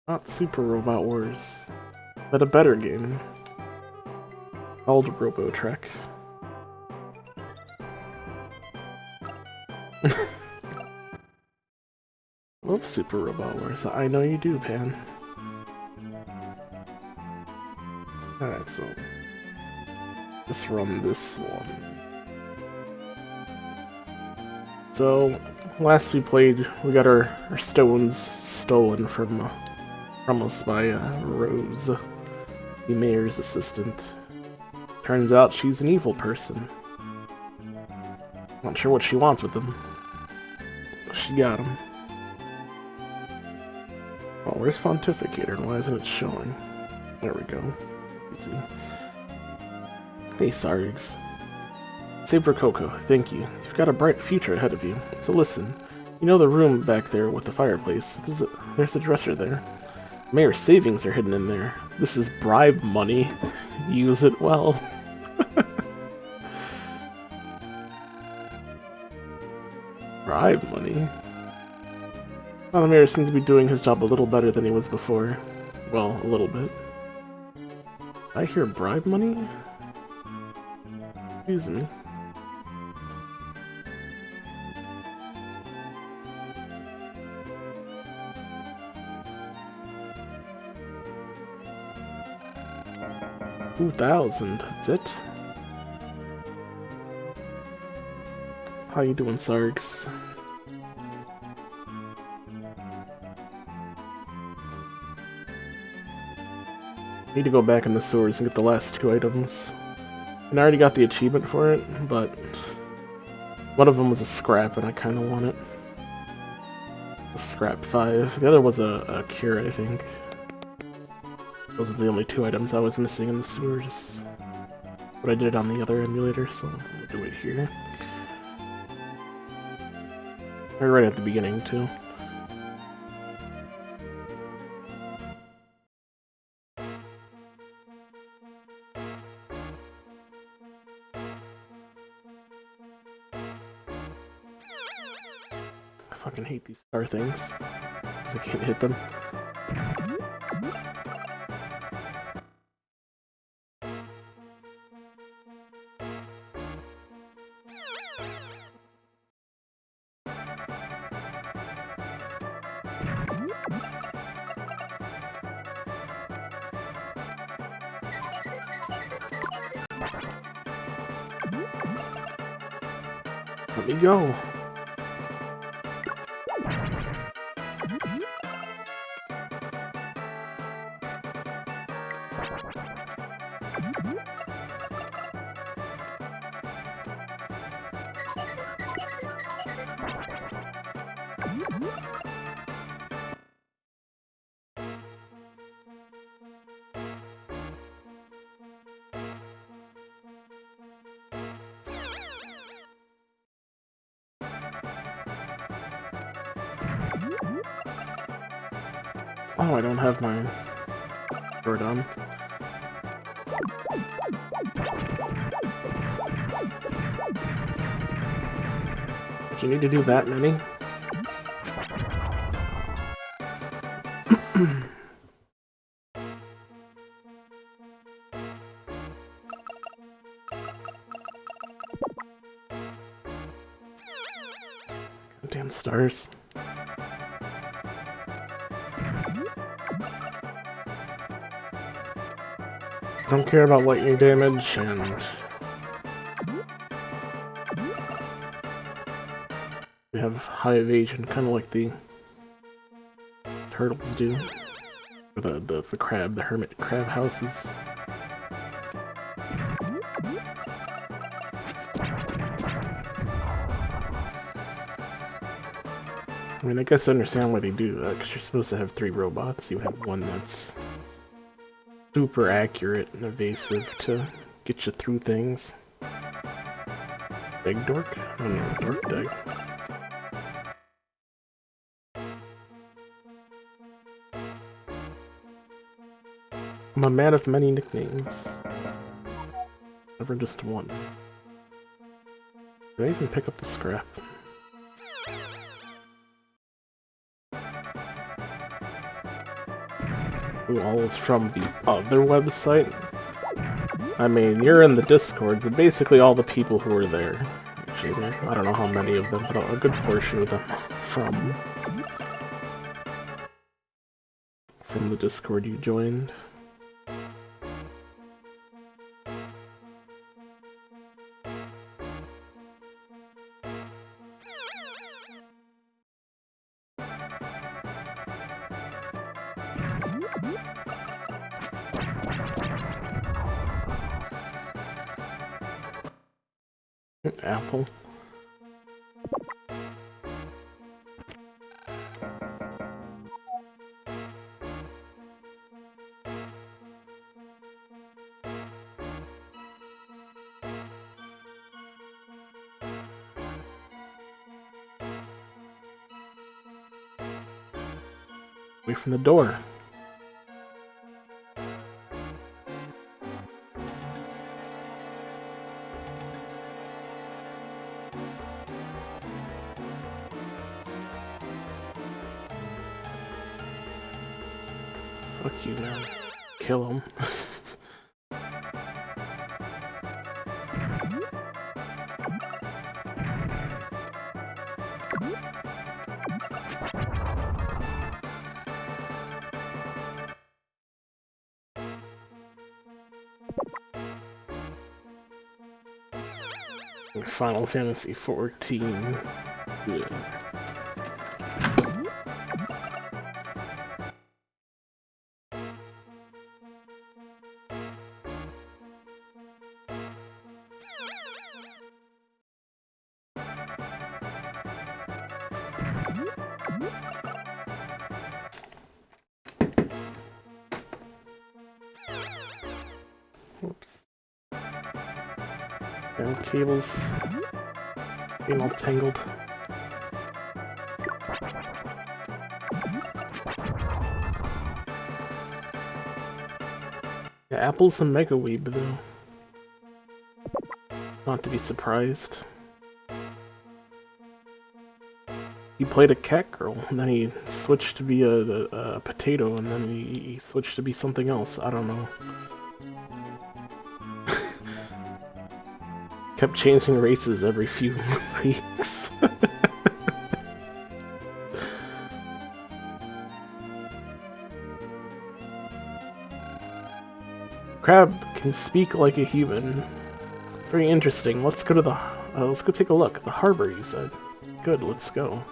Not Super Robot Wars, but a better game called Robotrek. Love Super Robot Wars. I know you do, Pan. Alright, so let's run this one. So last we played, we got our stones stolen from us by Rose, the mayor's assistant. Turns out she's an evil person. Not sure what she wants with them, but she got them. Oh, where's Pontificator and why isn't it showing? There we go. Easy. Hey, Sargs. Save for Coco, thank you. You've got a bright future ahead of you. So listen, you know the room back there with the fireplace? There's a dresser there. Mayor's savings are hidden in there. This is bribe money. Use it well. Bribe money? Well, the mayor seems to be doing his job a little better than he was before. Well, a little bit. I hear bribe money? Excuse me. $2,000, that's it? How you doing, Sargs? Need to go back in the sewers and get the last 2 items. And I already got the achievement for it, but one of them was a scrap and I kinda want it. A scrap 5. The other was a cure, I think. Those are the only 2 items I was missing in the sewers. But I did it on the other emulator, so I'll do it here. Or right at the beginning, too. I fucking hate these star things, because I can't hit them. Let me go. Oh, I don't have my bird on. Do you need to do that many? Goddamn stars. Don't care about lightning damage, and we have high evasion, kind of like the turtles do, or the crab, the hermit crab houses. I mean, I guess I understand why they do that, because you're supposed to have 3 robots. You have one that's super accurate and evasive to get you through things. Big dork? I don't know, dork dag. I'm a man of many nicknames. Never just one. Did I even pick up the scrap? who all is from the other website. I mean, you're in the Discord, so basically all the people who are there. Actually, I don't know how many of them, but a good portion of them from the Discord you joined. Apple. Away from the door. Fuck you, man. Kill him. Final Fantasy 14. Yeah. Whoops. And cables being all tangled. Yeah, Apple's a mega weeb though. Not to be surprised. He played a cat girl, and then he switched to be a potato, and then he switched to be something else. I don't know. Kept changing races every few weeks. Crab can speak like a human. Very interesting. Let's go to the. Let's go take a look. The harbor, you said. Good. Let's go.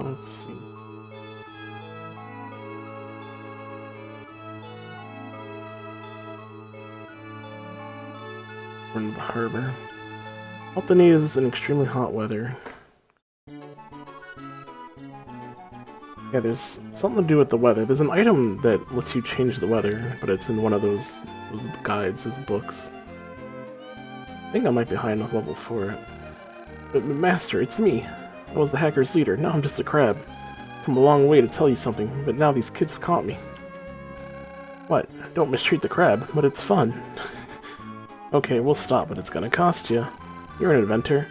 Let's see. We're in the harbor. All they need is an extremely hot weather. Yeah, there's something to do with the weather. There's an item that lets you change the weather, but it's in one of those guides, those books. I think I might be high enough level for it. But Master, it's me. I was the hacker's leader. Now I'm just a crab. Come a long way to tell you something, but now these kids have caught me. What? Don't mistreat the crab, but it's fun. Okay, we'll stop, but it's gonna cost you. You're an inventor.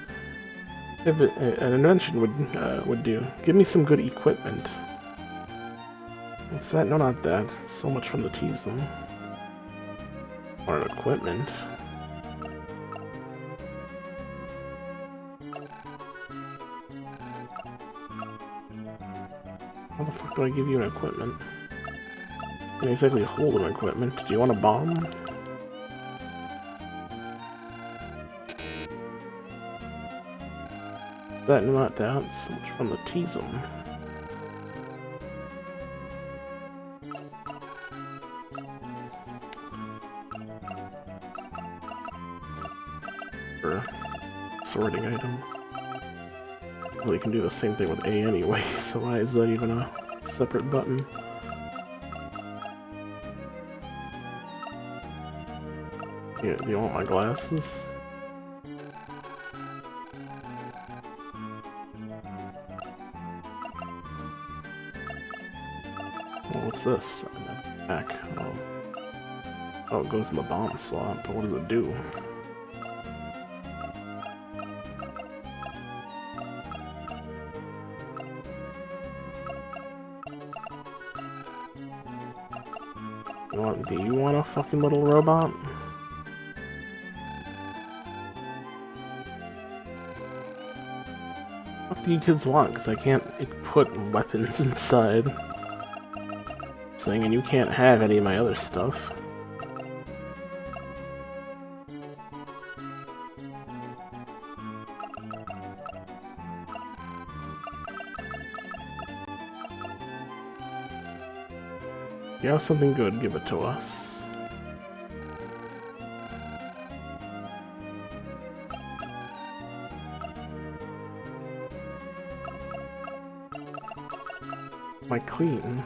If an invention would do. Give me some good equipment. What's that? No, not that. It's so much fun to tease them. Or equipment. How the fuck do I give you an equipment? I can't exactly hold an equipment. Do you want a bomb? That, not that. It's so much fun to tease them. For sorting items. Well, you can do the same thing with A anyway, so why is that even a separate button? Yeah, do you want my glasses? Oh, what's this? Back. Oh. Oh, it goes in the bomb slot, but what does it do? Do you want a fucking little robot? What do you kids want? Because I can't put weapons inside. Saying, and you can't have any of my other stuff. If you have something good, give it to us. Am I clean?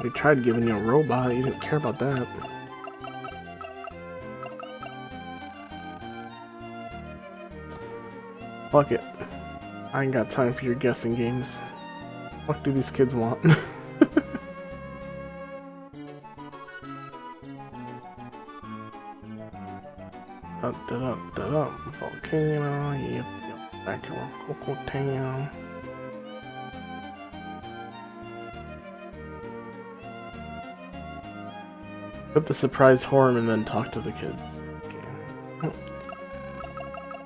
We tried giving you a robot, you didn't care about that. Fuck it. I ain't got time for your guessing games. What do these kids want? Volcano, yep, back to our Cocoa Town. Put the surprise horn and then talk to the kids. Okay.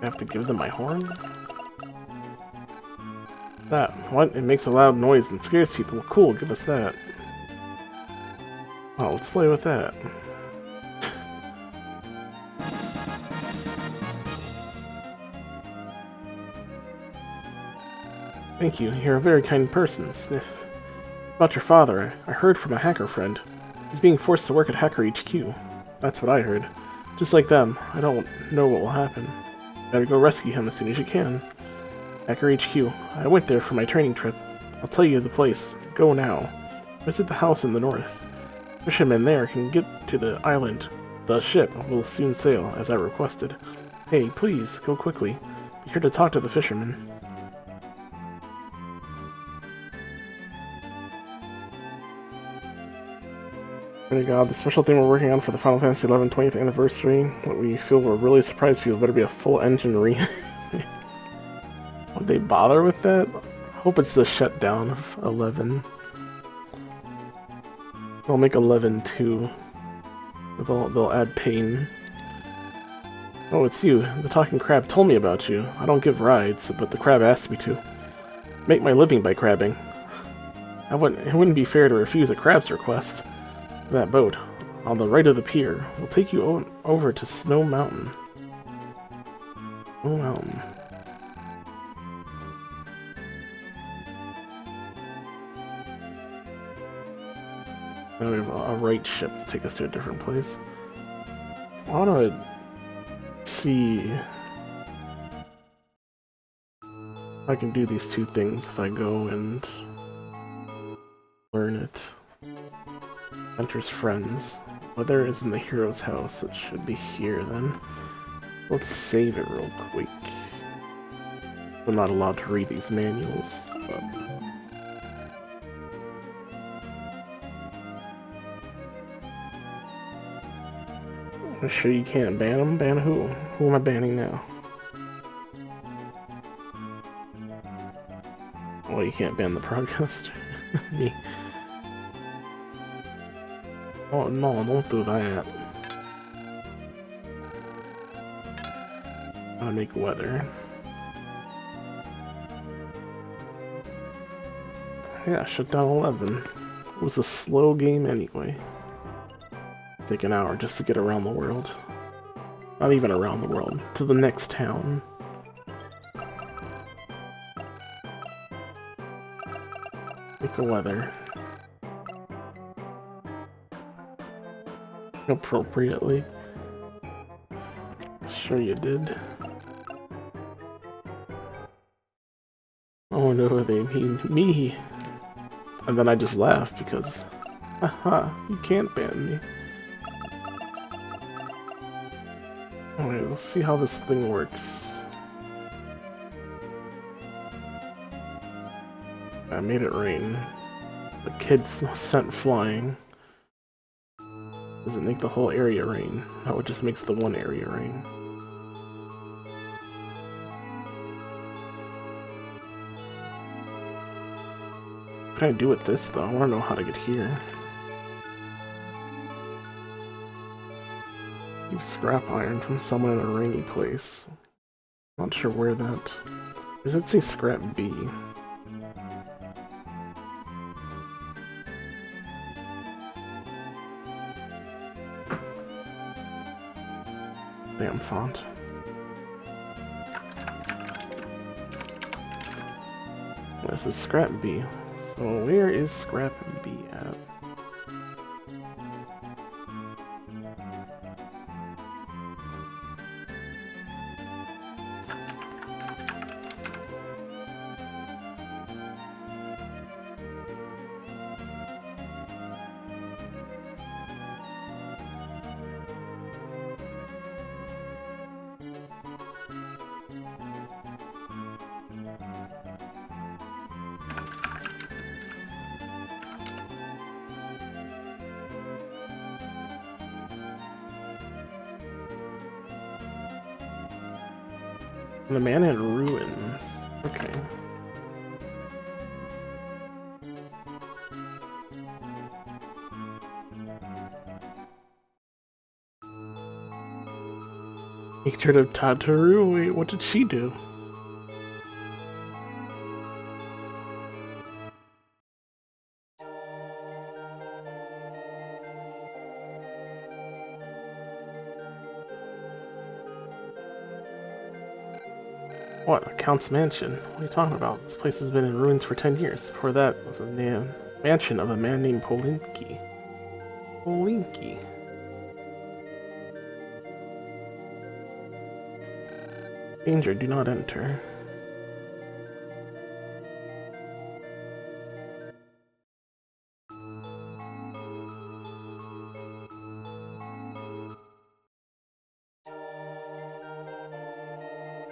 I have to give them my horn? That. What? It makes a loud noise and scares people. Cool, give us that. Oh, let's play with that. Thank you, you're a very kind person, Sniff. About your father, I heard from a hacker friend. He's being forced to work at Hacker HQ. That's what I heard. Just like them, I don't know what will happen. Gotta go rescue him as soon as you can. Hacker HQ. I went there for my training trip. I'll tell you the place. Go now. Visit the house in the north. Fishermen there can get to the island. The ship will soon sail, as I requested. Hey, please, go quickly. Be sure to talk to the fishermen. Oh god, the special thing we're working on for the Final Fantasy XI 20th anniversary, what we feel will really surprise people, better be a full engine re... Would they bother with that? I hope it's the shutdown of 11. They'll make 11 too. They'll add pain. Oh, it's you. The talking crab told me about you. I don't give rides, but the crab asked me to. Make my living by crabbing. It wouldn't be fair to refuse a crab's request. That boat, on the right of the pier, will take you over to Snow Mountain. Snow Mountain. Now we have a right ship to take us to a different place. I want to see if I can do these two things if I go and learn it. Hunter's friends. Weather is in the hero's house. It should be here then. Let's save it real quick. I'm not allowed to read these manuals, but... I'm sure you can't ban them? Ban who? Who am I banning now? Well, you can't ban the broadcaster. Me. Oh no, don't do that. I'll make weather. Yeah, shut down 11. It was a slow game anyway. Take an hour just to get around the world. Not even around the world, to the next town. Make a weather. Appropriately. Sure you did. Oh no, they mean me. And then I just laughed because, haha, you can't ban me. Alright, let's see how this thing works. I made it rain. The kids sent flying. Doesn't make the whole area rain. No, it just makes the one area rain. What can I do with this though? I want to know how to get here. Use scrap iron from someone in a rainy place. Not sure where that... Does it say scrap B? Damn font. This is scrap B. So where is scrap B at? The man in ruins. Okay. Hatred of Tataru? Wait, what did she do? What? A Count's mansion? What are you talking about? This place has been in ruins for 10 years. Before that was a mansion of a man named Polinki. Polinki. Danger, do not enter.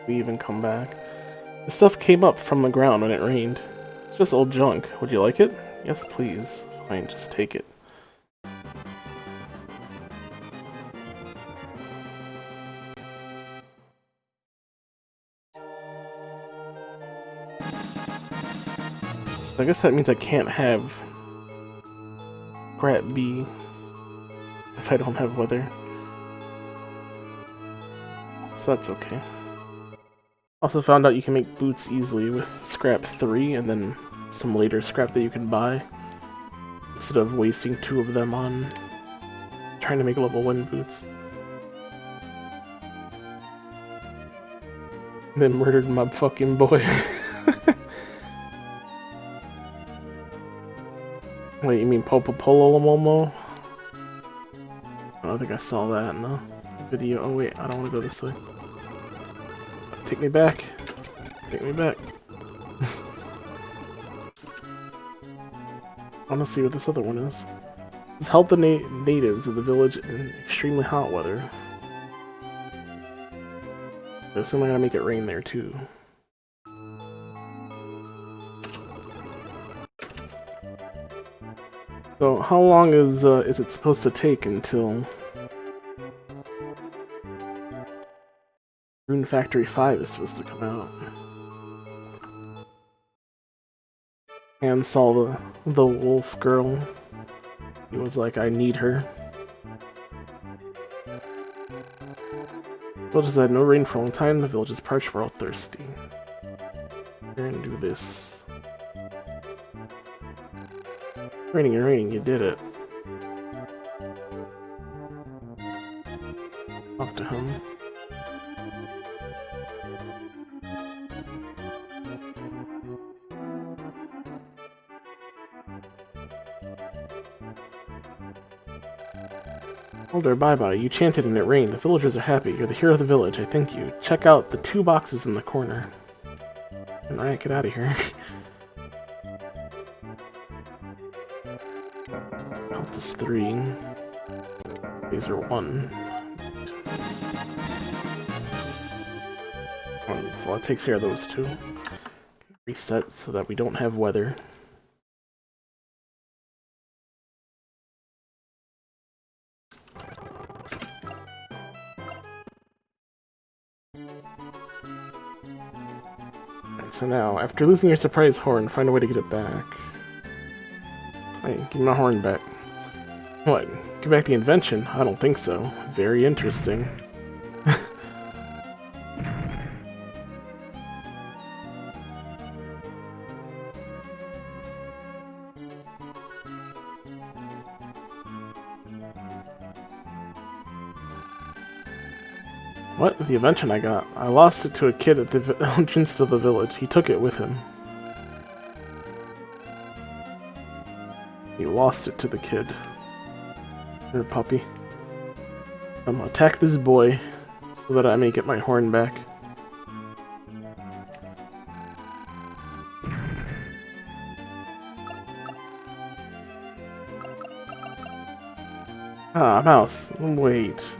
We even come back. The stuff came up from the ground when it rained. It's just old junk. Would you like it? Yes, please. Fine, just take it. I guess that means I can't have scrap B if I don't have weather. So that's okay. Also found out you can make boots easily with scrap 3 and then some later scrap that you can buy, instead of wasting 2 of them on trying to make level 1 boots. And then murdered my fucking boy. Wait, you mean Popopololomomo? I don't think I saw that in the video. Oh wait, I don't want to go this way. Take me back. Take me back. I want to see what this other one is. Let's help the natives of the village in extremely hot weather. I assume I'm gonna make it rain there too. So how long is it supposed to take until Rune Factory 5 is supposed to come out? And saw the wolf girl. He was like, I need her. Village has had no rain for a long time. The village is parched. We're all thirsty. We're gonna do this. Raining and raining, you did it. Talk to him. Elder, bye-bye. You chanted and it rained. The villagers are happy. You're the hero of the village. I thank you. Check out the 2 boxes in the corner. Alright, get out of here. Health is 3. These are 1. So that takes care of those 2. reset so that we don't have weather. And so now, after losing your surprise horn, find a way to get it back. Hey, give me my horn back. What? Give back the invention? I don't think so. Very interesting. What? The invention I got? I lost it to a kid at the entrance to the village. He took it with him. He lost it to the kid. Or puppy. I'm gonna attack this boy so that I may get my horn back. Ah, mouse. Wait.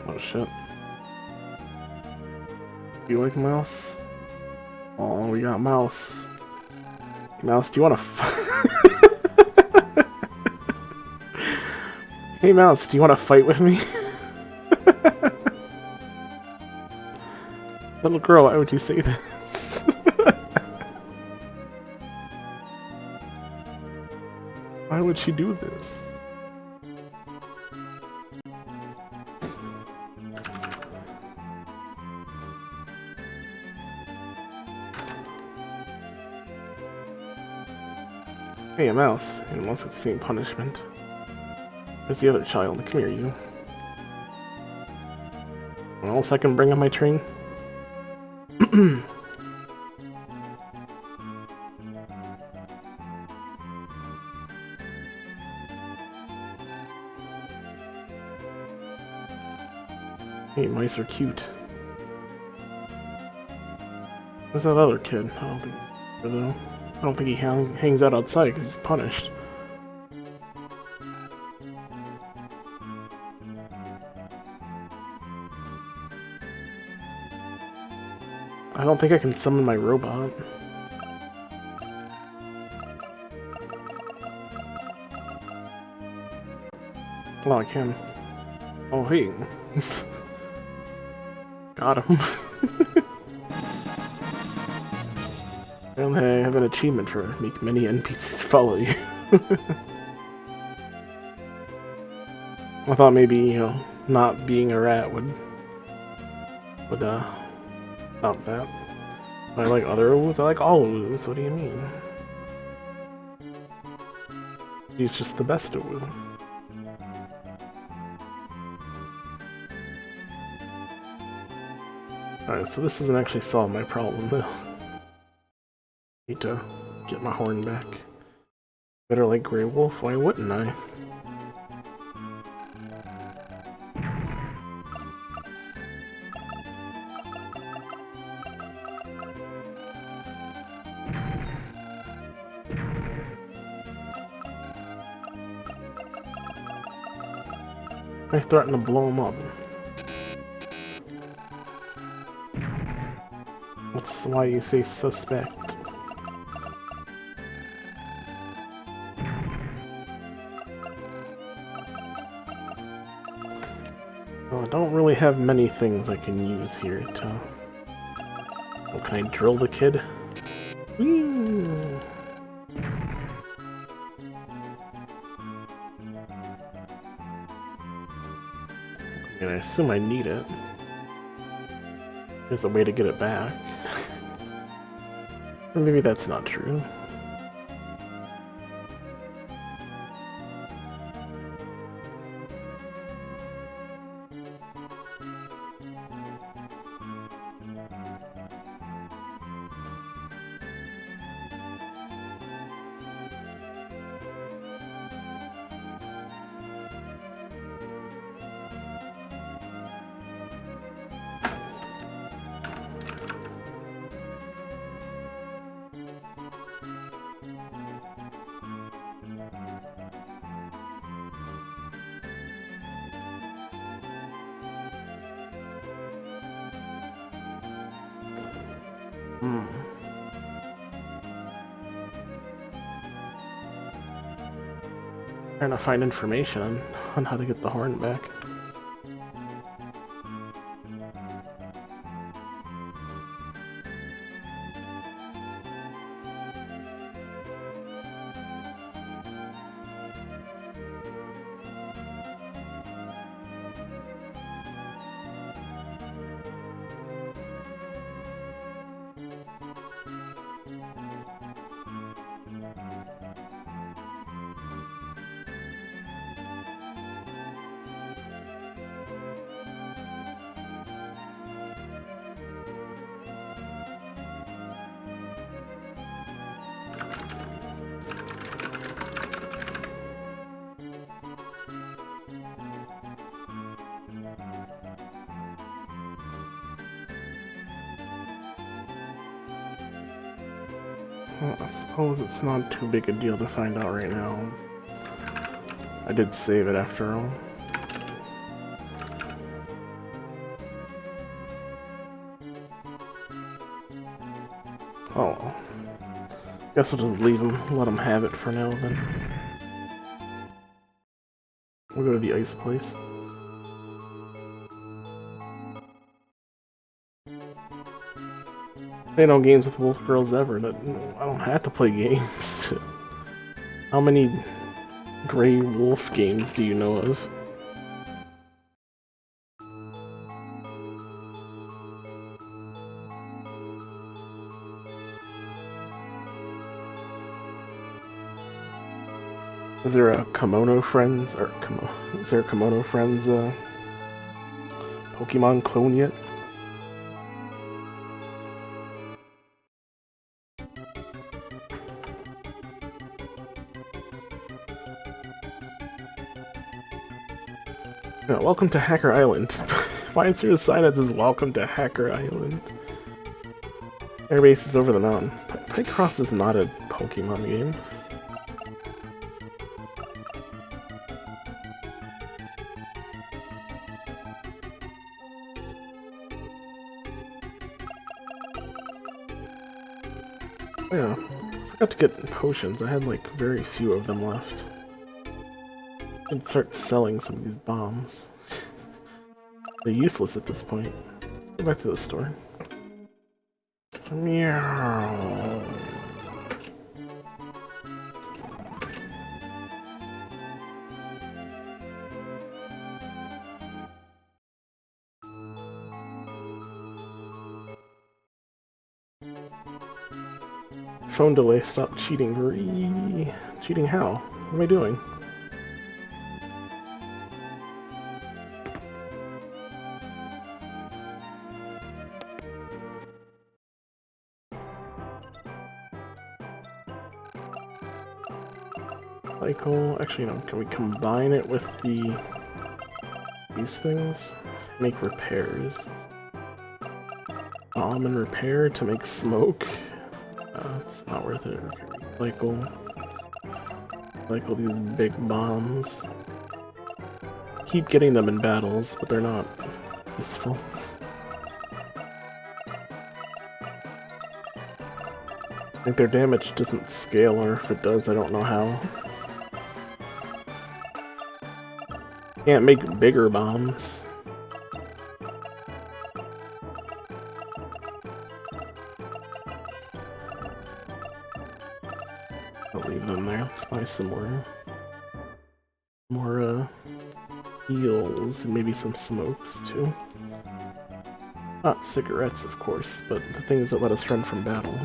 Oh shit. You like mouse? Oh, we got mouse. Mouse, do you wanna Hey mouse, do you wanna fight with me? Little girl, why would you say this? Why would she do this? Hey, a mouse. It wants the same punishment. Where's the other child? Come here, you. Well, so I can bring up my train. Hey, mice are cute. Where's that other kid? I don't think he's here, though. I don't think he hangs out outside because he's punished. I don't think I can summon my robot. Oh, I can. Oh, hey. Got him. And I have an achievement for make many NPCs follow you. I thought maybe, you know, not being a rat would stop that. I like other oohs, I like all oohs, what do you mean? He's just the best ooh. Alright, so this doesn't actually solve my problem though. Need to get my horn back. Better like Grey Wolf, why wouldn't I? I threaten to blow him up. That's why you say suspect. Well, I don't really have many things I can use here to... Oh, can I drill the kid? Whee! And I assume I need it. There's a way to get it back. Or maybe that's not true. Hmm. Trying to find information on how to get the horn back. Well, I suppose it's not too big a deal to find out right now. I did save it after all. Oh. Guess we'll just leave him, let him have it for now then. We'll go to the ice place. Play no games with wolf girls ever. I don't have to play games. How many gray wolf games do you know of? Is there a Kimono Friends, or is there a Kimono Friends Pokemon clone yet? Yeah, welcome to Hacker Island. Why is there a sign that says welcome to Hacker Island? Airbase is over the mountain. Picross is not a Pokemon game. Oh yeah, I forgot to get potions. I had like very few of them left. I could start selling some of these bombs. They're useless at this point. Let's go back to the store. Meow. Phone delay, stop cheating. Cheating how? What am I doing? Cycle. Actually, no. Can we combine it with these things? Make repairs. Bomb and repair to make smoke. It's not worth it. Okay. Cycle these big bombs. Keep getting them in battles, but they're not useful. I think their damage doesn't scale, or if it does, I don't know how. Can't make bigger bombs. I'll leave them there. Let's buy some more heals and maybe some smokes too. Not cigarettes, of course, but the things that let us run from battle.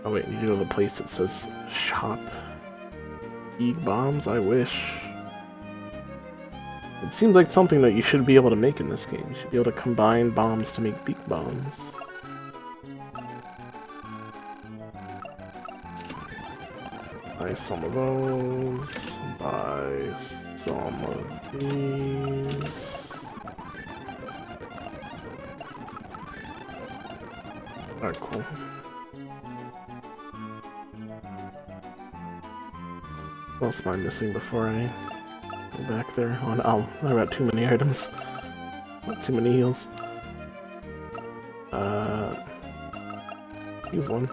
Oh wait, you go to the place that says shop. Big bombs? I wish. It seems like something that you should be able to make in this game. You should be able to combine bombs to make beak bombs. Buy some of those. Buy some of these. Alright, cool. What else am I missing before I go back there? Oh, no, I got too many items. Not too many heals. Use one.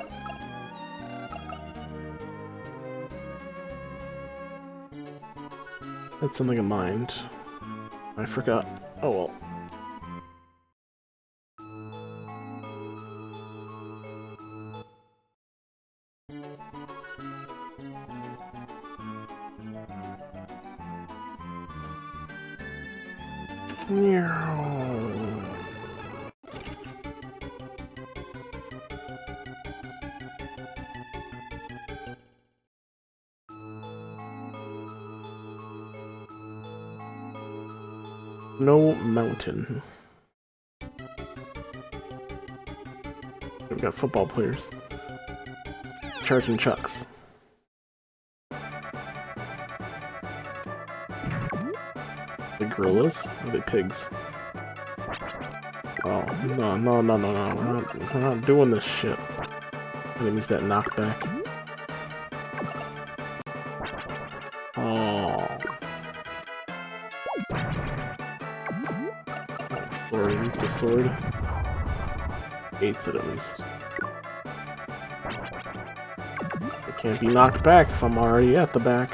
That's something in mind. I forgot. Oh well. No mountain. We've got football players. Charging chucks. The gorillas? Or the pigs? Oh, no. We're not doing this shit. Enemies that knock back. Oh. Sword, the sword. Hates it at least. I can't be knocked back if I'm already at the back.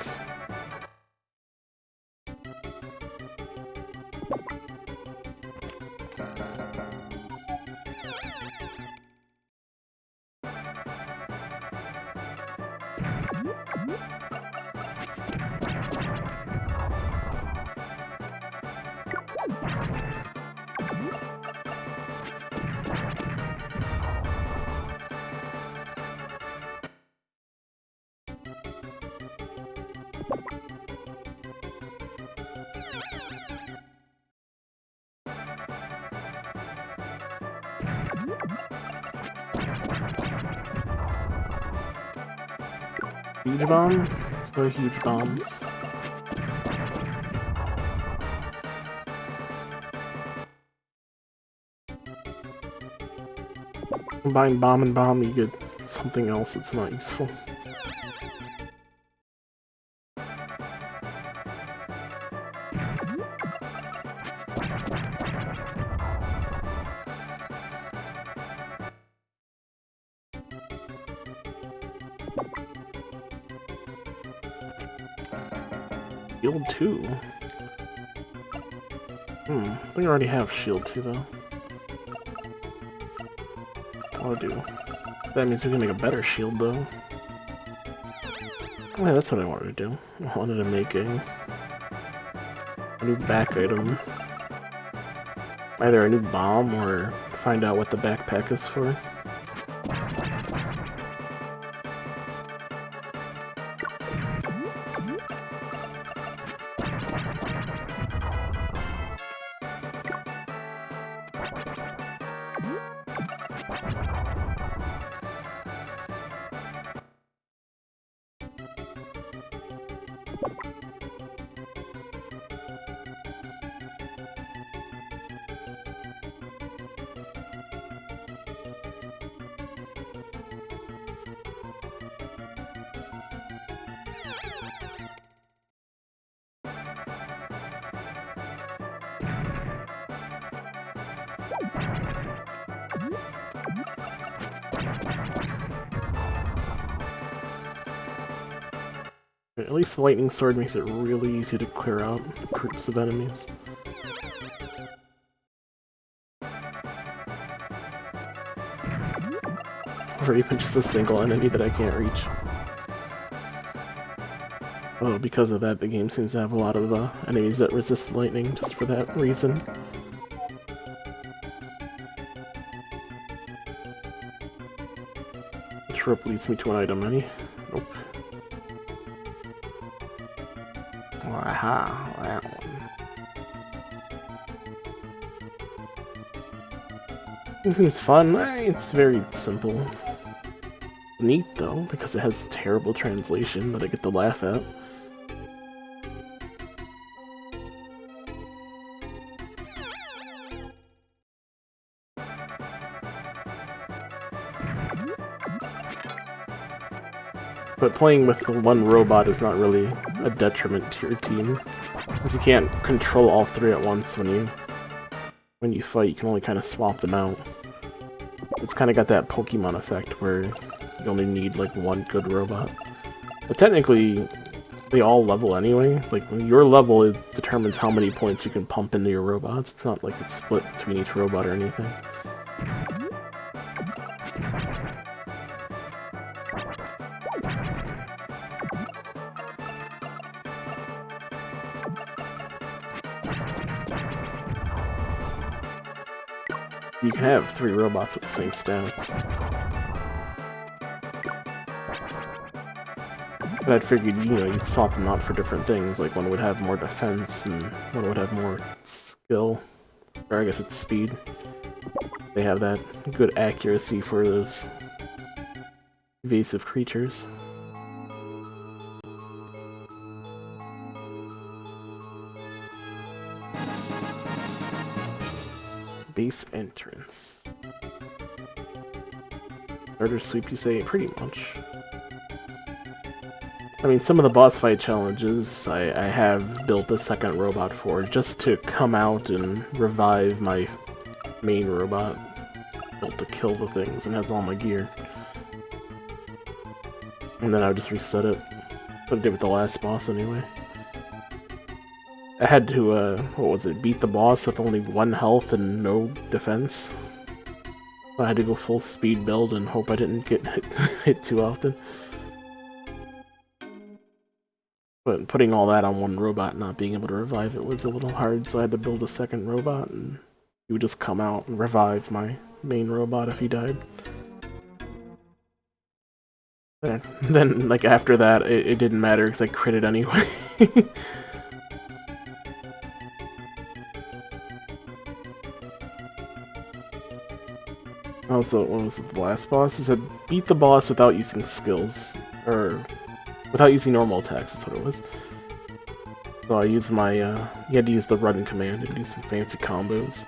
Huge bomb? Let's go huge bombs. Combine bomb and bomb, you get something else that's not useful. Shield 2? I think I already have Shield 2 though. I'll do. That means we can make a better shield though. Oh yeah, that's what I wanted to do. I wanted to make a new back item. Either a new bomb or find out what the backpack is for. At least the lightning sword makes it really easy to clear out groups of enemies. Or even just a single enemy that I can't reach. Oh, because of that, the game seems to have a lot of enemies that resist lightning just for that reason. Which rope leads me to an item, any? Nope. Aha, that one. It seems fun. It's very simple. Neat though, because it has terrible translation that I get to laugh at. But playing with the one robot is not really a detriment to your team, since you can't control all three at once when you fight. You can only kind of swap them out. It's kind of got that Pokemon effect where you only need like one good robot. But technically, they all level anyway. Like, your level determines how many points you can pump into your robots. It's not like it's split between each robot or anything. You can have 3 robots with the same stats. But I'd figured, you know, you'd swap them out for different things. Like, one would have more defense, and one would have more skill. Or I guess it's speed. They have that good accuracy for those evasive creatures. Base entrance. Starter sweep, you say? Pretty much. I mean, some of the boss fight challenges I have built a second robot for, just to come out and revive my main robot. Built to kill the things and has all my gear. And then I would just reset it. What I did with the last boss anyway. I had to, what was it, beat the boss with only 1 health and no defense. I had to go full speed build and hope I didn't get hit too often. But putting all that on one robot, not being able to revive it, was a little hard, so I had to build a second robot, and he would just come out and revive my main robot if he died. Then like, after that, it didn't matter, because I critted anyway. Also, what was the last boss? It said, beat the boss without using skills, or without using normal attacks, that's what it was. So I used my, you had to use the run command and do some fancy combos.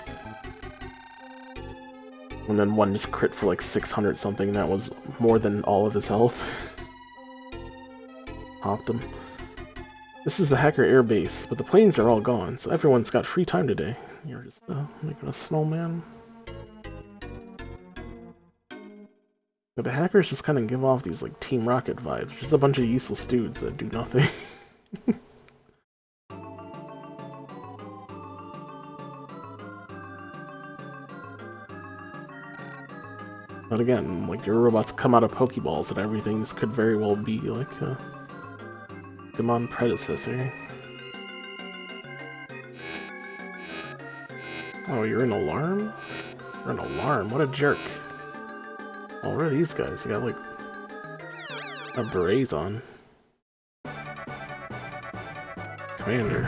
And then one just crit for like 600 something, and that was more than all of his health. Popped him. This is the hacker air base, but the planes are all gone, so everyone's got free time today. You're just making a snowman. But the hackers just kind of give off these like Team Rocket vibes. Just a bunch of useless dudes that do nothing. But again, like, your robots come out of Pokeballs and everything. This could very well be like a Pokemon predecessor. Oh, you're an alarm? You're an alarm, what a jerk. Oh, what are these guys? They got like berets on. Commander.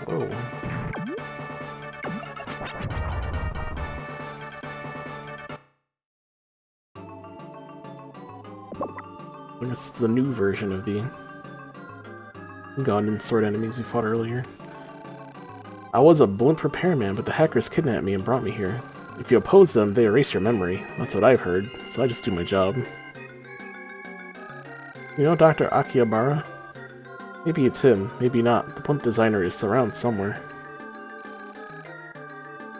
Whoa. I guess it's the new version of the Gondan sword enemies we fought earlier. I was a blimp repairman, but the hackers kidnapped me and brought me here. If you oppose them, they erase your memory. That's what I've heard, so I just do my job. You know Dr. Akihabara? Maybe it's him, maybe not. The blimp designer is around somewhere.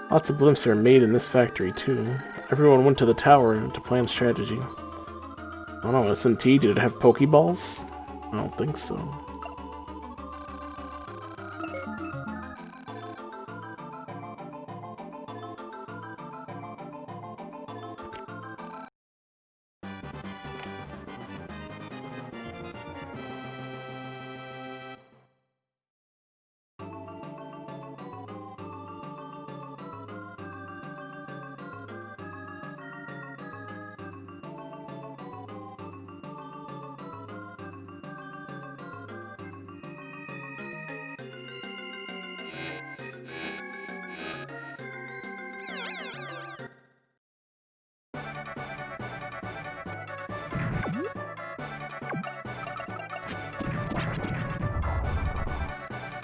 Lots of blimps are made in this factory, too. Everyone went to the tower to plan strategy. I don't know, SMT, did it have Pokeballs? I don't think so.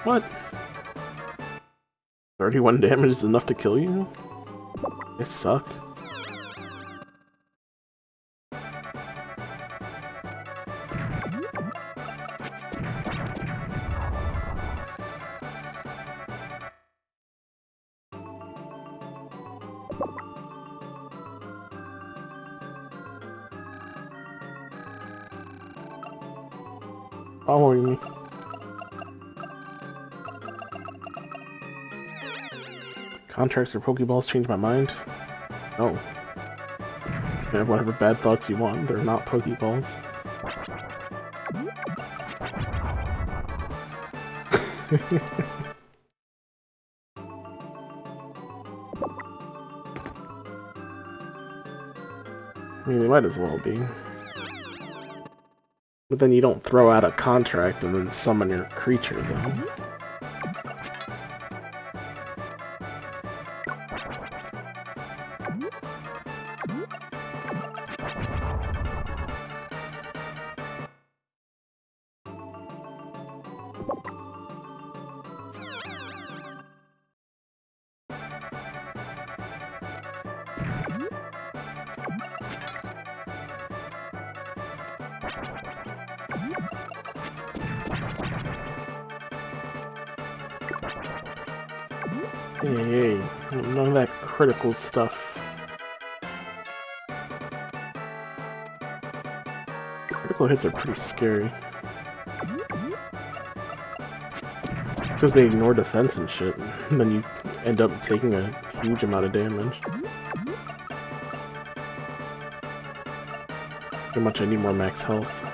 What? 31 damage is enough to kill you? They suck. following me. Contracts or Pokeballs change my mind? No. You have whatever bad thoughts you want, they're not Pokeballs. I mean, they might as well be. But then you don't throw out a contract and then summon your creature, though. Hey, none of that critical stuff. Critical hits are pretty scary. Because they ignore defense and shit, and then you end up taking a huge amount of damage. Pretty much I need more max health.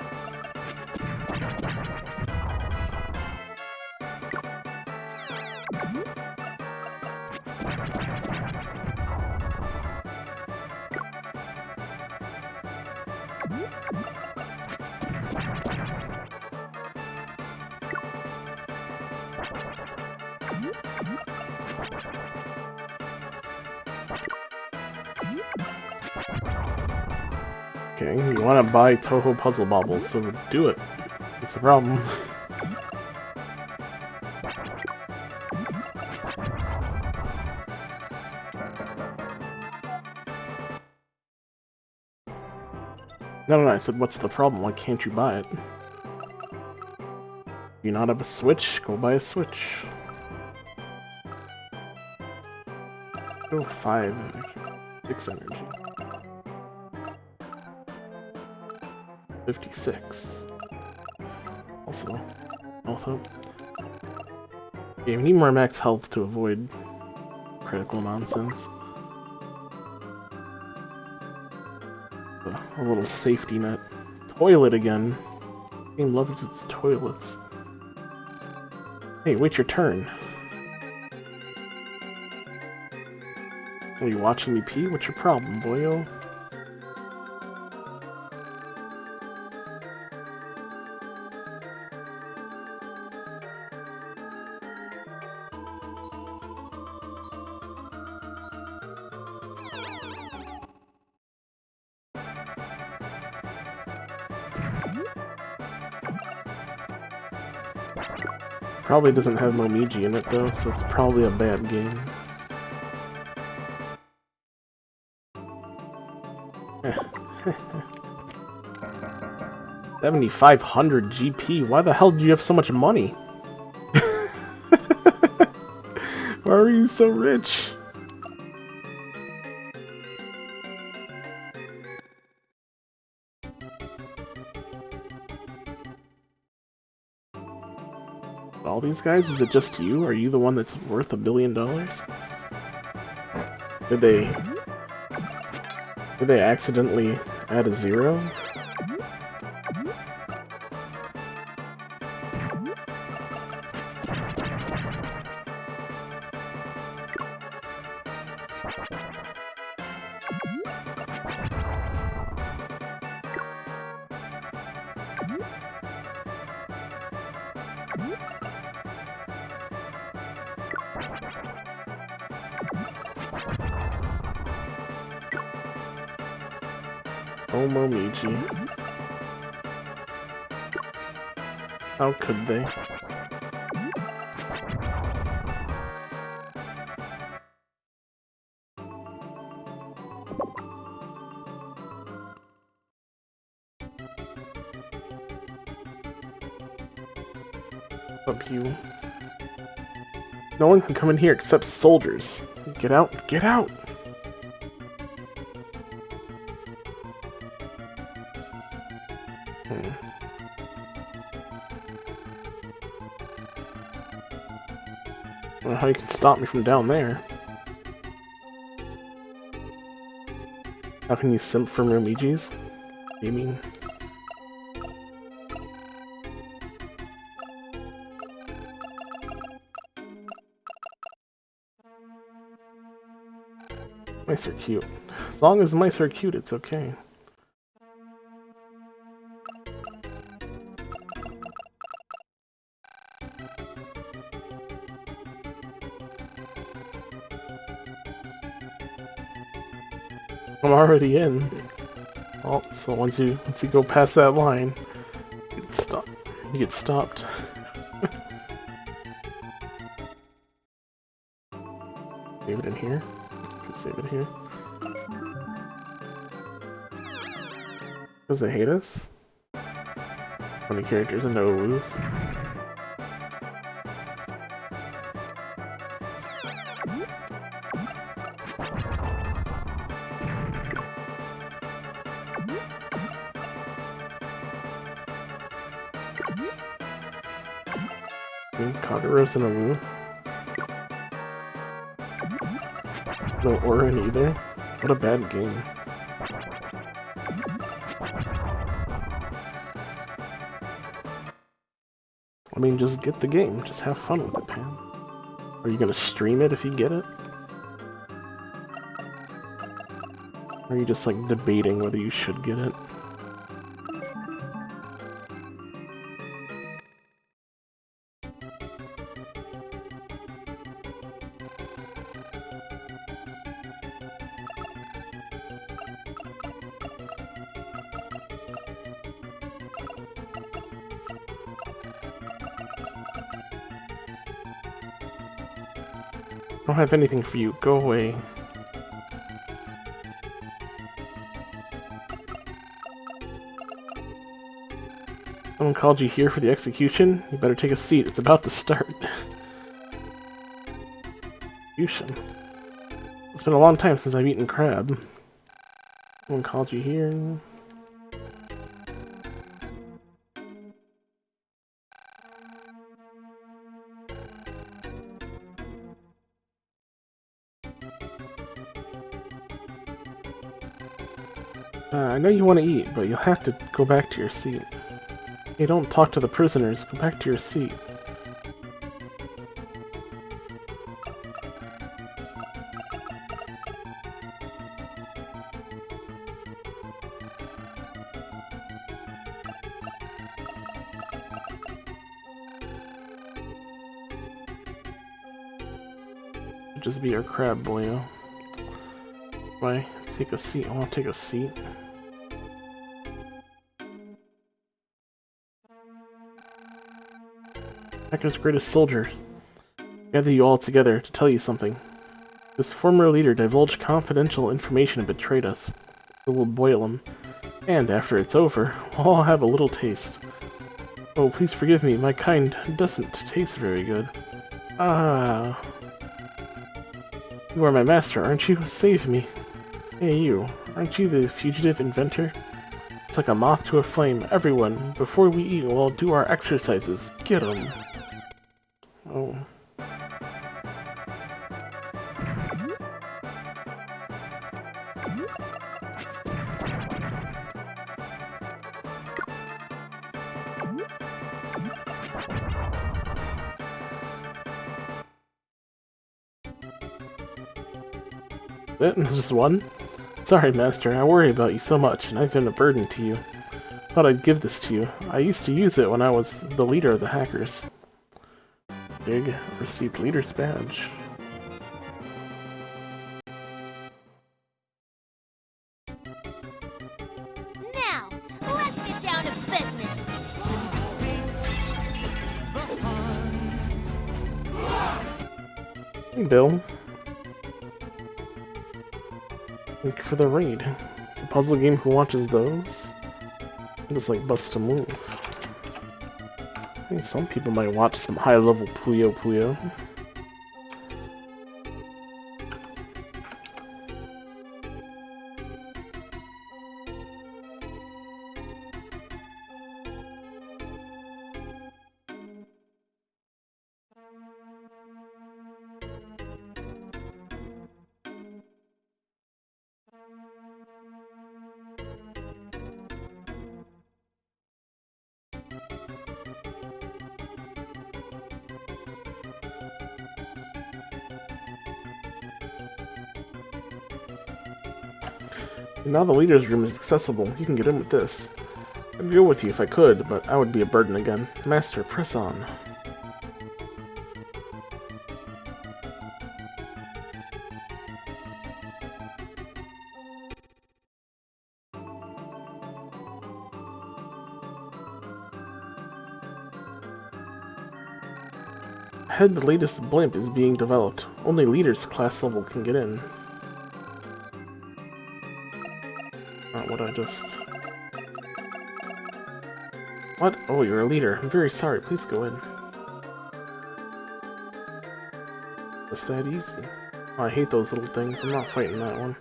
Okay, you want to buy Toho Puzzle Baubles, so do it. What's the problem? No, I said, what's the problem? Why can't you buy it? Do you not have a Switch? Go buy a Switch. Oh, 5 energy. 6 energy. 56. Also, health up. Yeah, we need more max health to avoid critical nonsense. A little safety net. Toilet again. The game loves its toilets. Hey, wait your turn. Are you watching me pee? What's your problem, boyo? Probably doesn't have Momiji in it though, so it's probably a bad game. 7,500 GP? Why the hell do you have so much money? Why are you so rich? All these guys? Is it just you? Are you the one that's worth $1 billion? Did they accidentally add a 0? Oh, Momiji. How could they? Up you. No one can come in here except soldiers. Get out, get out! don't know how you can stop me from down there. How can you simp from Rumijis? What do you mean? Mice are cute. As long as mice are cute, it's okay. I'm already in. Oh, so once you go past that line, you get stopped. You get stopped. Save it in here. You can save it here. Does it hate us? 20 characters and no woos. Kagura's in a woo. No Orin either. What a bad game. I mean, just get the game. Just have fun with it, Pam. Are you gonna stream it if you get it? Or are you just like debating whether you should get it? I don't have anything for you. Go away. Someone called you here for the execution? You better take a seat. It's about to start. Execution. It's been a long time since I've eaten crab. Someone called you here. I know you want to eat, but you'll have to go back to your seat. Hey, don't talk to the prisoners. Go back to your seat. Just be our crab boyo. Why? Take a seat. I want to take a seat. Hacker's greatest soldier. Gather you all together to tell you something. This former leader divulged confidential information and betrayed us. So we'll boil him. And after it's over, we'll all have a little taste. Oh, please forgive me. My kind doesn't taste very good. Ah. You are my master, aren't you? Save me. Hey, you. Aren't you the fugitive inventor? It's like a moth to a flame. Everyone, before we eat, we'll do our exercises. Get 'em. Oh. Just one? Sorry, Master, I worry about you so much, and I've been a burden to you. Thought I'd give this to you. I used to use it when I was the leader of the hackers. Big, received leader's badge. Now, let's get down to business! Hey, Bill. Thank you for the raid. It's a puzzle game. Who watches those? I just like bust a move. I think some people might watch some high-level Puyo Puyo. Now the leader's room is accessible. You can get in with this. I'd go with you if I could, but I would be a burden again. Master, press on. Ahead, the latest blimp is being developed. Only leaders class level can get in. Not what I just... What? Oh, you're a leader. I'm very sorry. Please go in. Just that easy. Oh, I hate those little things. I'm not fighting that one.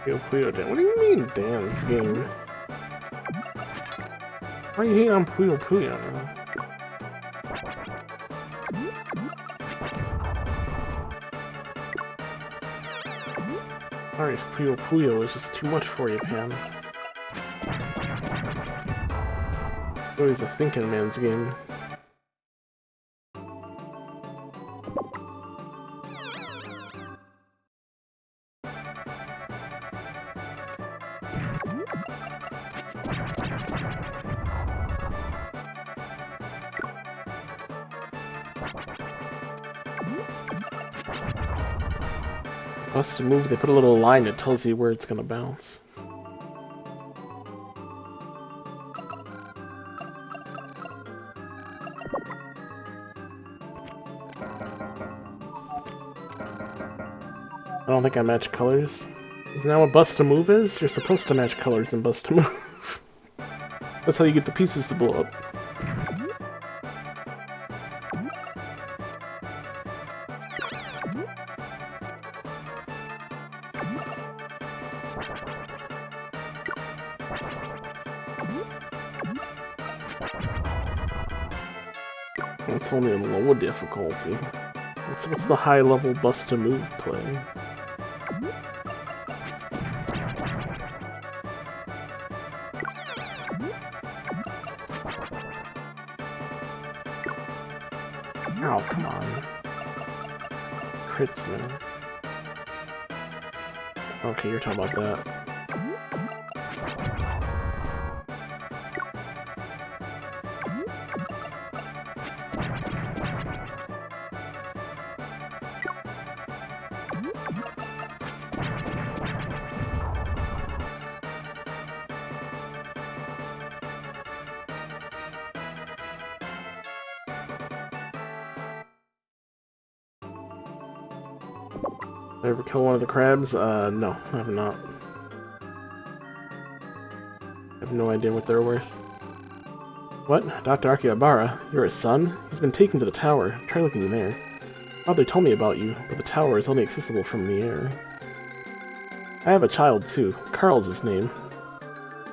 Puyo Puyo Dan. What do you mean, dance game? Why are you hating on Puyo Puyo? Sorry if Puyo Puyo is just too much for you, Pam. Always a thinking man's game. Bust to move, they put a little line that tells you where it's gonna bounce. I don't think I match colors. Isn't that what bust to move is? You're supposed to match colors in bust to move. That's how you get the pieces to blow up. It's only in low difficulty. What's the high level bust to move play? Oh, come on. Crits, man. Okay, you're talking about that. Did I ever kill one of the crabs? No, I have not. I have no idea what they're worth. What? Dr. Akihabara? You're his son? He's been taken to the tower. Try looking there. Father told me about you, but the tower is only accessible from the air. I have a child, too. Carl's his name.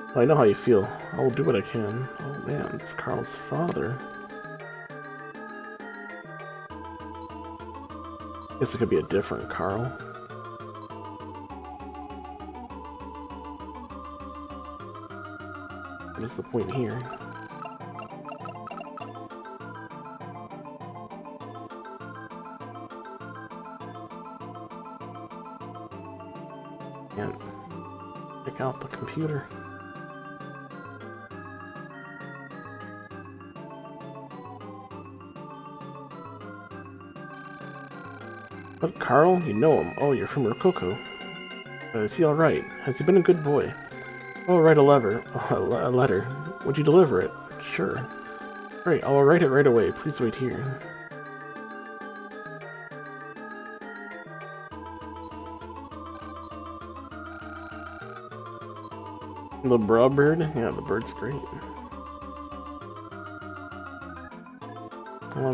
Well, I know how you feel. I will do what I can. Oh man, it's Carl's father. Guess it could be a different Carl. What is the point here? Can't pick out the computer. What, Carl? You know him. Oh, you're from Rokoko. Is he alright? Has he been a good boy? Oh, write a letter. Would you deliver it? Sure. Great, I'll write it right away. Please wait here. The bra bird? Yeah, the bird's great.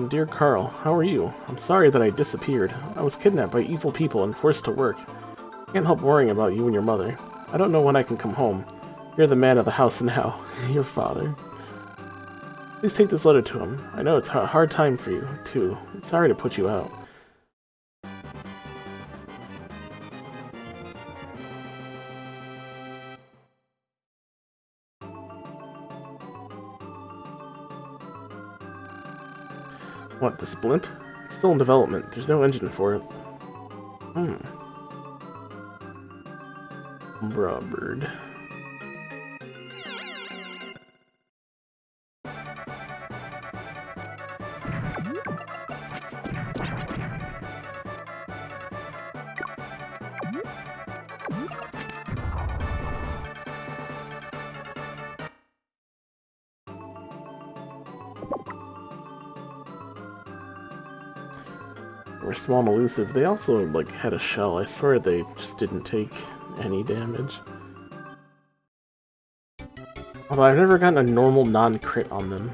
Dear Carl, how are you? I'm sorry that I disappeared. I was kidnapped by evil people and forced to work. I can't help worrying about you and your mother. I don't know when I can come home. You're the man of the house now. Your father. Please take this letter to him. I know it's a hard time for you, too. It's sorry to put you out. What, this blimp? It's still in development. There's no engine for it. Bruh bird. Were small and elusive. They also, like, had a shell. I swear they just didn't take any damage. Although I've never gotten a normal non-crit on them.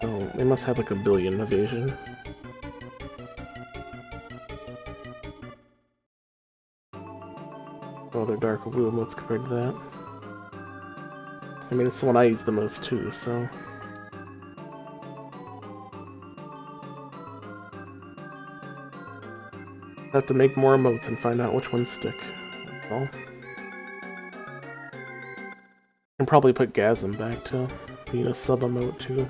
Oh, they must have like a billion evasion. Oh, they're dark blue emotes compared to that. I mean, it's the one I use the most too, so... have to make more emotes and find out which ones stick. That's all. And probably put Gasm back to being a sub-emote too.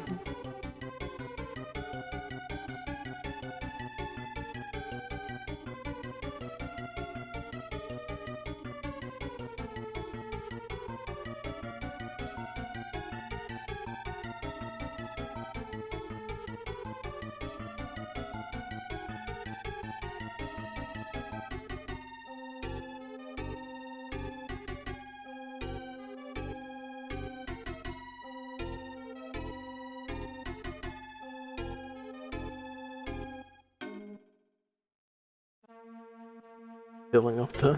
Filling up the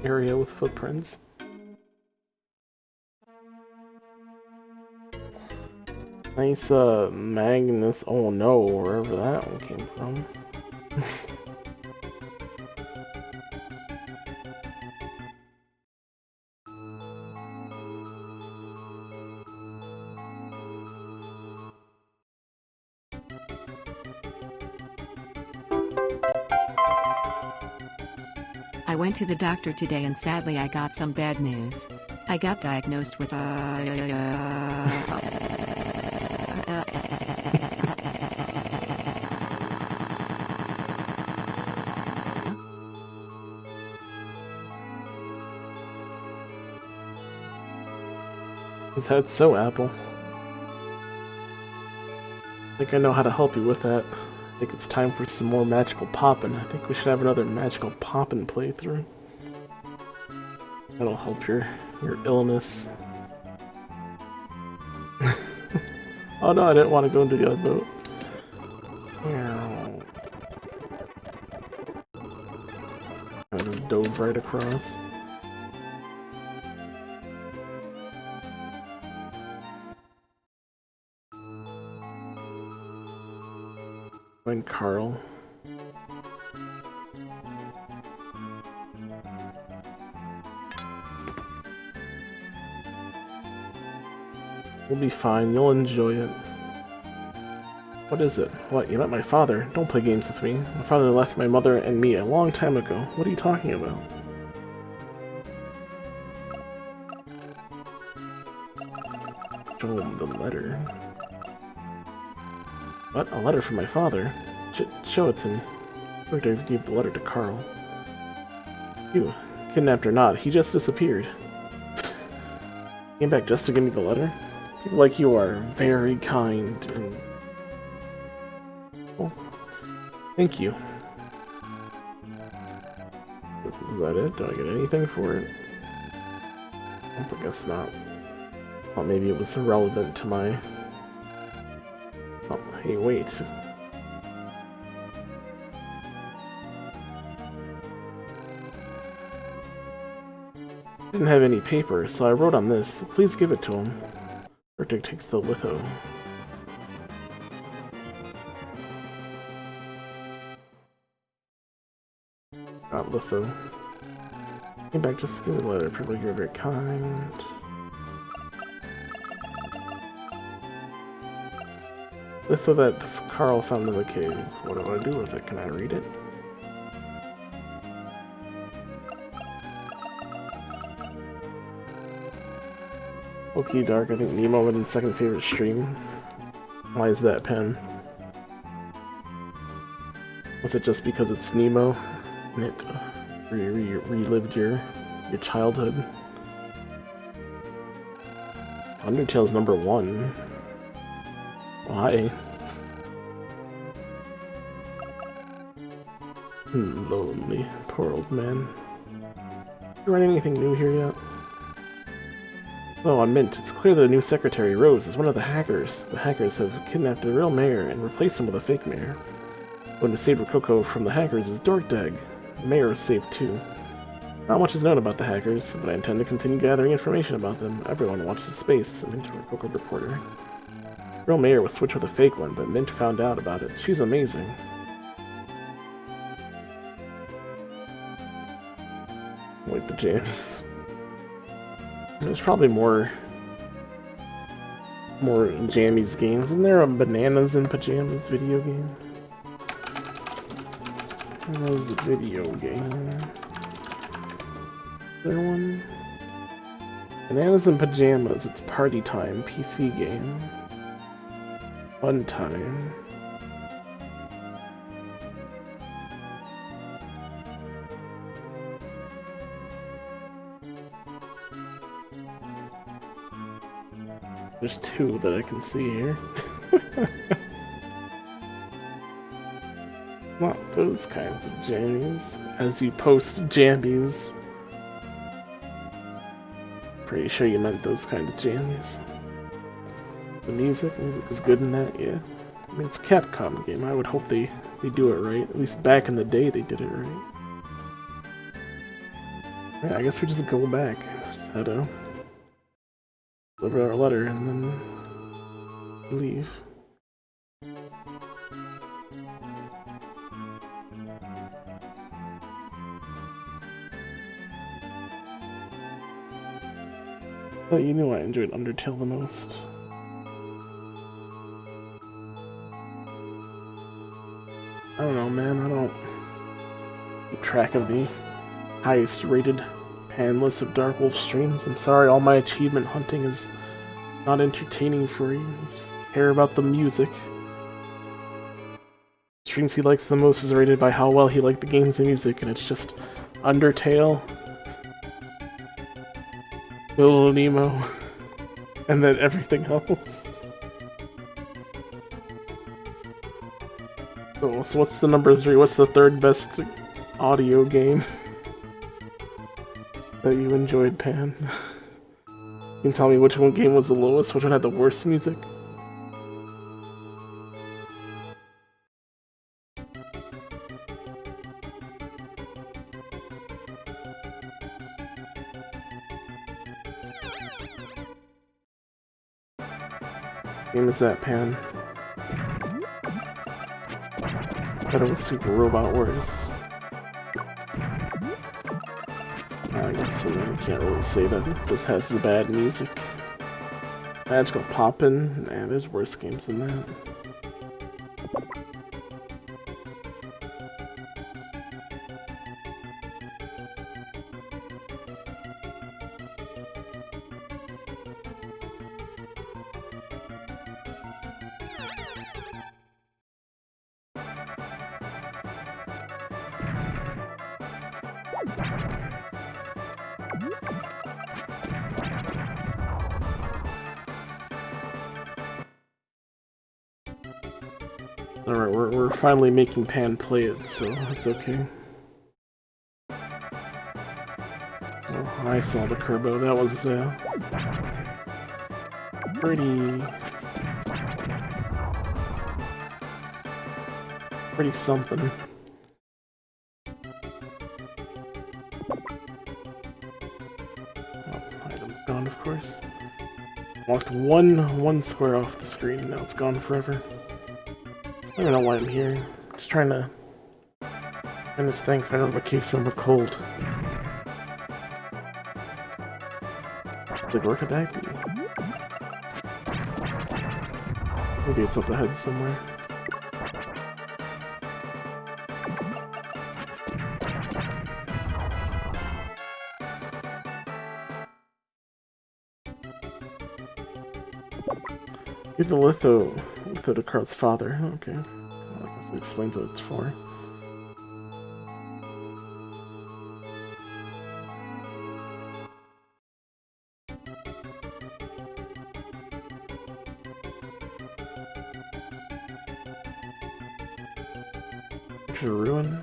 area with footprints. Nice, Magnus. Oh no, wherever that one came from. I went to the doctor today and sadly I got some bad news. I got diagnosed with Is that so, Apple? I think I know how to help you with that. I think it's time for some more magical poppin'. I think we should have another magical poppin' playthrough. That'll help your illness. Oh no, I didn't want to go into the other boat. I just dove right across. Find Carl. You'll be fine, you'll enjoy it. What is it? What, you met my father? Don't play games with me. My father left my mother and me a long time ago. What are you talking about? Show him the letter. What? A letter from my father? Show it to me. Victor gave the letter to Carl. You, kidnapped or not, he just disappeared. Came back just to give me the letter? People like you are very kind and... well, thank you. Is that it? Do I get anything for it? I guess not. Thought maybe it was irrelevant to my... oh, hey, wait. I didn't have any paper, so I wrote on this. Please give it to him. Robotrek takes the litho. Got litho. Came back just to give me the letter. People here are very kind. Litho that Carl found in the cave. What do I do with it? Can I read it? Okay, Dark. I think Nemo was in second favorite stream. Why is that pen? Was it just because it's Nemo? And it relived your childhood. Undertale's number 1. Why? Lonely. Poor old man. You writing anything new here yet? Oh, on Mint, it's clear that a new secretary, Rose, is one of the hackers. The hackers have kidnapped a real mayor and replaced him with a fake mayor. One who saved Rococo from the hackers is Dorkdag. The mayor was saved too. Not much is known about the hackers, but I intend to continue gathering information about them. Everyone watch the space, a Mint Rococo reporter. The real mayor was switched with a fake one, but Mint found out about it. She's amazing. Like the jammies. There's probably more jammies games. Isn't there a Bananas in Pajamas video game? That was a video game. Is there one? Bananas in Pajamas, it's party time, PC game. Fun time. There's 2 that I can see here. Not those kinds of jammies. As you post jammies. Pretty sure you meant those kinds of jammies. The music is good in that, yeah. I mean, it's a Capcom game. I would hope they do it right. At least back in the day they did it right. Yeah, I guess we just go back. Just had to deliver our letter and then leave. But you knew I enjoyed Undertale the most. I don't know, man. I don't keep track of the highest rated pan list of Dark Wolf streams. I'm sorry, all my achievement hunting is not entertaining for you. You just care about the music. Streams he likes the most is rated by how well he liked the games and music, and it's just Undertale, Little Nemo, and then everything else. So what's the number 3? What's the 3rd best audio game that you enjoyed, Pan? You can tell me which one game was the lowest, which one had the worst music? What game is that, Pan? I thought it was Super Robot Wars. I guess you can't really say that this has the bad music. Magical Poppin'? Nah, there's worse games than that. Alright, we're finally making Pan play it, so it's okay. Oh, I saw the Kerbo. That was pretty something. Oh, item's gone, of course. Walked one square off the screen, and now it's gone forever. I don't know why I'm here. Just trying to find this thing, find out if a case of a cold. Like, where could that be? Maybe it's up ahead somewhere. Give the litho to Carl's father. Okay. Well, I guess it explains what it's for. Picture of ruin.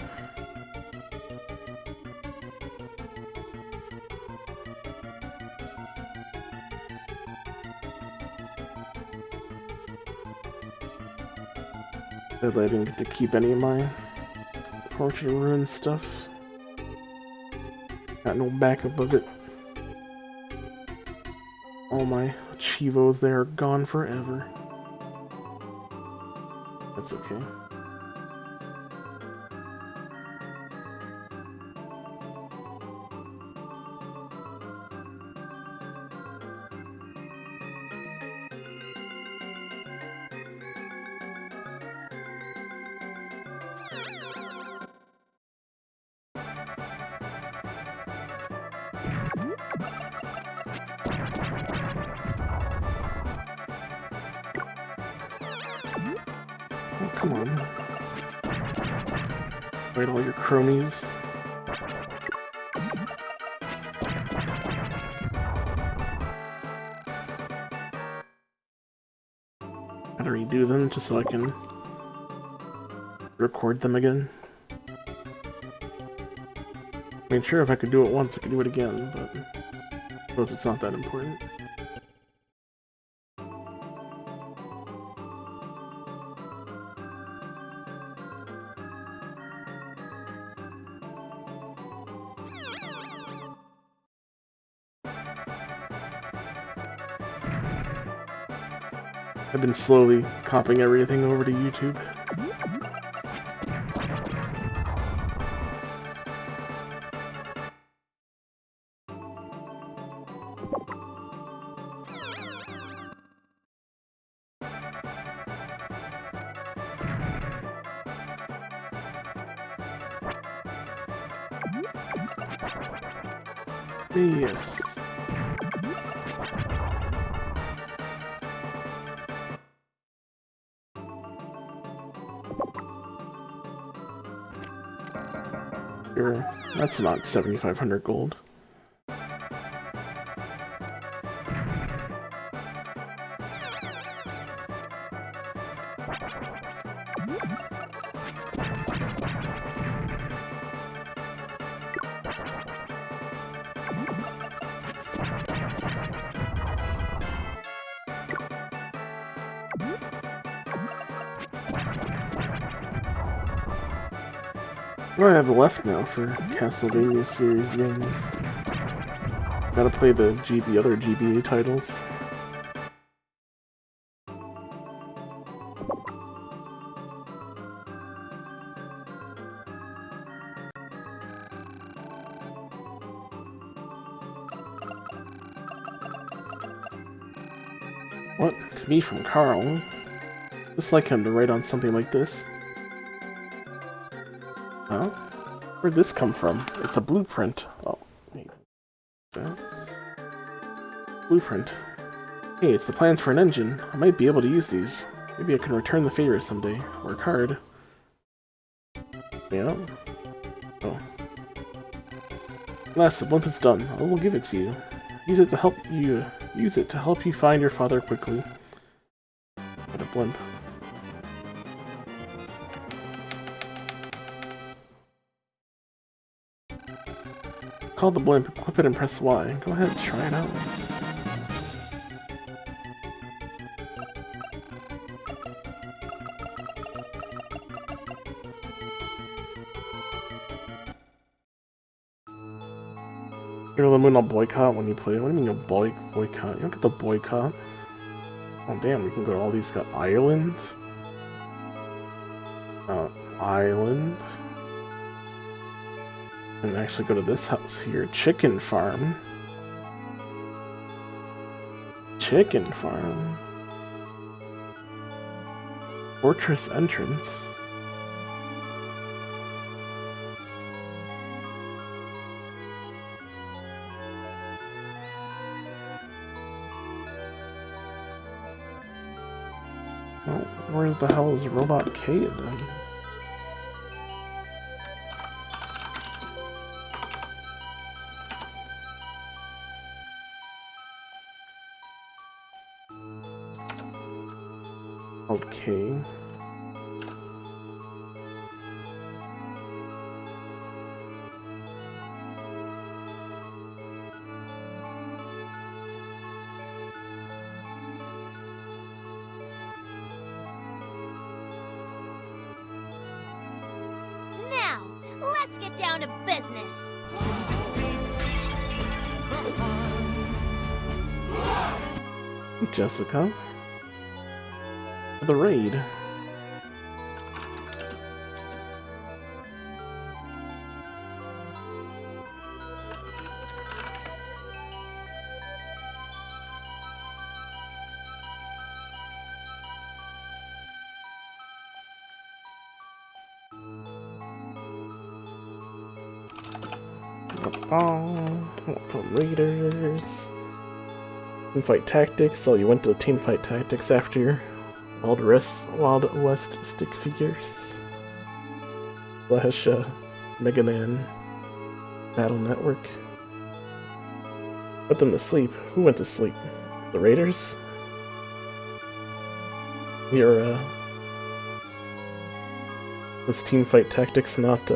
Sadly, I didn't get to keep any of my Portrait of Ruin stuff. Got no backup of it. All my Chivos there are gone forever. That's okay. Oh, come on. Right, all your cronies. Gotta redo them just so I can record them again. I mean, sure, if I could do it once, I could do it again, but I suppose it's not that important. I've been slowly copying everything over to YouTube. Yes. Here, that's not 7,500 gold. What do I have left now for Castlevania series games? Gotta play the other GBA titles. What? To me from Carl? Just like him to write on something like this. Huh? Where'd this come from? It's a blueprint. Oh, wait. Blueprint. Hey, it's the plans for an engine. I might be able to use these. Maybe I can return the favor someday. Work hard. Yeah. Oh. Alas, the blimp is done. I will give it to you. Use it to help you find your father quickly. What a blimp. Call the blimp, equip it, and press Y. Go ahead, try it out. You're the moon will boycott when you play. What do you mean you'll boycott? You don't get the boycott. Oh damn, we can go to all these islands. Island. And actually go to this house here. Chicken farm. Chicken farm. Fortress entrance. Well, where the hell is Robot K then? Okay. down to business. Jessica. The raid. Raiders. Teamfight Tactics. So you went to Teamfight Tactics after your Wild West stick figures. Slash Mega Man Battle Network. Put them to sleep. Who went to sleep? The Raiders? Was Teamfight Tactics not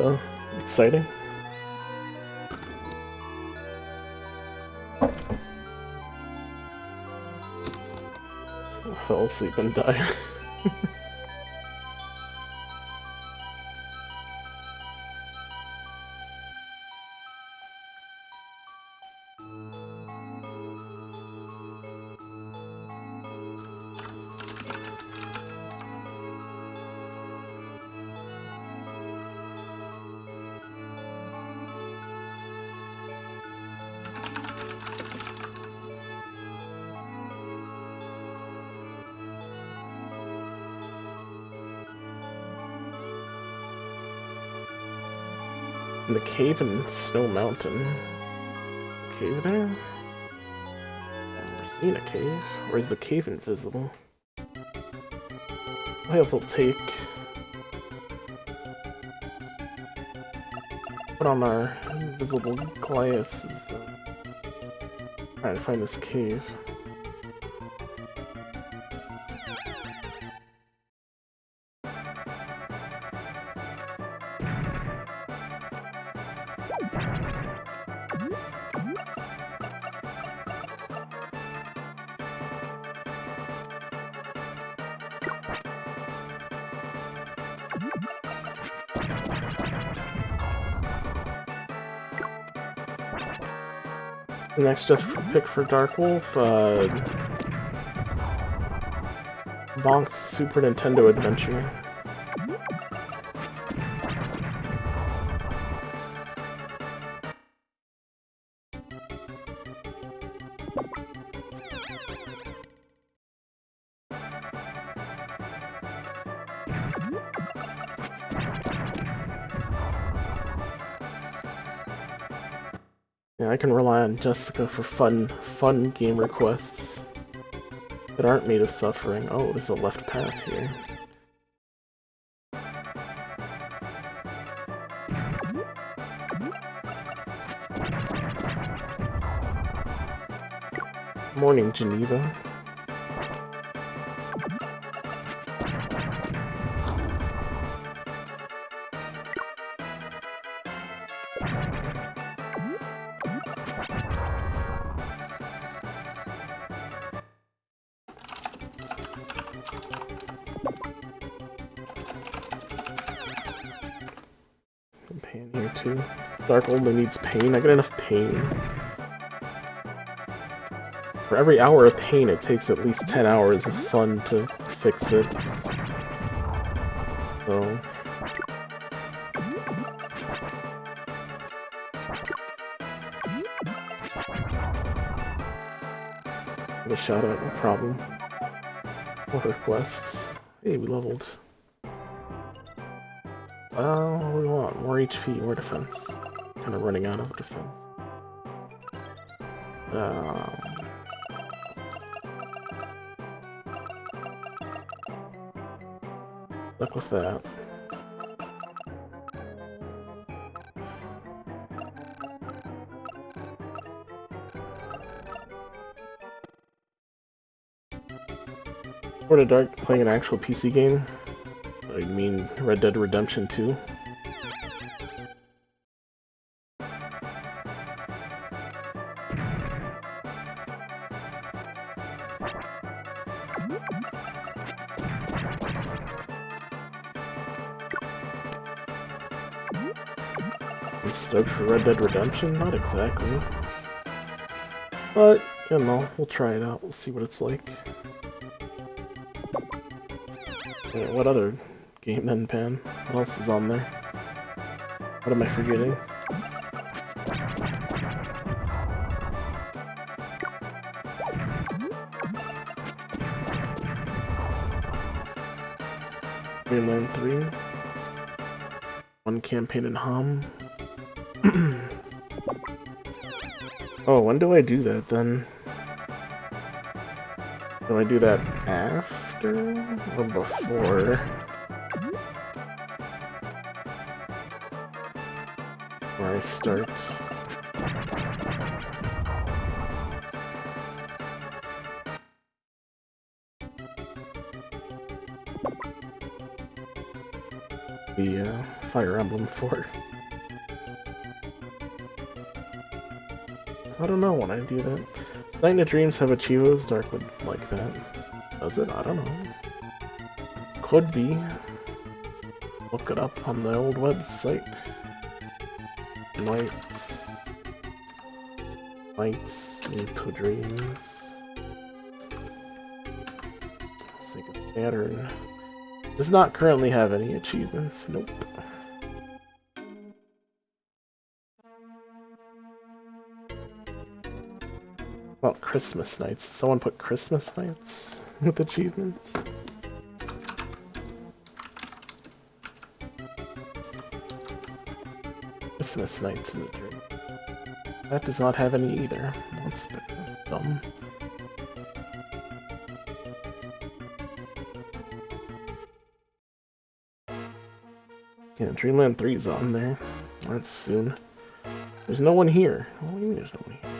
exciting? I fell asleep and died. In the cave in Snow Mountain. Cave there? I've never seen a cave. Or is the cave invisible? I will take. Put on our invisible glasses then. Trying to find this cave. The next pick for Dark Wolf, Bonk's Super Nintendo Adventure. Yeah, I can rely on Jessica for fun game requests that aren't made of suffering. Oh, there's a left path here. Morning, Geneva. Pain here too. Dark only needs pain. I got enough pain. For every hour of pain, it takes at least 10 hours of fun to fix it. So... give a shout out, no problem. More requests. Hey, we leveled. What do we want? More HP, more defense. Kind of running out of defense. Stuck with that. Or to Dark playing an actual PC game? You mean Red Dead Redemption 2? I'm stoked for Red Dead Redemption? Not exactly. But, you know, we'll try it out. We'll see what it's like. Wait, what other game then, Pan? What else is on there? What am I forgetting? Greenland 3. One campaign in Hom. Oh, when do I do that then? Do I do that after or before? Where I start? The Fire Emblem 4. I don't know when I do that. Night in the Dreams have achievos. Dark would like that. Does it? I don't know. Could be. Look it up on the old website. Nights into Dreams. Sega Saturn. Does not currently have any achievements. Nope. Well, Christmas Nights. Someone put Christmas Nights with achievements. Christmas Nights in the Dream. That does not have any either. That's dumb. Yeah, Dreamland 3's on there. That's soon. There's no one here. What do you mean there's no one here?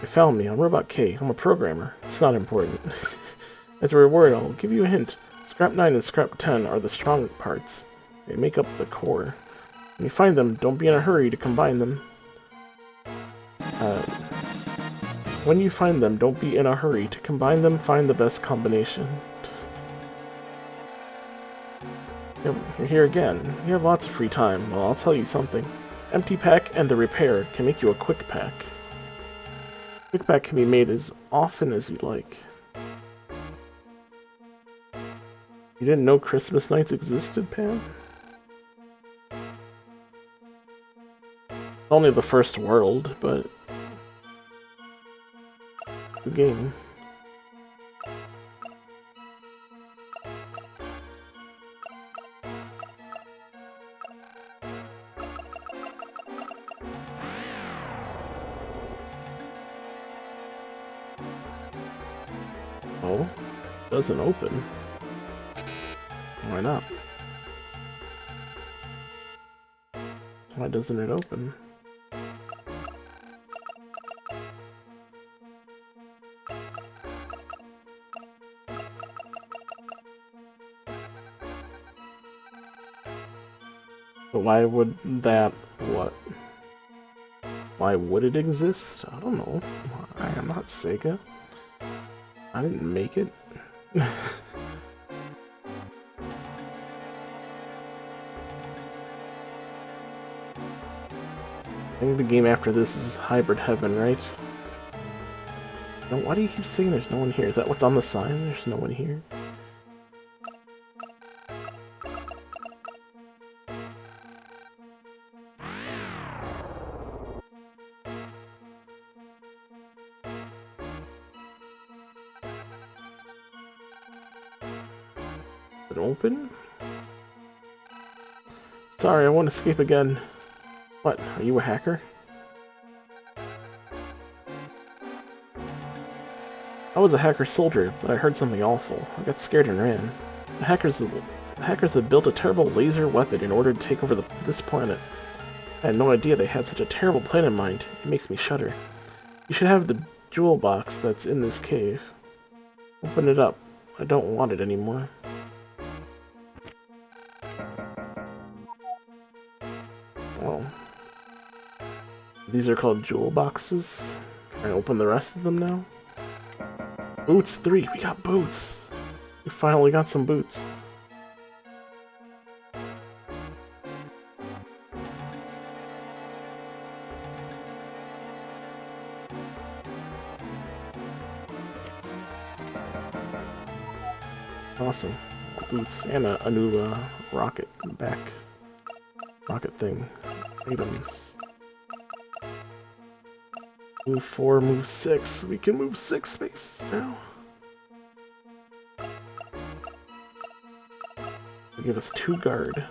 You found me. I'm Robot K. I'm a programmer. It's not important. As a reward, I'll give you a hint. Scrap 9 and Scrap 10 are the strong parts. They make up the core. When you find them, don't be in a hurry to combine them. When you find them, don't be in a hurry to combine them. Find the best combination. You're here again. You have lots of free time. Well, I'll tell you something. Empty pack and the repair can make you a quick pack. Quick pack can be made as often as you'd like. You didn't know Christmas Nights existed, Pam? It's only the first world, but the game. Oh, doesn't open. Why not? Why doesn't it open? But why would that, what? Why would it exist? I don't know. I am not Sega. I didn't make it. I think the game after this is Hybrid Heaven, right? No, why do you keep saying there's no one here? Is that what's on the sign? There's no one here. Is it open? Sorry, I won't escape again. What? Are you a hacker? I was a hacker soldier, but I heard something awful. I got scared and ran. The hackers had built a terrible laser weapon in order to take over this planet. I had no idea they had such a terrible plan in mind. It makes me shudder. You should have the jewel box that's in this cave. Open it up. I don't want it anymore. Oh. These are called jewel boxes. Can I open the rest of them now? Boots 3! We got boots! We finally got some boots. Awesome. Boots and a new rocket thing. Items. Move 4, move 6. We can move 6 spaces now. They give us 2 guard.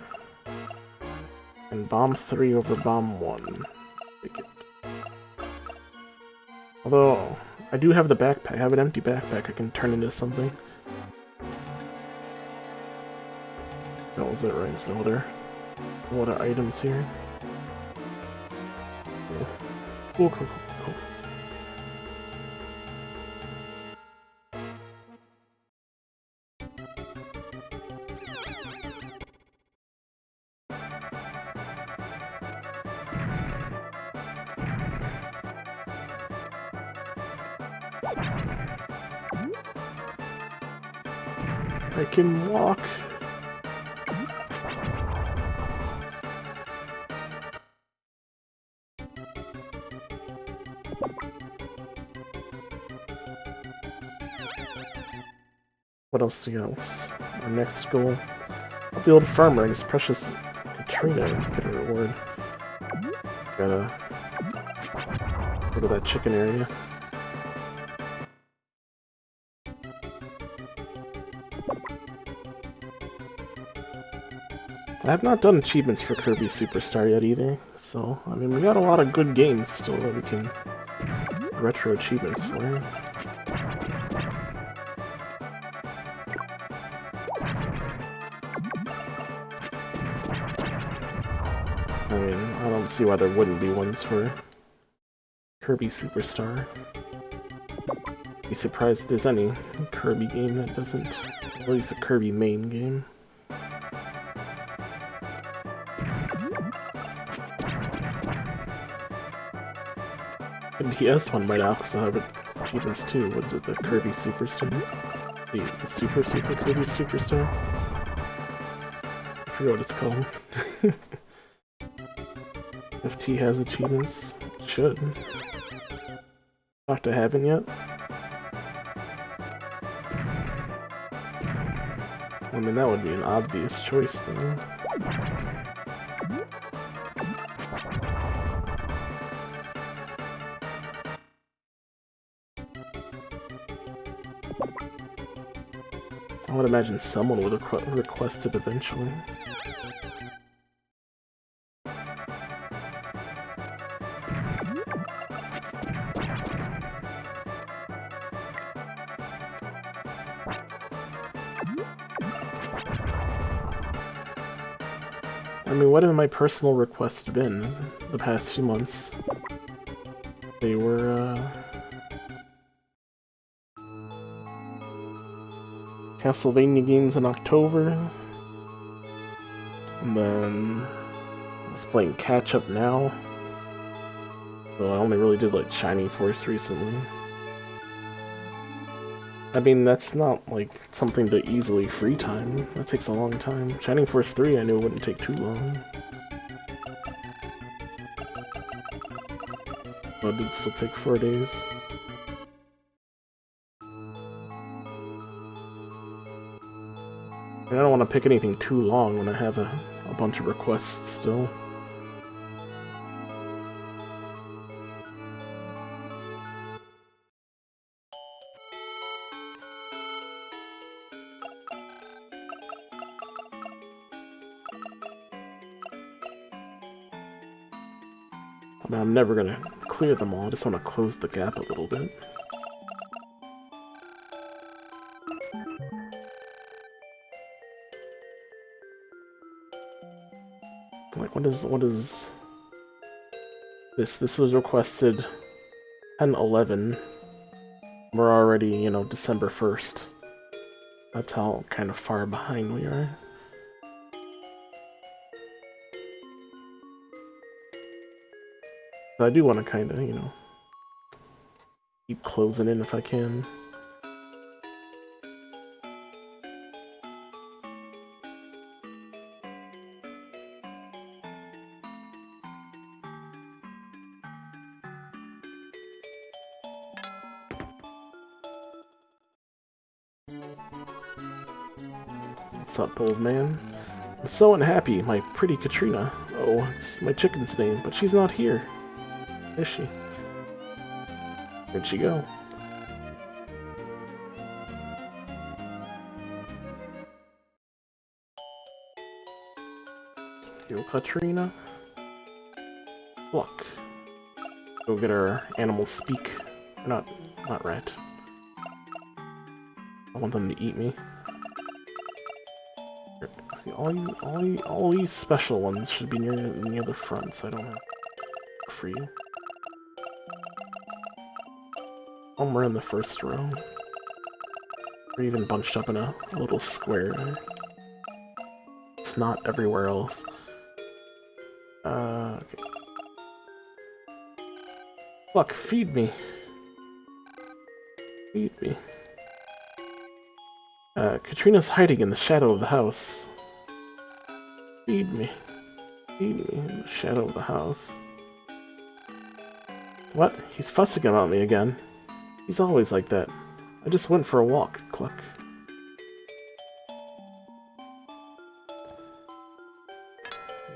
And bomb 3 over bomb 1. Take it. Although, I do have the backpack. I have an empty backpack I can turn into something. That was it, right? There's no other items here. Cool, cool, cool, cool. I can walk. What else do we got? What's our next goal? Help the old farmer and his precious Katrina get a reward. Gotta go to that chicken area. I have not done achievements for Kirby Superstar yet either, so, I mean, we got a lot of good games still that we can retro achievements for. I mean, I don't see why there wouldn't be ones for Kirby Superstar. Be surprised if there's any Kirby game that doesn't, at least a Kirby main game. The DS one might also have achievements too. What is it, the Kirby Superstar? The Super Kirby Superstar? I forget what it's called. FT has achievements. It should. Not I haven't yet. I mean, that would be an obvious choice though. I would imagine someone would request it eventually. I mean, what have my personal requests been the past few months? They were, Castlevania games in October, and then I was playing catch up now, so I only really did like Shining Force recently. I mean, that's not like something to easily free time. That takes a long time. Shining Force 3 I knew wouldn't take too long. But it'd still take 4 days. I don't want to pick anything too long when I have a bunch of requests still. I mean, I'm never gonna clear them all, I just want to close the gap a little bit. Like, what is this? This was requested 10/11. We're already, you know, December 1st. That's how kind of far behind we are. So I do want to kind of, you know, keep closing in if I can. What's up, old man? I'm so unhappy, my pretty Katrina. Oh, it's my chicken's name, but she's not here. Is she? Where'd she go? Yo, Katrina. Look. Go get our animals speak. Not rat. I want them to eat me. See, all these special ones should be near the front, so I don't have for you. Somewhere in the first row. Or even bunched up in a little square. It's not everywhere else. Okay. Look, feed me. Feed me. Katrina's hiding in the shadow of the house. Feed me. Feed me in the shadow of the house. What? He's fussing about me again. He's always like that. I just went for a walk, Cluck.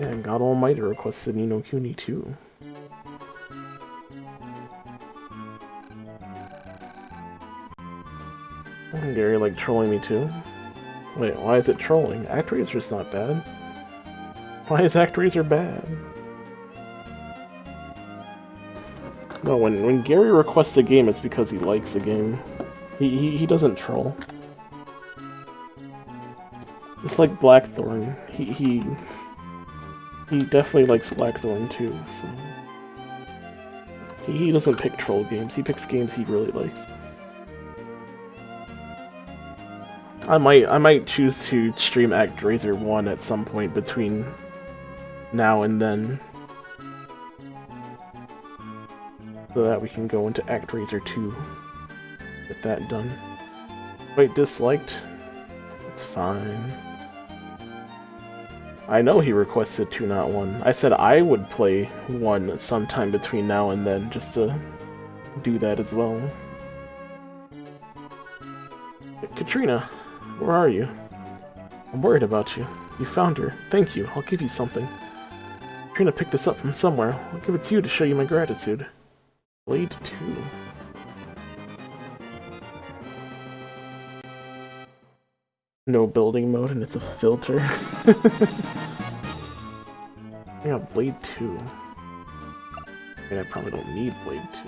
Yeah, and God Almighty requested Ni no Kuni too. Gary like trolling me too? Wait, why is it trolling? ActRaiser's not bad. Why is ActRaiser bad? No, when Gary requests a game, it's because he likes a game. He doesn't troll. It's like Blackthorn. He definitely likes Blackthorn too, so... He doesn't pick troll games, he picks games he really likes. I might choose to stream ActRaiser 1 at some point between now and then. So that we can go into ActRaiser 2. Get that done. Wait, disliked? It's fine. I know he requested 2, not 1. I said I would play 1 sometime between now and then, just to do that as well. Katrina, where are you? I'm worried about you. You found her. Thank you. I'll give you something. Katrina picked this up from somewhere. I'll give it to you to show you my gratitude. Blade 2. No building mode and it's a filter. I got Blade 2. I mean, I probably don't need Blade 2.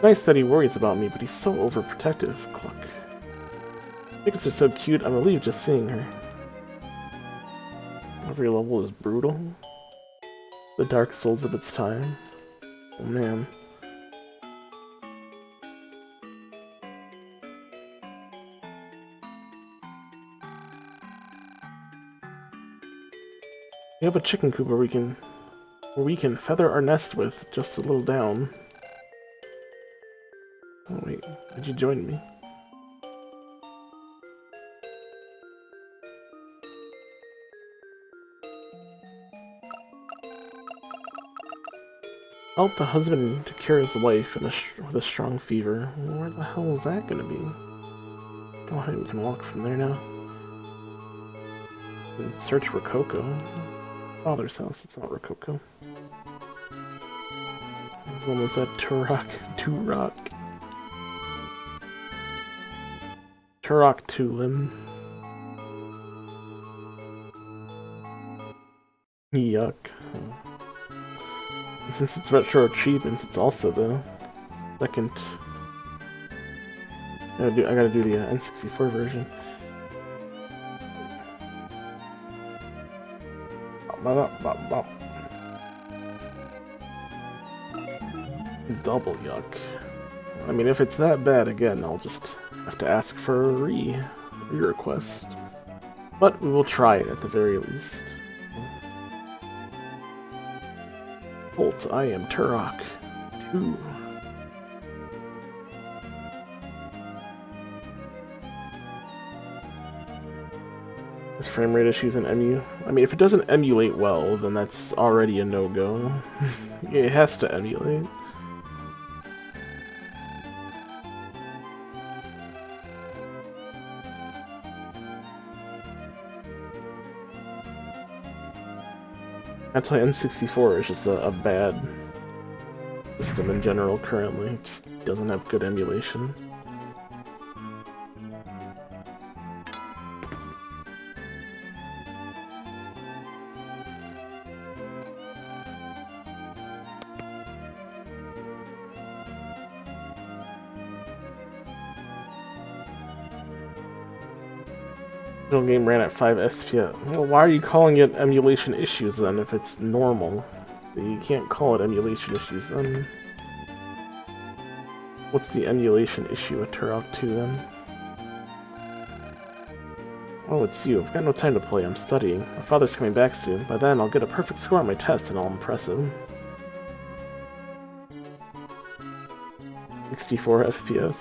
Nice that he worries about me, but he's so overprotective, Cluck. Chickens are so cute, I'm relieved just seeing her. Every level is brutal. The Dark Souls of its time. Oh man. We have a chicken coop where we can feather our nest with, just a little down. Oh wait, did you join me? Help the husband to cure his wife with a strong fever. Where the hell is that gonna be? Oh hey, we can walk from there now. And search Rococo. Father's house, it's not Rococo. When was that? Turok? Turok Tulin. Yuck. And since it's RetroAchievements, it's also the second... I gotta do the N64 version. Double yuck. I mean, if it's that bad again, I'll just have to ask for a re-request. But we will try it at the very least. Halt, I am Turok 2. This frame rate issues in emu. I mean, if it doesn't emulate well, then that's already a no-go. It has to emulate. That's why N64 is just a bad system in general currently. It just doesn't have good emulation. The game ran at 5 FPS. Well, why are you calling it emulation issues then if it's normal? You can't call it emulation issues then. What's the emulation issue with Turok 2 then? Oh, it's you. I've got no time to play. I'm studying. My father's coming back soon. By then, I'll get a perfect score on my test and I'll impress him. 64 FPS.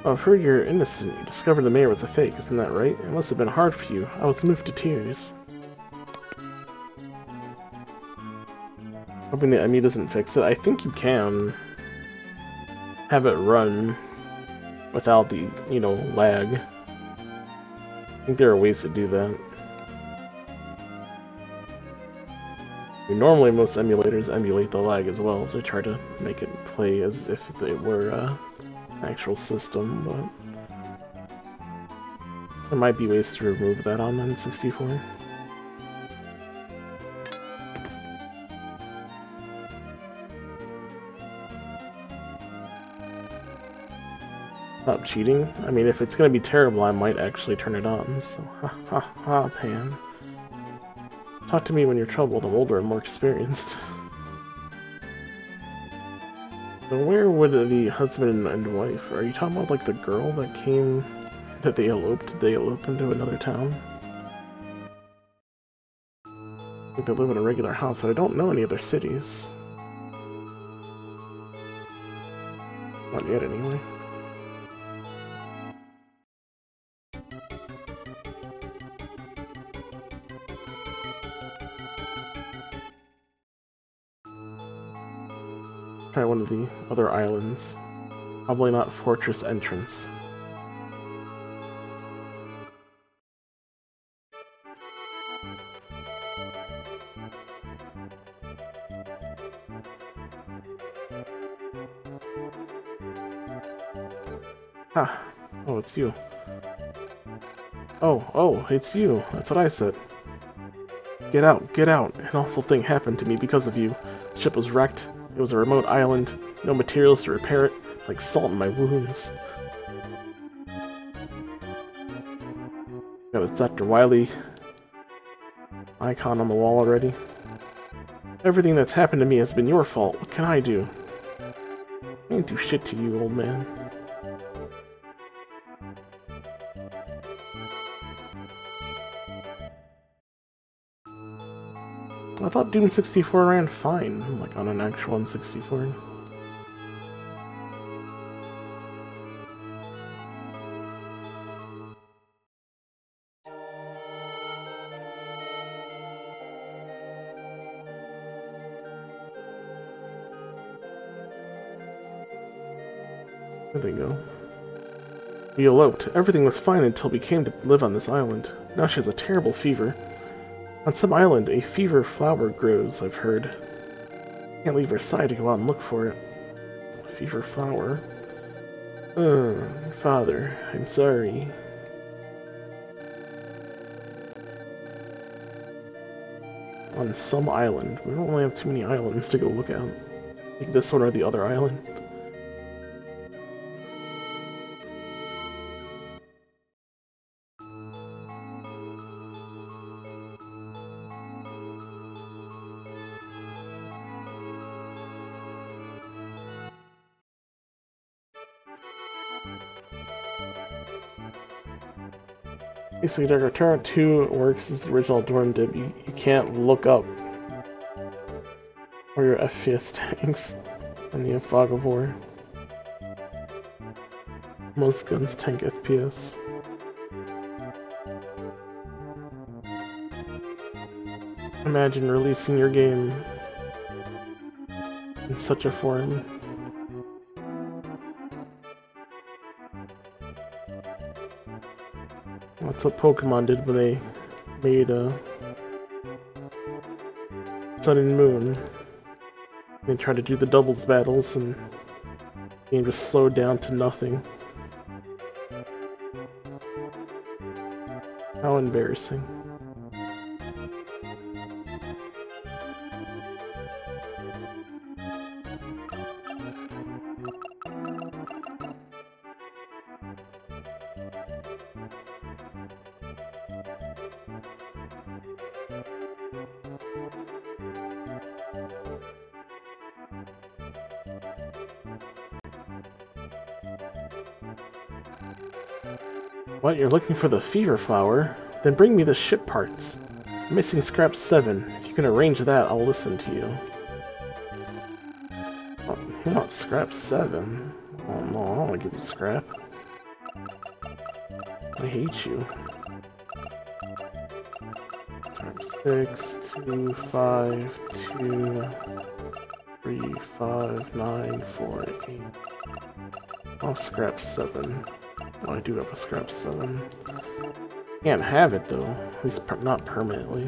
Oh, I've heard you're innocent. You discovered the mayor was a fake, isn't that right? It must have been hard for you. I was moved to tears. Hoping the MU doesn't fix it. I think you can have it run without the, lag. I think there are ways to do that. Normally most emulators emulate the lag as well to try to make it play as if it were an actual system, but there might be ways to remove that on N64. Stop cheating? I mean, if it's gonna be terrible, I might actually turn it on, so ha ha ha, Pan. Talk to me when you're troubled. I'm older and more experienced. So where would the husband and wife... Are you talking about, like, the girl that came... that they eloped? Did they elope into another town? I think they live in a regular house, but I don't know any other cities. Not yet, anyway. Try one of the other islands. Probably not Fortress Entrance. Ha! Oh, it's you. Oh, it's you. That's what I said. Get out, get out. An awful thing happened to me because of you. The ship was wrecked. It was a remote island. No materials to repair it. Like salt in my wounds. Got a Dr. Wily icon on the wall already. Everything that's happened to me has been your fault. What can I do? I ain't do shit to you, old man. I thought Doom 64 ran fine, like on an actual N64. There they go. We eloped. Everything was fine until we came to live on this island. Now she has a terrible fever. On some island, a fever flower grows, I've heard. Can't leave her side to go out and look for it. Fever flower? Father, I'm sorry. On some island. We don't really have too many islands to go look at. Like this one or the other island. Basically, RetroAchievements 2 works as the original Dorm did. You can't look up where your FPS tanks in the Fog of War. Most guns tank FPS. Imagine releasing your game in such a form. That's what Pokemon did when they made Sun and Moon. They tried to do the doubles battles and the game just slowed down to nothing. How embarrassing. What, you're looking for the fever flower? Then bring me the ship parts. I'm missing scrap 7. If you can arrange that, I'll listen to you. Oh, you want scrap 7? Oh no, I don't want to give you scrap. I hate you. 6, 2, 5, 2, 3, 5, 9, 4, 8. I'll scrap 7. Oh, I do have a scrap 7. Can't have it though, at least not permanently.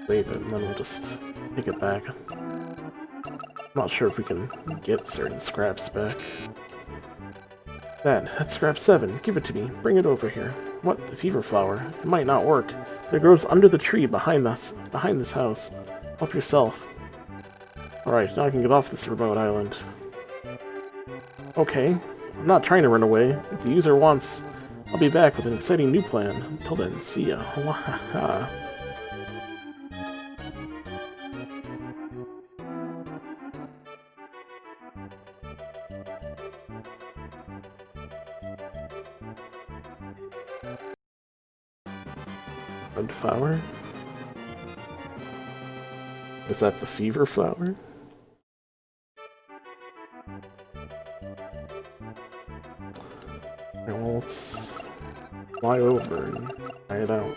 Save it and then we'll just take it back. I'm not sure if we can get certain scraps back. That's scrap 7. Give it to me. Bring it over here. What? The fever flower? It might not work, but it grows under the tree behind this house. Help yourself. Alright, now I can get off this remote island. Okay, I'm not trying to run away. If the user wants, I'll be back with an exciting new plan. Until then, see ya. Wahaha. Red flower? Is that the fever flower? Okay, well, let's fly over and try it out.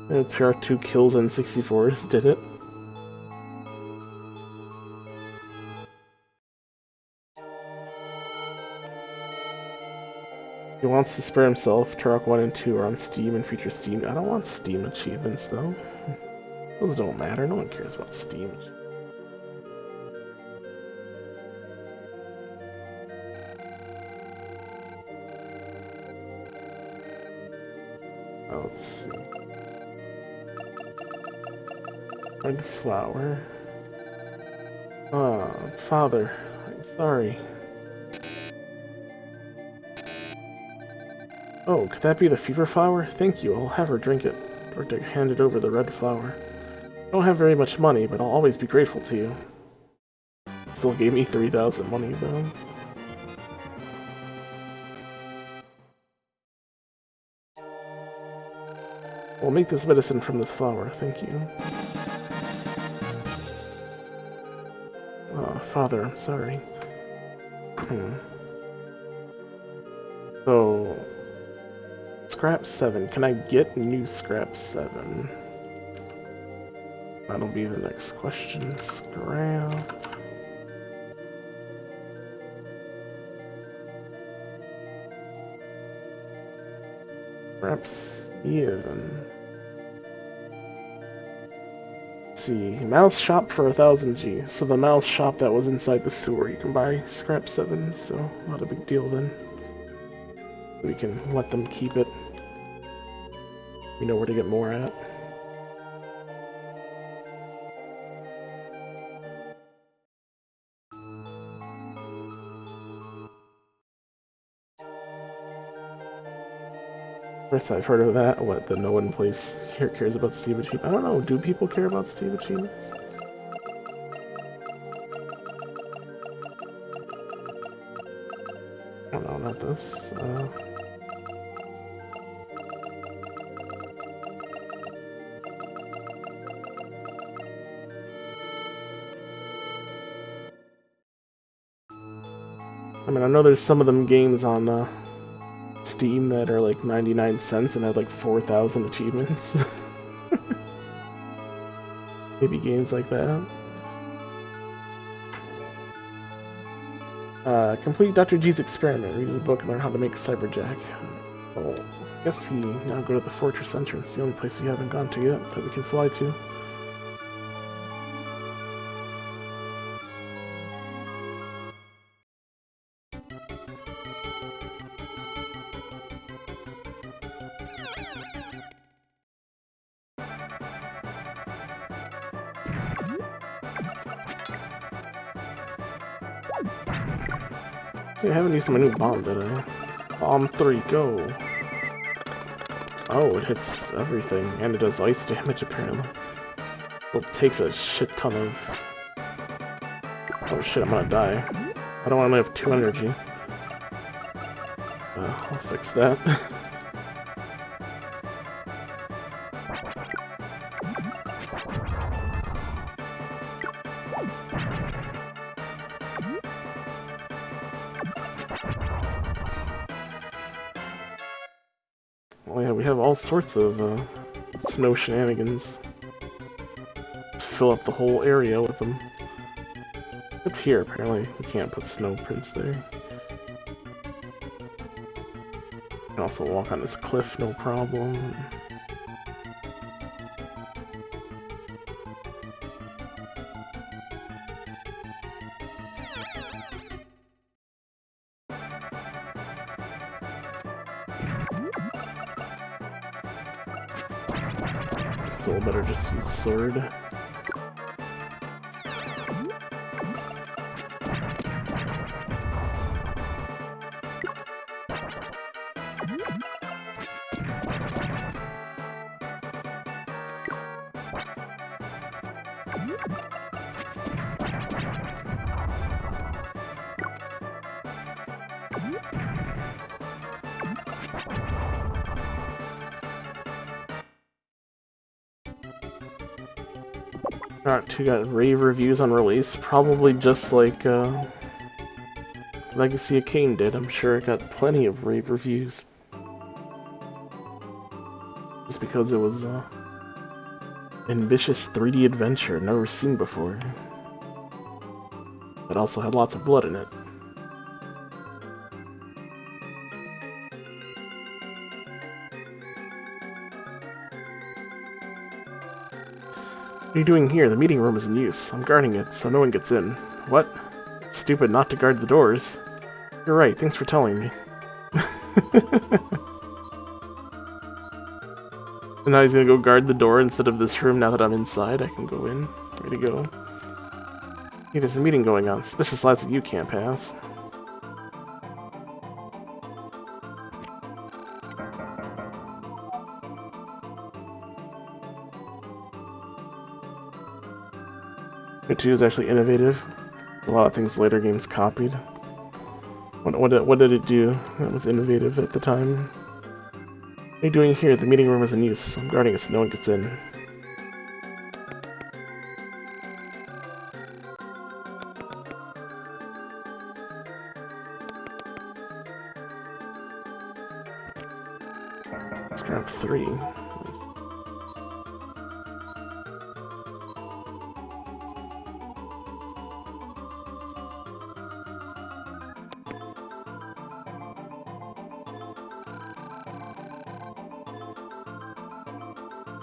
It's our 2 kills and 64s, did it? He wants to spare himself. Turok 1 and 2 are on Steam and feature Steam. I don't want Steam achievements though. Those don't matter. No one cares about Steam. Oh, let's see. Red flower. Ah, Father, I'm sorry. Oh, could that be the fever flower? Thank you, I'll have her drink it, or to hand it over the red flower. I don't have very much money, but I'll always be grateful to you. Still gave me 3,000 money, though. We'll make this medicine from this flower, thank you. Oh, Father, I'm sorry. So... Scrap 7. Can I get new scrap 7? That'll be the next question. Scrap. Scrap 7. Let's see. Mouse shop for 1000 G. So the mouse shop that was inside the sewer, you can buy scrap 7, so not a big deal then. We can let them keep it. We know where to get more at. First I've heard of that. What, that no one plays here cares about Steam Achievements? I don't know, do people care about Steam Achievements? Oh no, not this. I mean, I know there's some of them games on Steam that are like 99 cents and had like 4,000 achievements. Maybe games like that. Complete Dr. G's experiment. Read his book and learn how to make Cyberjack. Well, I guess we now go to the Fortress entrance, the only place we haven't gone to yet that we can fly to. Okay, I haven't used my new bomb, did I? Bomb 3, go! Oh, it hits everything, and it does ice damage, apparently. It takes a shit ton of... Oh shit, I'm gonna die. I don't only have 2 energy. I'll fix that. Oh yeah, we have all sorts of snow shenanigans. Fill up the whole area with them. Up here, apparently, we can't put snow prints there. You can also walk on this cliff, no problem. Still better just use sword. Alright, we got rave reviews on release, probably just like Legacy of Kain did. I'm sure it got plenty of rave reviews. Just because it was an ambitious 3D adventure never seen before. It also had lots of blood in it. What are you doing here? The meeting room is in use. I'm guarding it, so no one gets in. What? It's stupid not to guard the doors. You're right, thanks for telling me. And now he's gonna go guard the door instead of this room now that I'm inside. I can go in. Way to go. Hey, there's a meeting going on. Suspicious lights that you can't pass. It 2 is actually innovative. A lot of things later games copied. What did it do that was innovative at the time? What are you doing here? The meeting room is in use. I'm guarding it so no one gets in. Let's grab 3. Nice.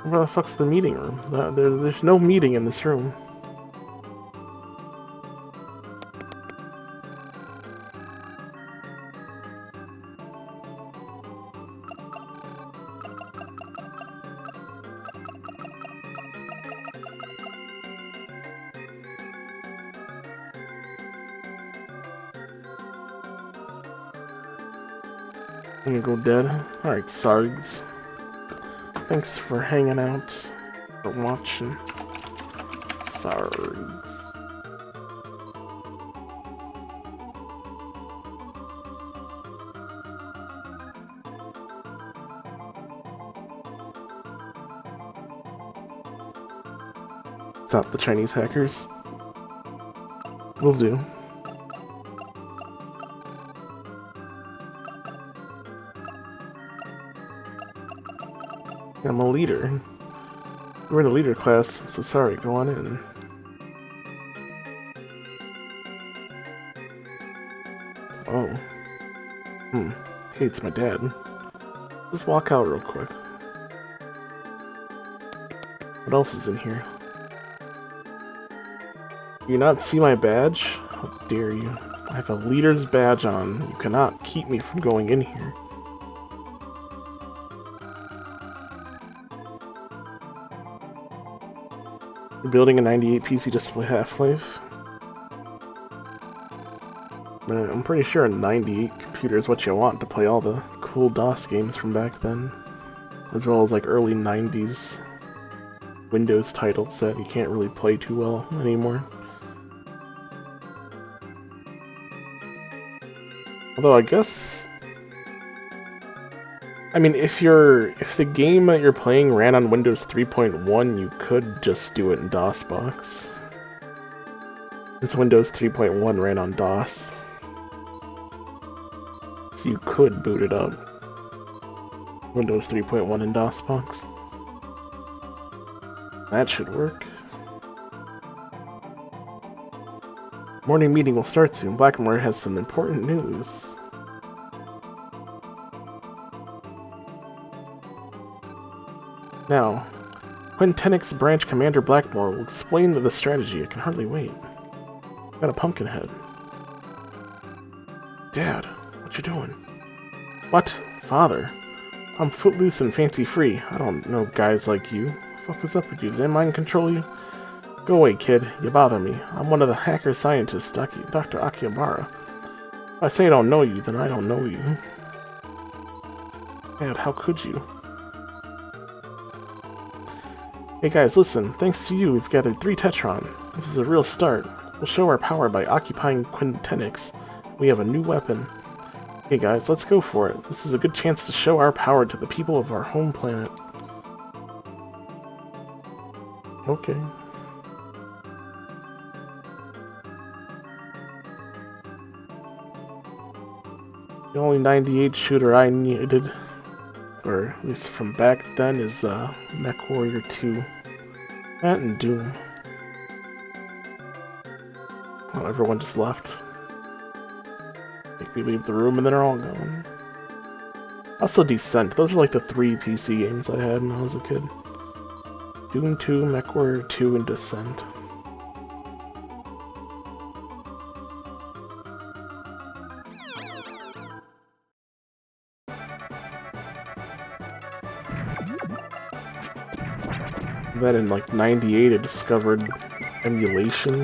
Where the fuck's the meeting room? There's no meeting in this room. I'm gonna go dead. Alright, Sargs. Thanks for hanging out, or watching. Sargs. Stop the Chinese hackers. Will do. I'm a leader. We're in the leader class, so sorry, go on in. Oh. Hey, it's my dad. Just walk out real quick. What else is in here? Do you not see my badge? How dare you. I have a leader's badge on. You cannot keep me from going in here. You're building a 98 PC just to play Half-Life? I'm pretty sure a 98 computer is what you want to play all the cool DOS games from back then. As well as like early 90s Windows titles that you can't really play too well anymore. Although I guess... I mean, if the game that you're playing ran on Windows 3.1, you could just do it in DOSBox. Since Windows 3.1 ran on DOS. So you could boot it up. Windows 3.1 in DOSBox. That should work. Morning meeting will start soon. Blackmore has some important news. Now, Quintenix Branch Commander Blackmore will explain the strategy. I can hardly wait. Got a pumpkin head. Dad, what you doing? What? Father? I'm footloose and fancy-free. I don't know guys like you. What the fuck is up with you? Did I mind control you? Go away, kid. You bother me. I'm one of the hacker scientists, Dr. Akihabara. If I say I don't know you, then I don't know you. Dad, how could you? Hey guys, listen. Thanks to you, we've gathered 3 Tetron. This is a real start. We'll show our power by occupying Quintenix. We have a new weapon. Hey guys, let's go for it. This is a good chance to show our power to the people of our home planet. Okay. The only 98 shooter I needed, or at least from back then, is MechWarrior 2. That and Doom. Oh, everyone just left. Make me leave the room and then they're all gone. Also Descent. Those are like the 3 PC games I had when I was a kid. Doom 2, MechWarrior 2, and Descent. Then in like 98 I discovered emulation.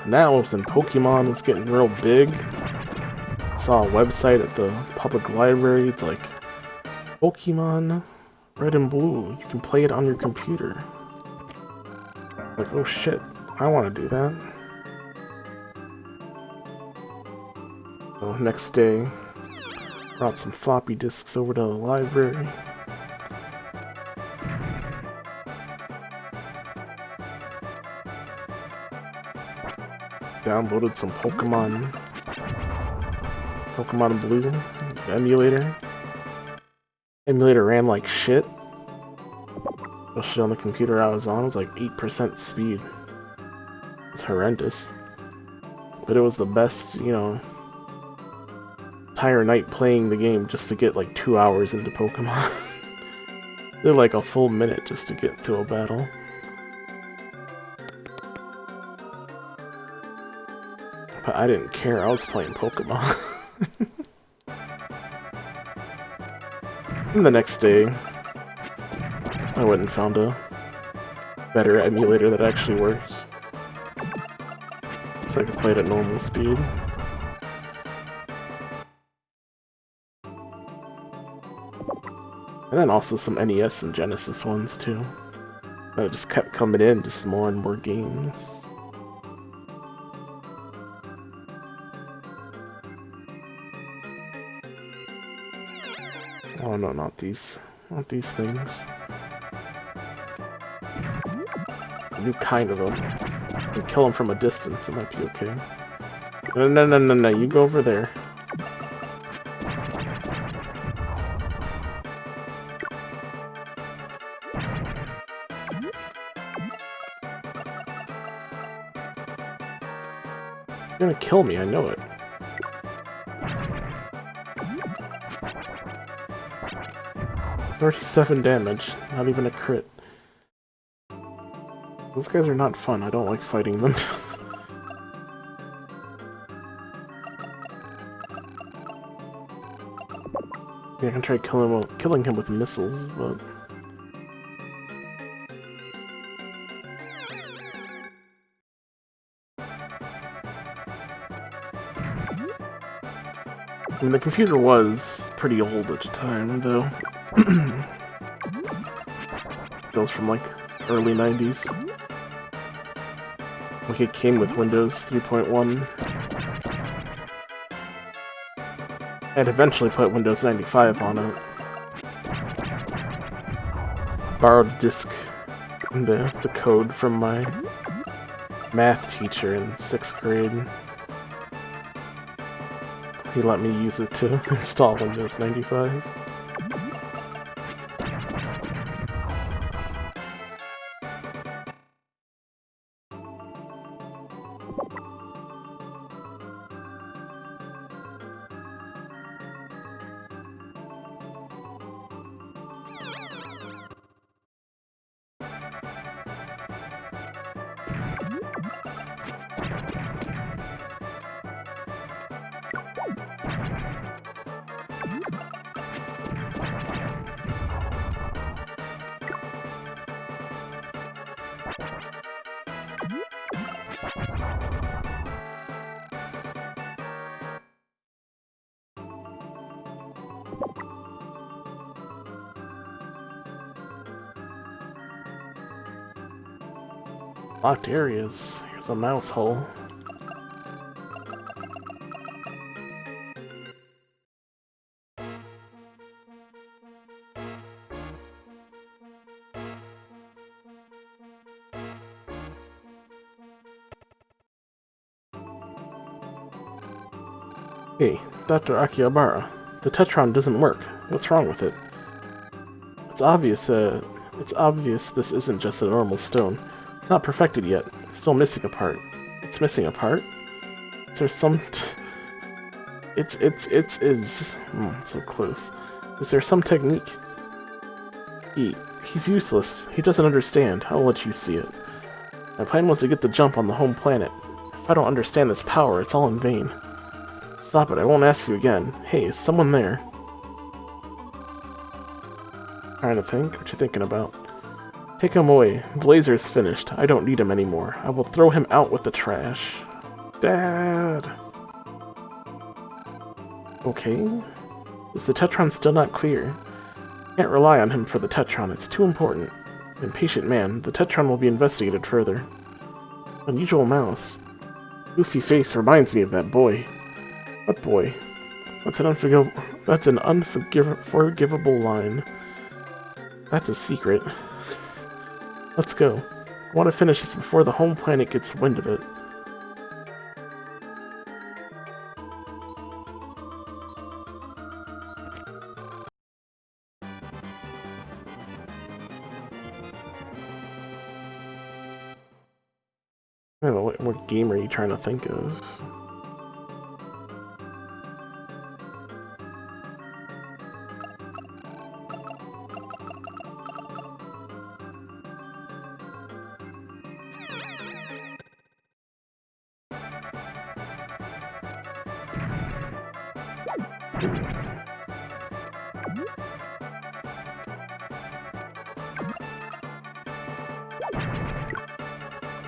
And that was when Pokemon was getting real big. I saw a website at the public library. It's like Pokemon Red and Blue. You can play it on your computer. Like, oh shit, I want to do that. So next day, brought some floppy disks over to the library. Downloaded some Pokemon Blue emulator. Emulator ran like shit. Especially on the computer I was on, it was like 8% speed. It was horrendous. But it was the best, you know, entire night playing the game just to get like 2 hours into Pokemon. Did like a full minute just to get to a battle. But I didn't care, I was playing Pokemon. And the next day, I went and found a better emulator that actually works. So I could play it at normal speed. And then also some NES and Genesis ones too. And it just kept coming in, just more and more games. Oh no, not these things. A new kind of them. You can kill them from a distance, it might be okay. No, you go over there. gonna kill me, I know it. 37 damage, not even a crit. Those guys are not fun, I don't like fighting them. Yeah, I can try killing him with missiles, but... I mean, the computer was pretty old at the time, though. It was from, like, early 90s. Like, it came with Windows 3.1. I'd eventually put Windows 95 on it. Borrowed a disk and the code from my math teacher in 6th grade. He let me use it to install Windows 95. Locked areas. Here's a mouse hole. Hey, Dr. Akihabara, the Tetron doesn't work. What's wrong with it? It's obvious this isn't just a normal stone. It's not perfected yet. It's still missing a part. It's missing a part? Is there some it's so close. Is there some technique? He's useless. He doesn't understand. I'll let you see it. My plan was to get the jump on the home planet. If I don't understand this power, it's all in vain. Stop it, I won't ask you again. Hey, is someone there? Trying to think? What you thinking about? Take him away. The laser's finished. I don't need him anymore. I will throw him out with the trash. Dad! Okay. Is the Tetron still not clear? Can't rely on him for the Tetron. It's too important. Impatient man. The Tetron will be investigated further. Unusual mouse. Goofy face reminds me of that boy. What boy? That's an unforgivable line. That's a secret. Let's go. I want to finish this before the home planet gets wind of it. I don't know, what game are you trying to think of?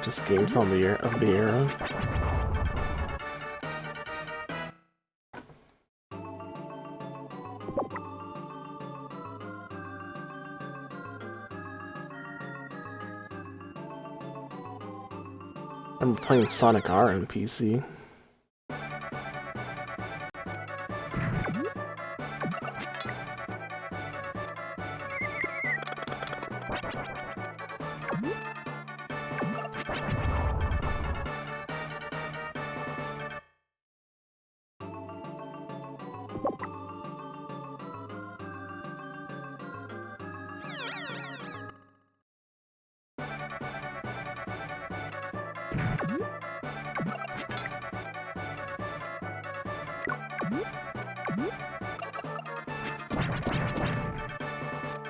Just games on the era. I'm playing Sonic R on PC.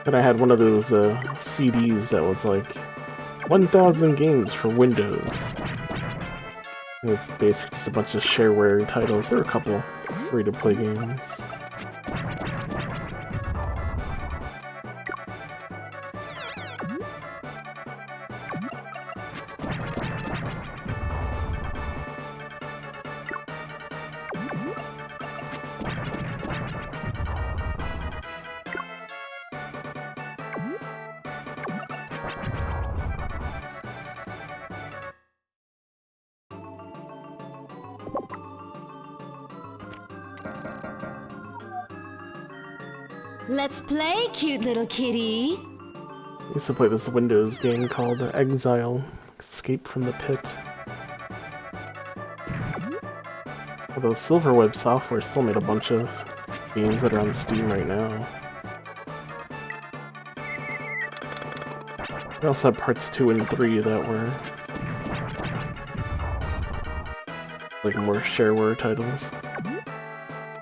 And I had one of those CDs that was like 1,000 games for Windows. And it's basically just a bunch of shareware titles. There were a couple free-to-play games. Let's play, cute little kitty. I used to play this Windows game called Exile, Escape from the Pit. Although Silverweb Software still made a bunch of games that are on Steam right now. They also had parts 2 and 3 that were like more shareware titles.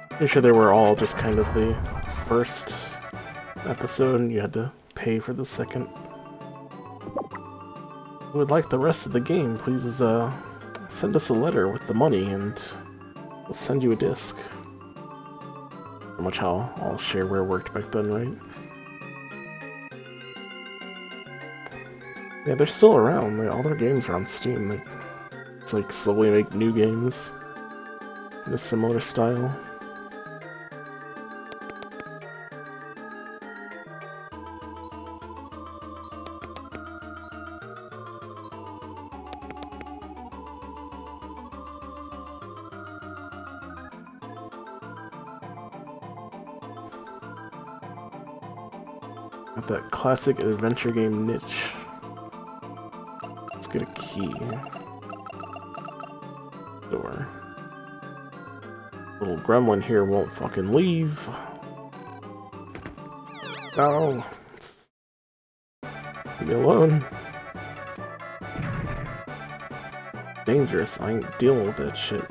Pretty sure they were all just kind of the first episode and you had to pay for the second. If you would like the rest of the game, please send us a letter with the money and we'll send you a disc. Pretty much how all shareware worked back then, right? Yeah, they're still around. All their games are on Steam. It's like slowly make new games in a similar style. Got that classic adventure game niche. Let's get a key. Door. Little gremlin here won't fucking leave. No. Leave me alone. Dangerous. I ain't dealing with that shit.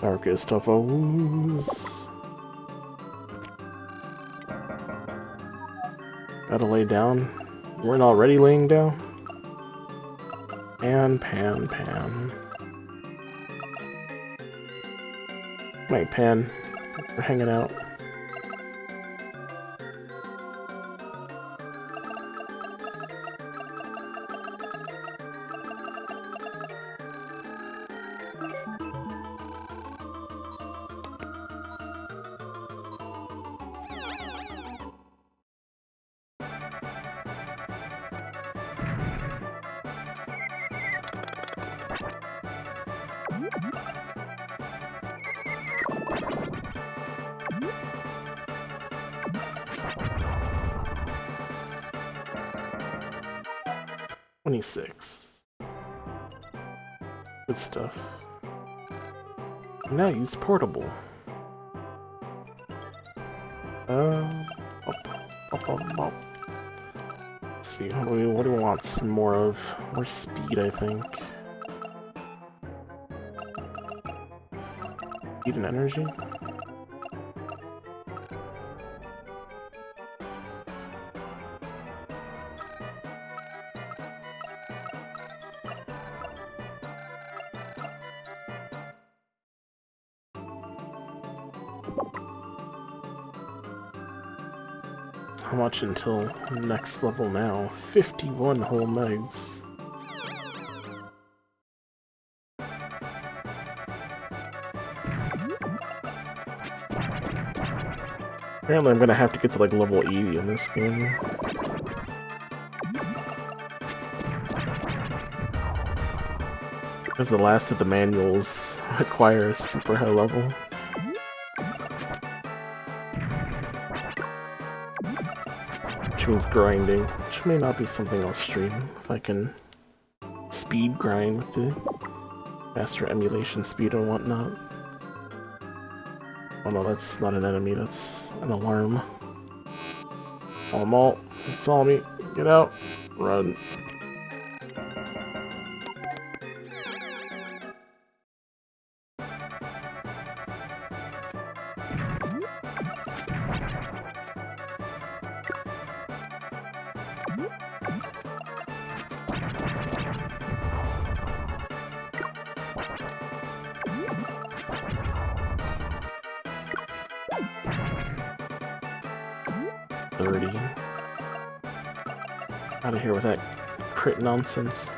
Darkest of O's. Gotta lay down. You weren't already laying down? Pan. Wait, Pan. We're hanging out. Good stuff. Now use portable. Let's see, what do we want? Some more of? More speed, I think. Speed and energy? How much until next level now? 51 whole megs. Apparently I'm gonna have to get to like level 80 in this game. Because the last of the manuals require a super high level. Which means grinding, which may not be something I'll stream if I can speed grind with the faster emulation speed and whatnot. Oh no, that's not an enemy, that's an alarm. Oh, Malt, he saw me. Get out. Run. Out of here with that crit nonsense.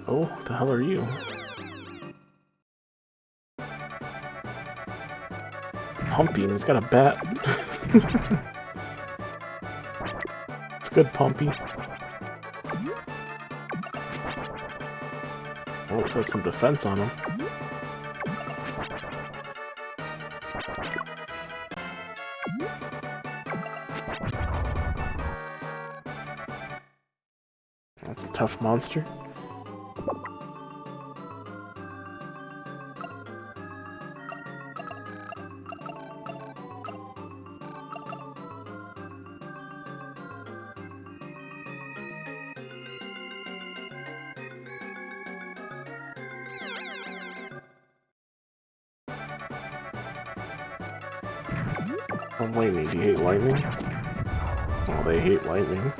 Oh, what the hell are you? Pumpy, he's got a bat. It's good, Pumpy. Oh, looks like some defense on him. That's a tough monster. Don't blame me, do you hate lightning? Oh, they hate lightning.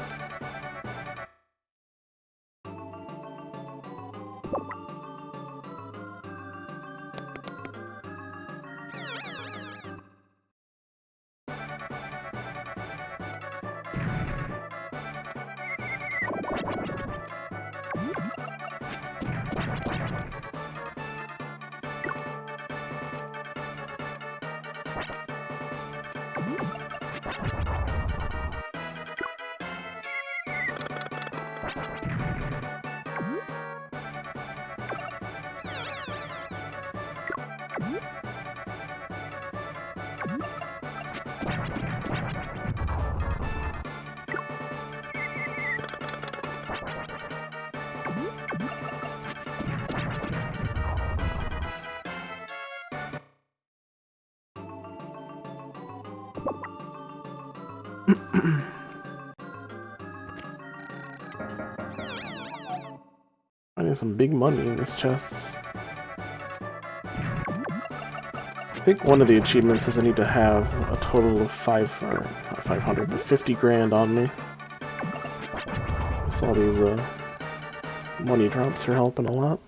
Finding some big money in these chests. I think one of the achievements is I need to have a total of 500, but 50 grand on me. So all these money drops are helping a lot.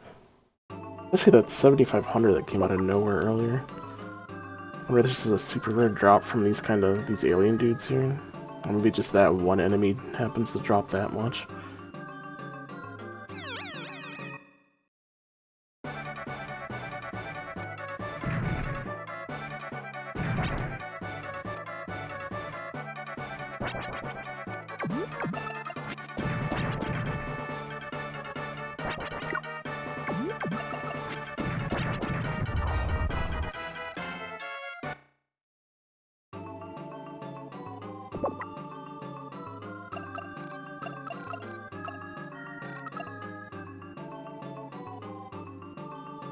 Especially that 7,500 that came out of nowhere earlier. I wonder if this is a super rare drop from these alien dudes here. Or maybe just that one enemy happens to drop that much.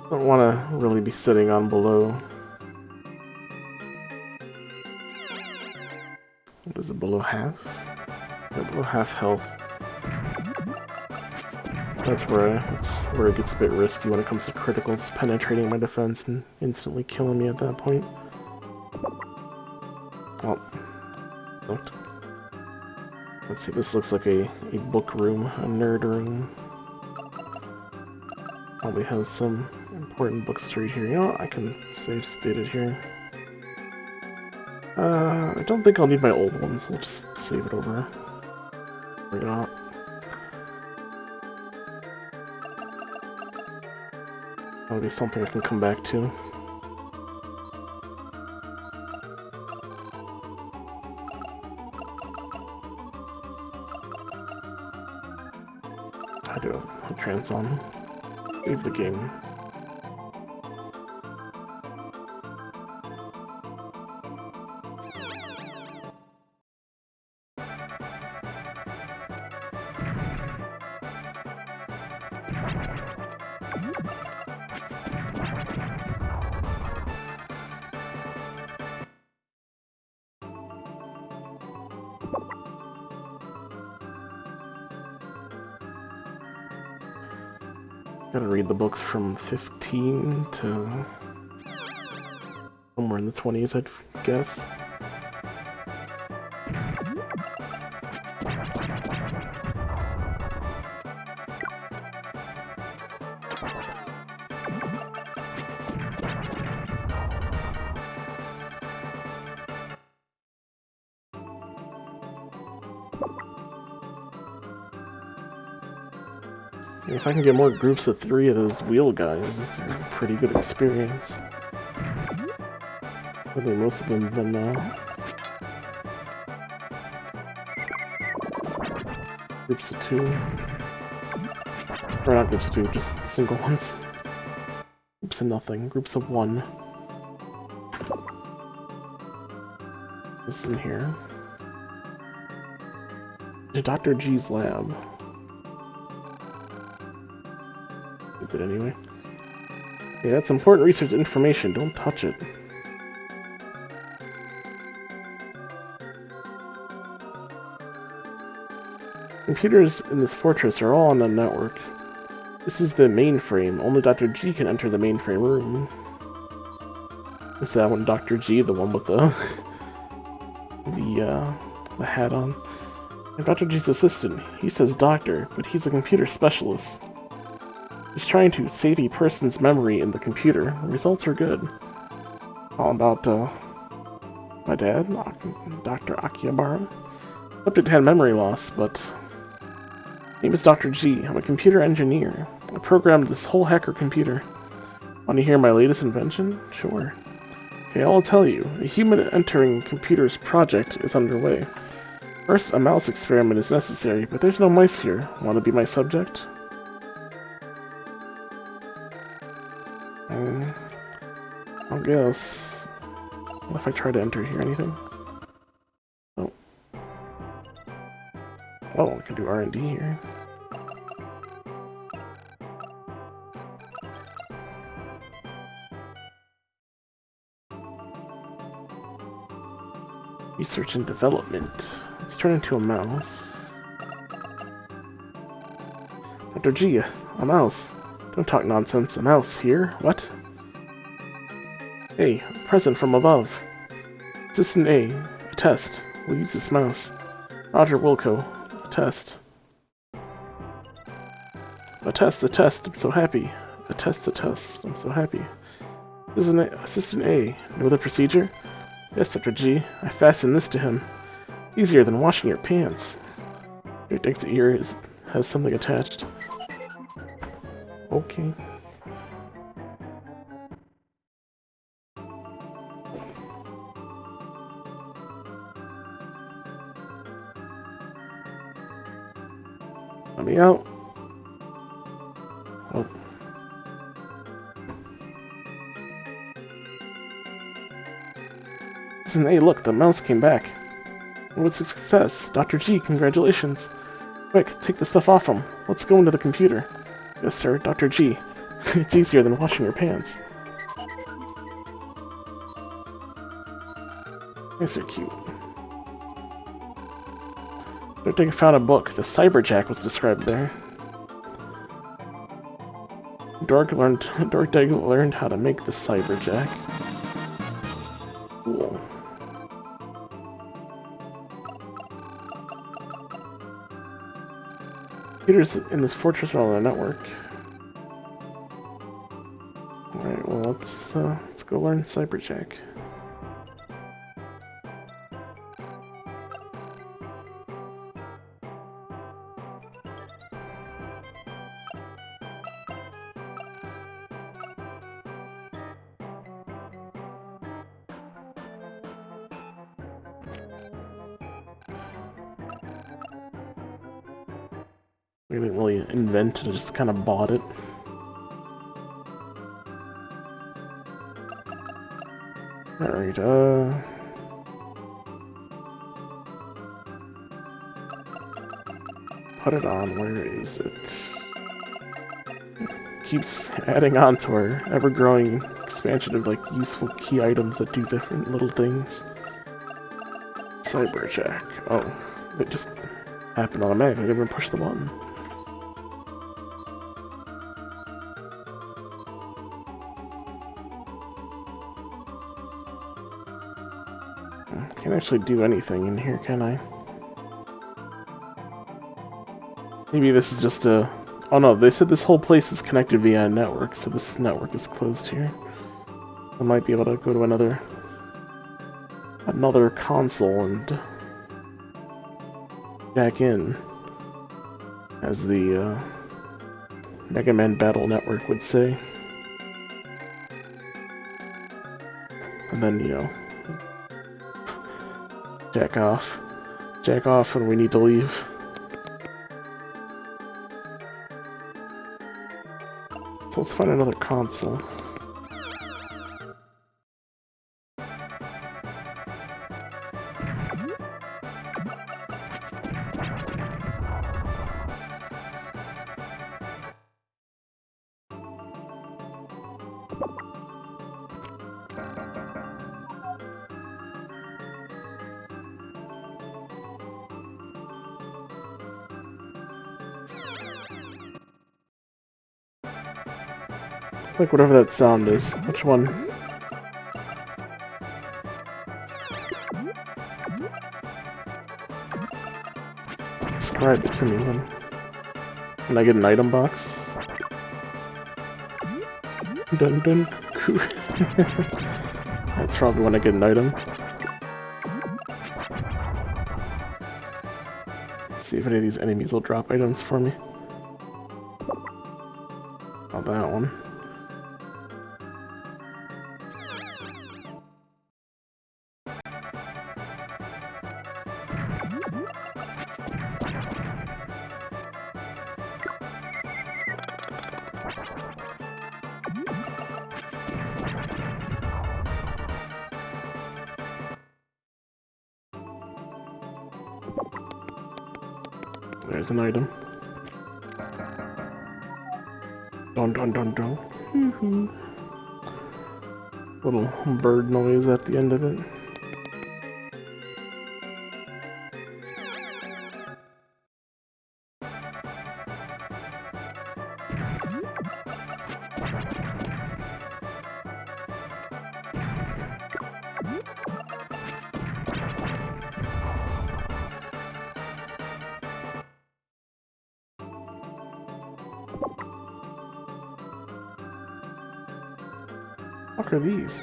Don't want to really be sitting on below Is it below half? Yeah, below half health. That's where it gets a bit risky when it comes to criticals penetrating my defense and instantly killing me at that point. Oh, looked. Let's see, this looks like a book room, a nerd room. Probably has some important books to read here. You know what? I can save state it here. I don't think I'll need my old ones. We'll just save it over. Bring it out. That'll be something I can come back to. I do a trance on. Leave the game. Gotta read the books from 15 to somewhere in the 20s, I'd guess. If I can get more groups of 3 of those wheel guys, it's a pretty good experience. I think most of them have been groups of 2. Or not groups of 2, just single ones. Groups of nothing, groups of 1. This is in here. To Dr. G's lab. It anyway. Yeah, that's important research information. Don't touch it. Computers in this fortress are all on the network. This is the mainframe. Only Dr. G can enter the mainframe room. Is that one Dr. G, the one with the the hat on? I'm Dr. G's assistant. He says doctor, but he's a computer specialist. He's trying to save a person's memory in the computer. The results are good. All about, my dad, Dr. Akihabara. Subject had memory loss, but... name is Dr. G. I'm a computer engineer. I programmed this whole hacker computer. Want to hear my latest invention? Sure. Okay, I'll tell you. A human entering computer's project is underway. First, a mouse experiment is necessary, but there's no mice here. Want to be my subject? I guess. What if I try to enter here? Anything? Oh. Oh, I can do R&D here. Research and development. Let's turn into a mouse. Dr. G, a mouse. Don't talk nonsense. A mouse here? What? Hey, a present from above. Assistant A, a test. We'll use this mouse. Roger Wilco, a test. A test, I'm so happy. A test, I'm so happy. This is an Assistant A. Know the procedure? Yes, Dr. G. I fastened this to him. Easier than washing your pants. Your exit ear has something attached. Okay. Let me out. Oh. Listen, hey, look, the mouse came back. What's a success? Dr. G, congratulations. Quick, take the stuff off him. Let's go into the computer. Yes, sir, Dr. G. It's easier than washing your pants. You guys are cute. Robotrek found a book. The Cyberjack was described there. Robotrek learned how to make the Cyberjack. Cool. Computers in this fortress are on the network. Alright, well let's go learn Cyberjack. We didn't really invent it, I just kind of bought it. Alright, put it on, where is it? Keeps adding on to our ever-growing expansion of, like, useful key items that do different little things. Cyberjack. Oh, it just happened automatically, I didn't even push the button. Can't actually do anything in here, can I? Maybe this is just a... Oh no, they said this whole place is connected via a network, so this network is closed here. I might be able to go to another console and back in, as the Mega Man Battle Network would say. And then, you know, jack off when we need to leave. So let's find another console. Like whatever that sound is. Which one? Describe it to me then. Can I get an item box? Dun dun. That's probably when I get an item. Let's see if any of these enemies will drop items for me. Not that one. There's an item. Dun dun dun dun. Little bird noise at the end of it. What are these?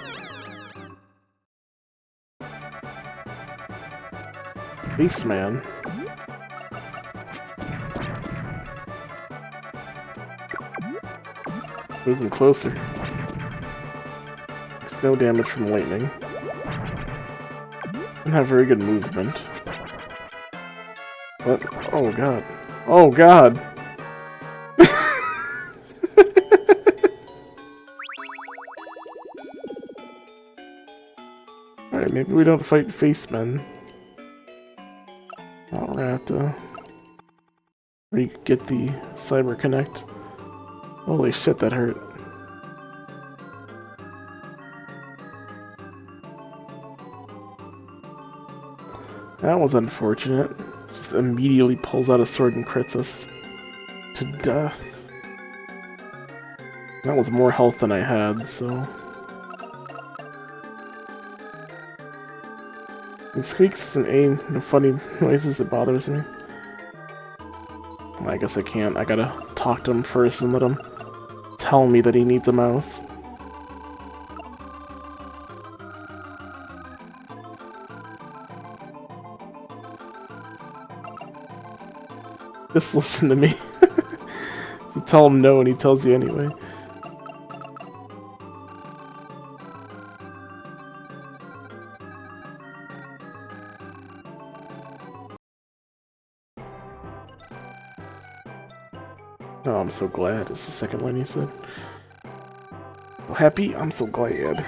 Beastman. Moving closer. Takes no damage from lightning. Doesn't have very good movement. What? Oh god. Oh god! Alright, maybe we don't fight Facemen. We're gonna have to re-get the Cyber Connect. Holy shit, that hurt. That was unfortunate. Just immediately pulls out a sword and crits us to death. That was more health than I had, so... And squeaks and A, funny noises, it bothers me. I guess I can't. I gotta talk to him first and let him tell me that he needs a mouse. Just listen to me. So tell him no and he tells you anyway. Oh, I'm so glad. It's the second line he said. Well, happy? I'm so glad.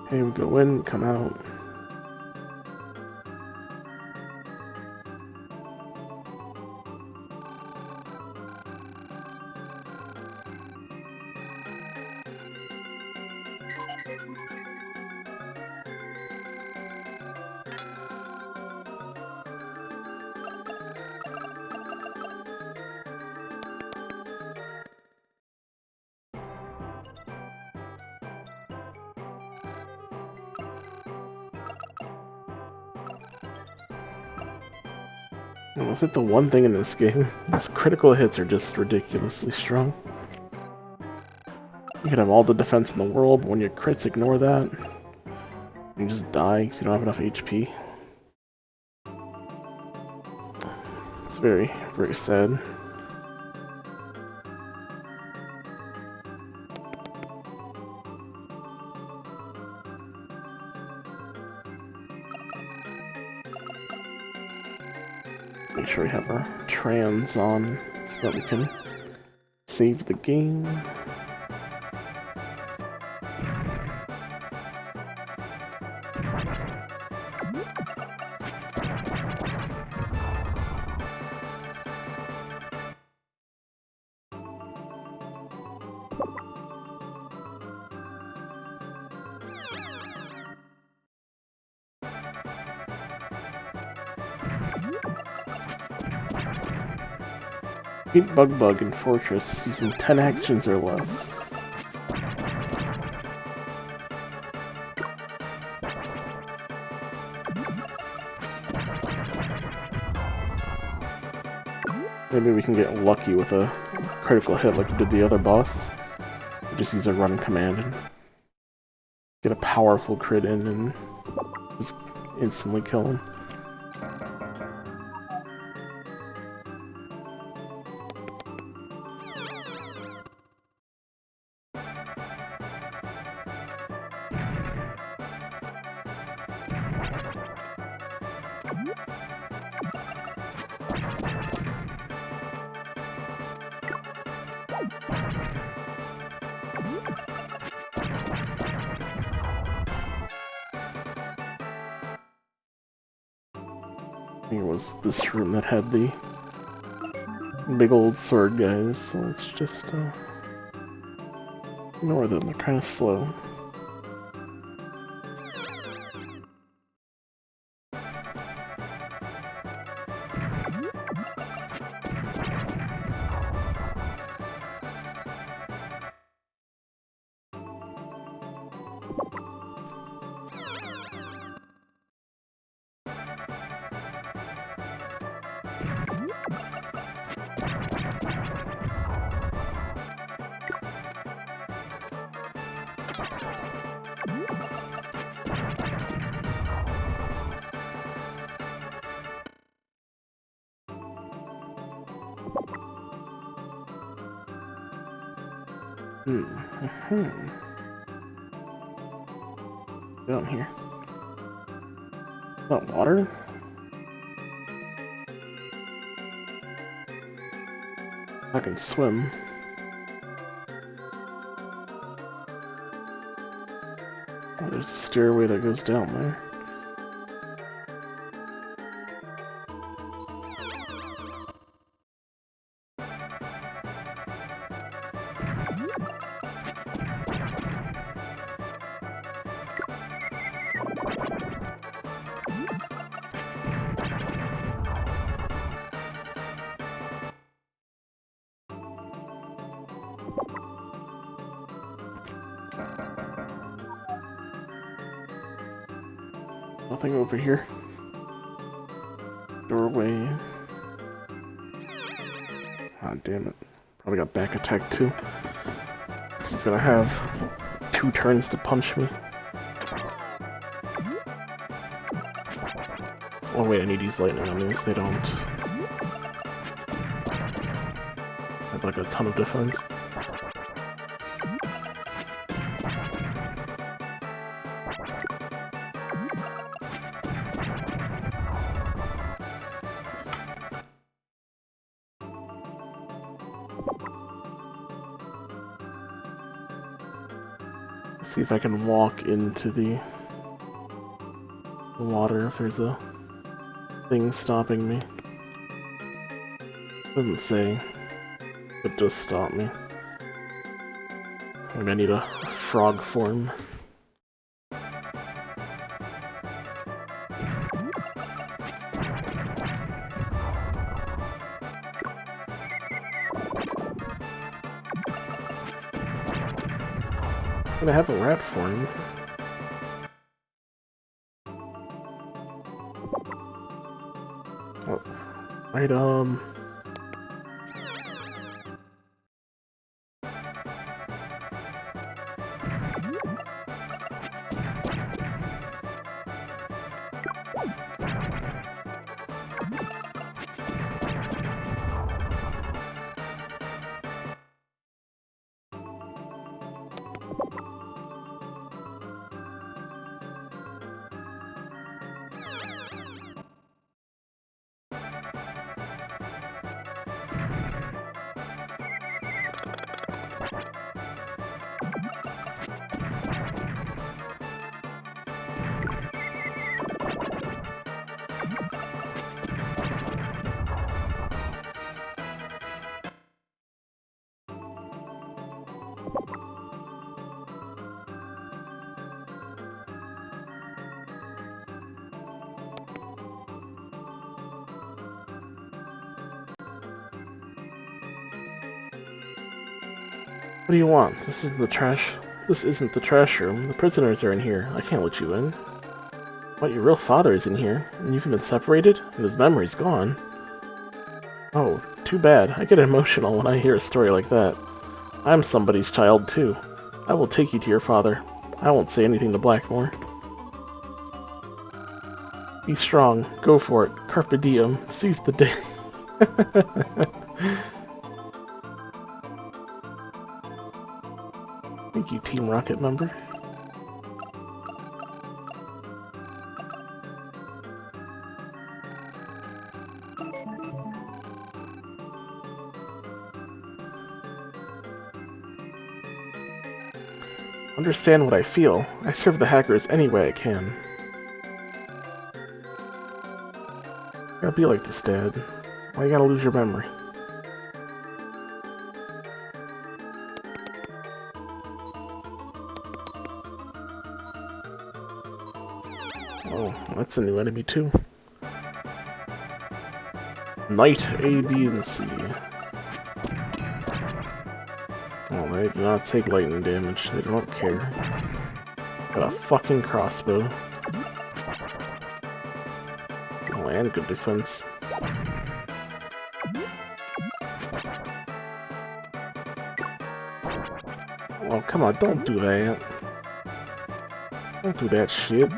Okay, we go in, come out. I think the one thing in this game, these critical hits are just ridiculously strong. You can have all the defense in the world, but when your crits ignore that, you just die because you don't have enough HP. It's very, very sad. Make sure we have our trans on so that we can save the game. Beat Bug in Fortress using 10 actions or less. Maybe we can get lucky with a critical hit like we did the other boss. Just use a run command and get a powerful crit in and just instantly kill him. I think it was this room that had the big old sword guys, so let's just ignore them, they're kind of slow. Down here. Is that water? I can swim. Oh, there's a stairway that goes down there. Nothing over here. Doorway. Ah, damn it. Probably got back attack too. So he's gonna have 2 turns to punch me. Oh wait, I need these lightning on these. They don't have like a ton of defense. See if I can walk into the water if there's a thing stopping me. Doesn't say. It just stopped me. Maybe I need a frog form. Can I have a rat form? Oh, right, what do you want? This isn't the trash. This isn't the trash room. The prisoners are in here. I can't let you in. What, your real father is in here, and you've been separated, and his memory's gone? Oh, too bad. I get emotional when I hear a story like that. I'm somebody's child, too. I will take you to your father. I won't say anything to Blackmore. Be strong. Go for it. Carpe diem. Seize the day. Thank you, Team Rocket member. Understand what I feel. I serve the hackers any way I can. You gotta be like this, Dad. Why you gotta lose your memory? Oh, that's a new enemy too. Knight A, B, and C. Oh, they do not take lightning damage. They don't care. Got a fucking crossbow. Oh, and good defense. Oh, come on, don't do that. Don't do that shit.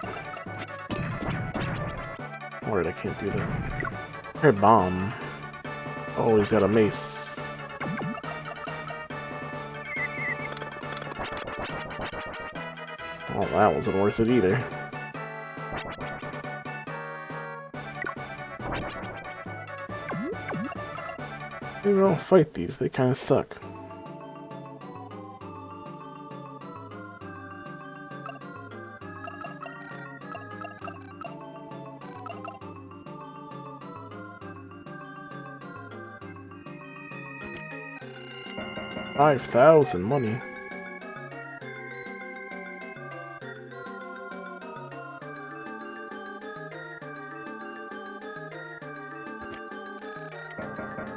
Alright, I can't do that. Her bomb. Oh, he's got a mace. Oh, that wasn't worth it either. Maybe I don't fight these, they kinda suck. $5,000 money.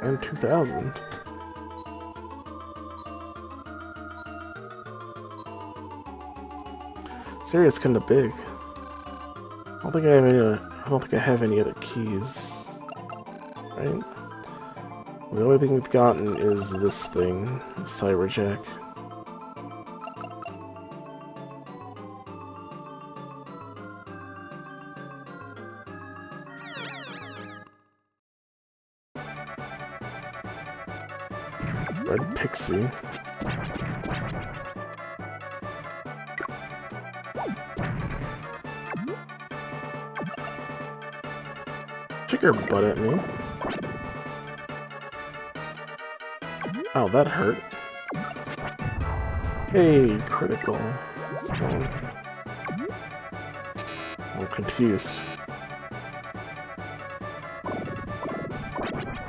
And 2,000. This area's kinda big. I'll think I have any. I don't think I have any other keys. Right? The only thing we've gotten is this thing, the Cyberjack. Red Pixie. Stick your butt at me. Oh, that hurt. Hey, critical. So, I'm confused.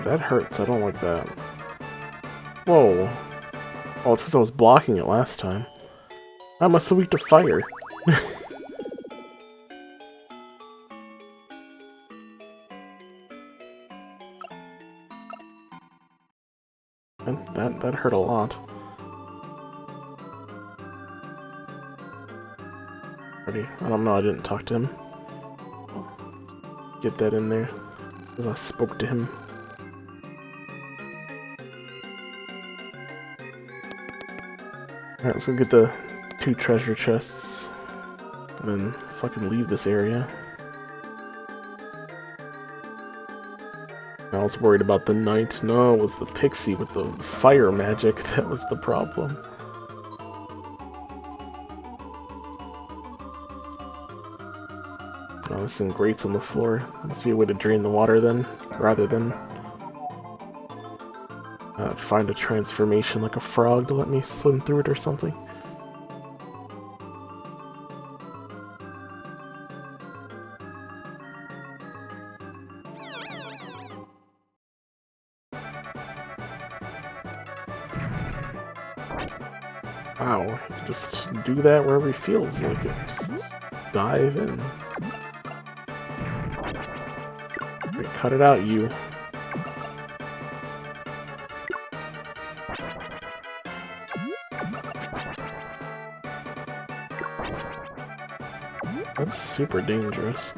That hurts, I don't like that. Whoa. Oh, it's because I was blocking it last time. How am I so weak to fire? That hurt a lot. I don't know, I didn't talk to him. Get that in there. As I spoke to him. Alright, let's go get the 2 treasure chests. And then fucking leave this area. I was worried about the knight. No, it was the pixie with the fire magic that was the problem. Oh, there's some grates on the floor. Must be a way to drain the water then, rather than find a transformation like a frog to let me swim through it or something. Wow, you can just do that wherever he feels like it. Just dive in. Wait, cut it out, you. That's super dangerous.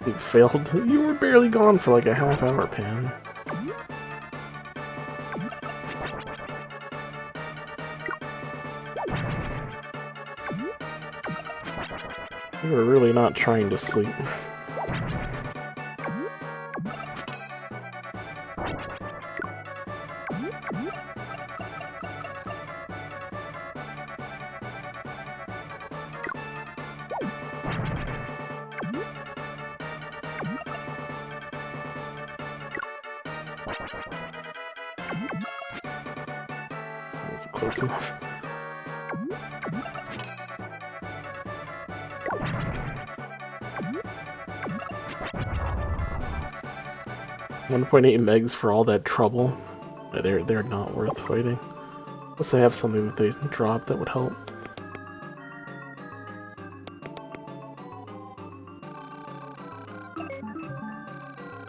You failed. You were barely gone for like a half hour, Pan. You were really not trying to sleep. Was it close enough? $1.8 megs for all that trouble. They're not worth fighting. Unless they have something that they drop that would help.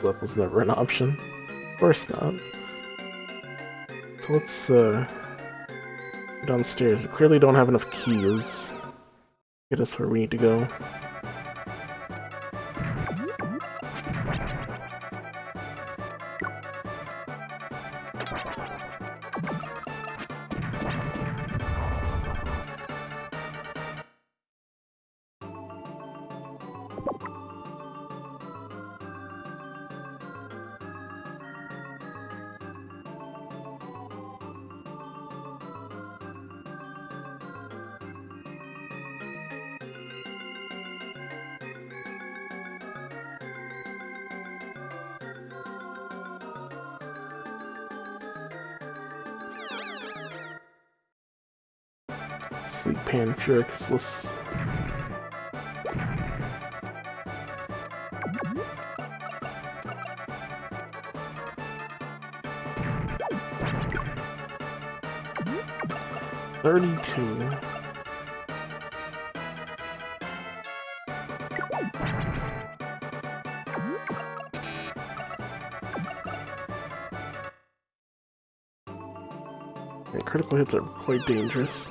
That was never an option. Of course not. So let's go downstairs. We clearly don't have enough keys. Get us where we need to go. Sleep Pan Furiously. $32. And critical hits are quite dangerous.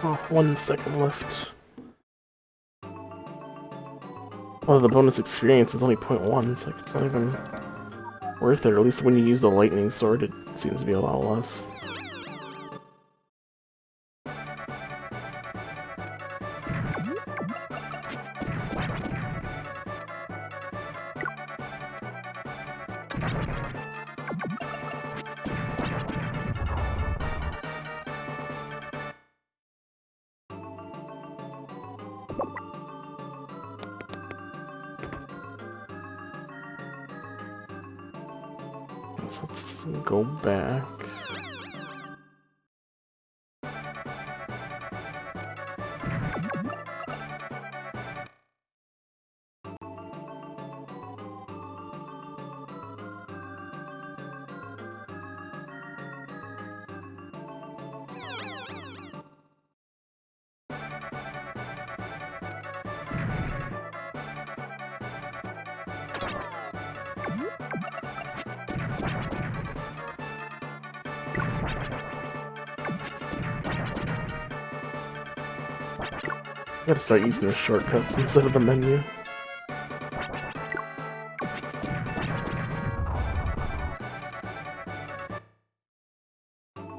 Oh, 1 second left. Well, the bonus experience is only 0.1, so it's not even worth it. Or at least when you use the lightning sword, it seems to be a lot less. So let's go back. Gotta start using the shortcuts instead of the menu.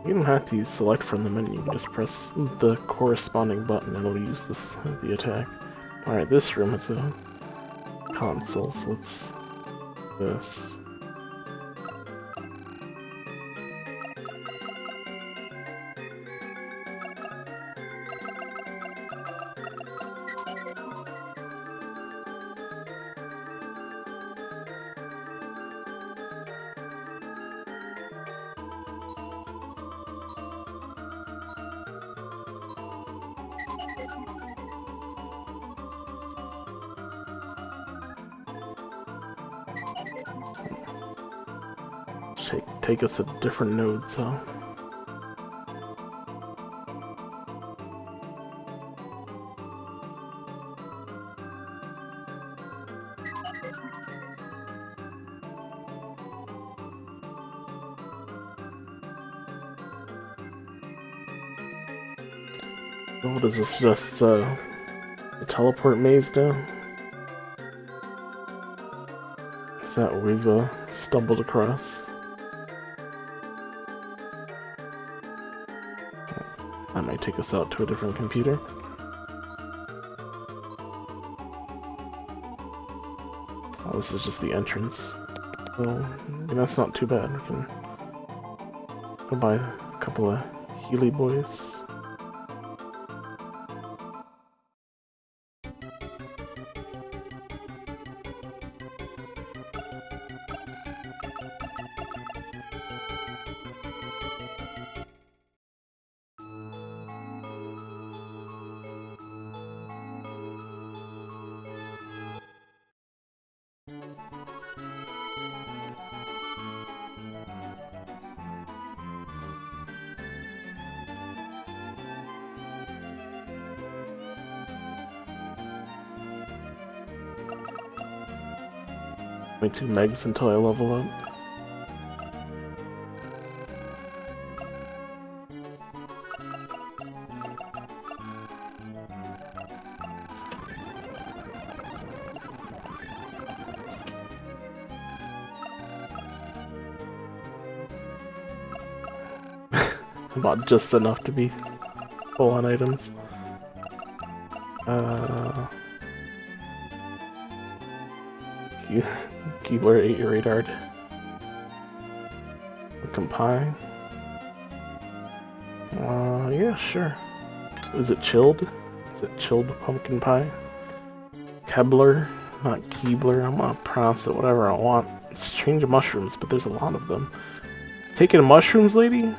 You don't have to use select from the menu, you can just press the corresponding button and it'll use the attack. Alright, this room has a console, so let's do this. Take us to different nodes, huh? What is this, just a teleport maze now? Is that what we've stumbled across? That might take us out to a different computer. Oh, this is just the entrance. So, that's not too bad. We can go buy a couple of Healy boys. My 2 megs until I level up. About just enough to be full on items. Keyboard 8 radar. Compile. Yeah, sure. Is it chilled? Is it chilled pumpkin pie? Kebler, not Keebler. I'm gonna pronounce it whatever I want. Strange mushrooms, but there's a lot of them. Taking mushrooms, lady?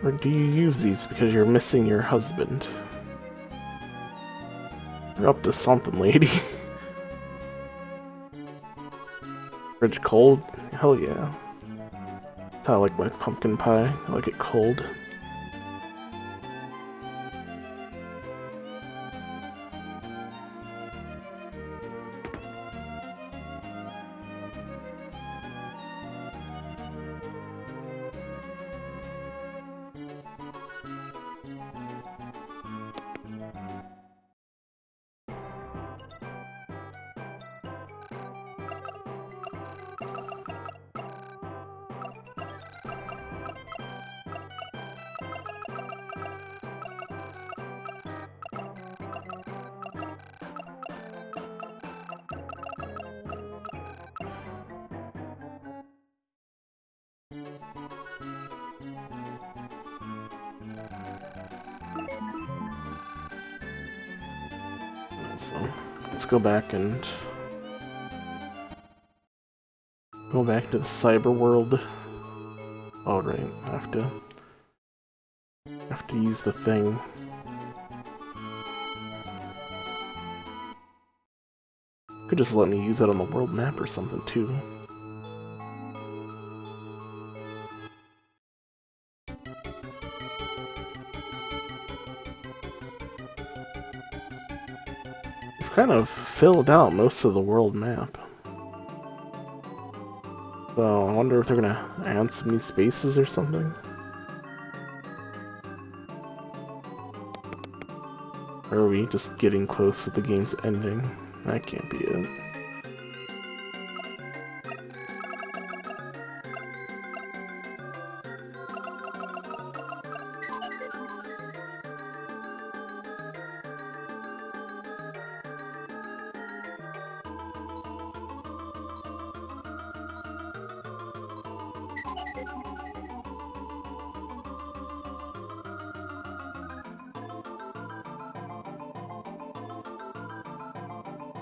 Or do you use these because you're missing your husband? You're up to something, lady. Fridge cold? Hell yeah. That's how I like my pumpkin pie. I like it cold. So let's go back and go back to the cyber world. Oh right, I have to use the thing. Could just let me use that on the world map or something too. We've kind of filled out most of the world map. So I wonder if they're gonna add some new spaces or something. Or are we just getting close to the game's ending? That can't be it.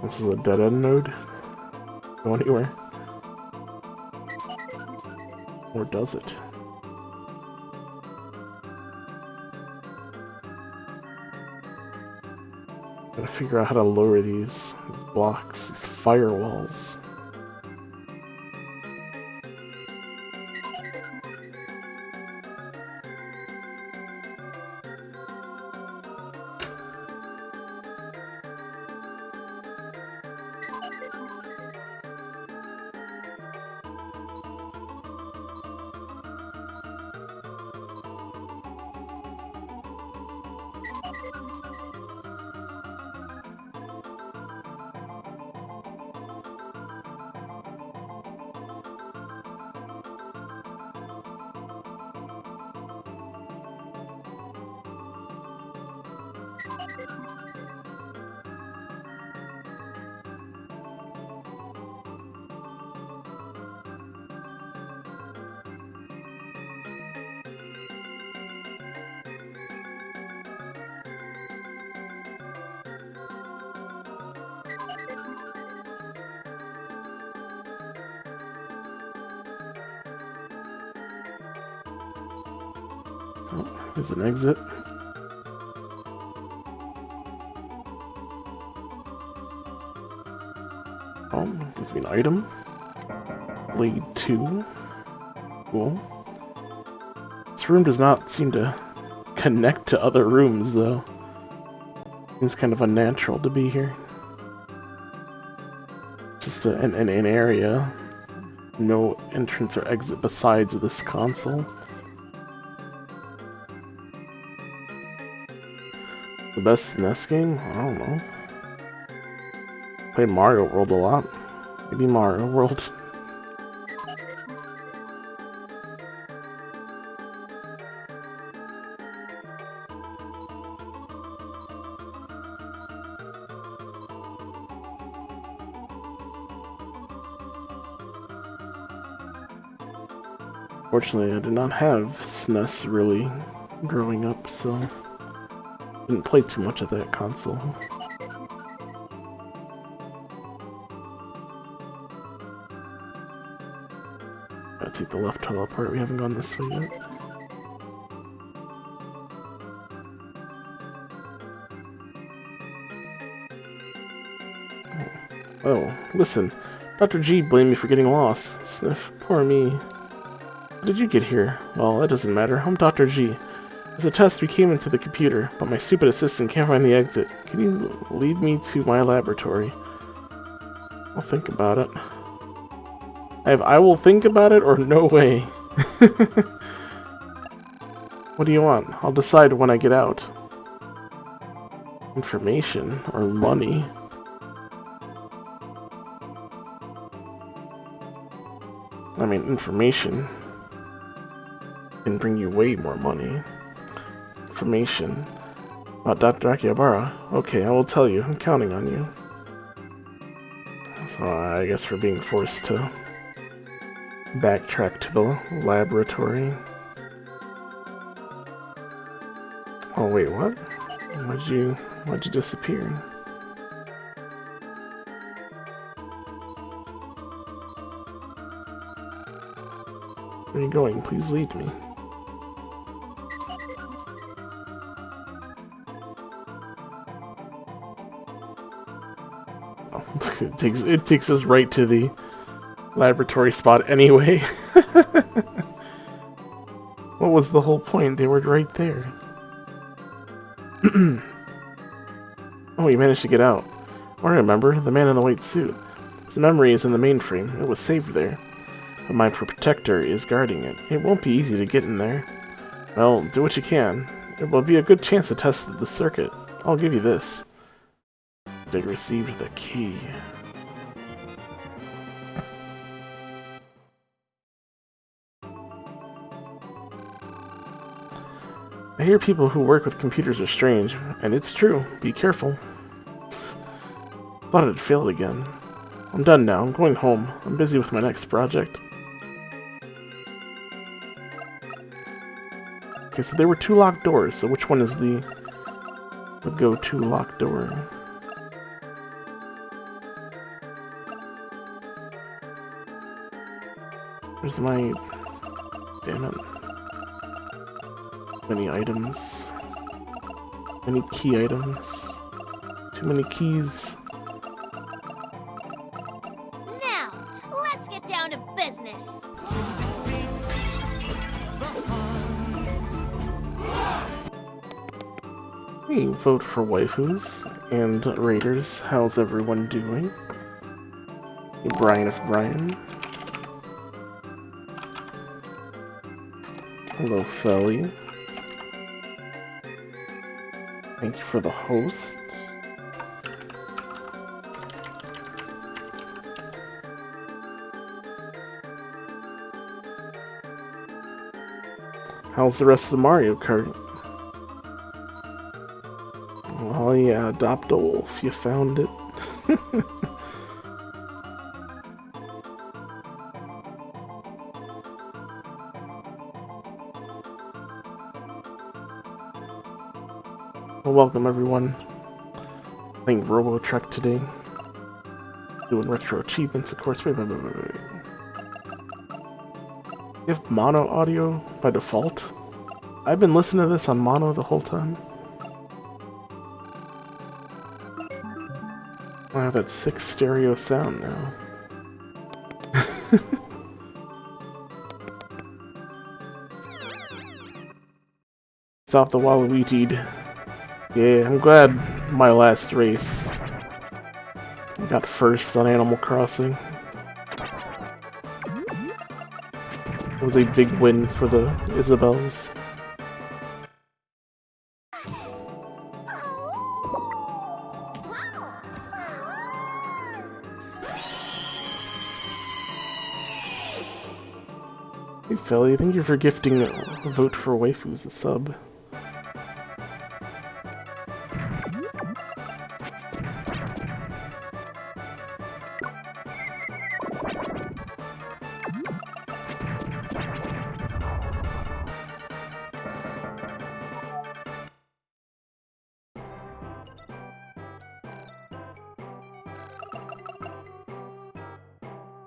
This is a dead-end node. Go anywhere. Or does it? Gotta figure out how to lower these blocks, these firewalls. Oh, there's an exit. Oh, gives me an item. Blade 2. Cool. This room does not seem to connect to other rooms, though. Seems kind of unnatural to be here. Just an area. No entrance or exit besides this console. The best NES game? I don't know. Played Mario World a lot. Maybe Mario World. Fortunately, I did not have SNES really growing up, so didn't play too much of that console. Gotta take the left tunnel apart, we haven't gone this way yet. Oh, listen. Dr. G blamed me for getting lost. Sniff, poor me. How did you get here? Well, that doesn't matter. I'm Dr. G. As a test, we came into the computer, but my stupid assistant can't find the exit. Can you lead me to my laboratory? I'll think about it. I will think about it or no way. What do you want? I'll decide when I get out. Information or money? I mean, information can bring you way more money. Information about Dr. Akihabara. Okay, I will tell you. I'm counting on you. So I guess we're being forced to backtrack to the laboratory. Oh wait, what? Why'd you disappear? Where are you going? Please lead me. Oh, it takes us right to the laboratory spot anyway. What was the whole point? They were right there. Oh, you managed to get out. Oh, I remember, the man in the white suit. His memory is in the mainframe. It was saved there. But my protector is guarding it. It won't be easy to get in there. Well, do what you can. It will be a good chance to test the circuit. I'll give you this. They received the key. I hear people who work with computers are strange, and it's true. Be careful. Thought it failed again. I'm done now. I'm going home. I'm busy with my next project. Okay, so there were 2 locked doors, so which one is the go-to locked door? Where's my... Damn it. Many items. Many key items. Too many keys. Now, let's get down to business. Hey, vote for waifus and raiders. How's everyone doing? Hey, Brian of Brian. Hello, Felly. Thank you for the host. How's the rest of Mario Kart? Oh yeah, adopt a wolf. You found it. Well, welcome everyone. Playing Robotrek today. Doing retro achievements, of course. Wait. You have mono audio by default? I've been listening to this on mono the whole time. I have that 6 stereo sound now. Stop the Waluigi'd. Yeah, I'm glad my last race I got first on Animal Crossing. It was a big win for the Isabels. Hey Philly, thank you for gifting Vote for Waifus a sub.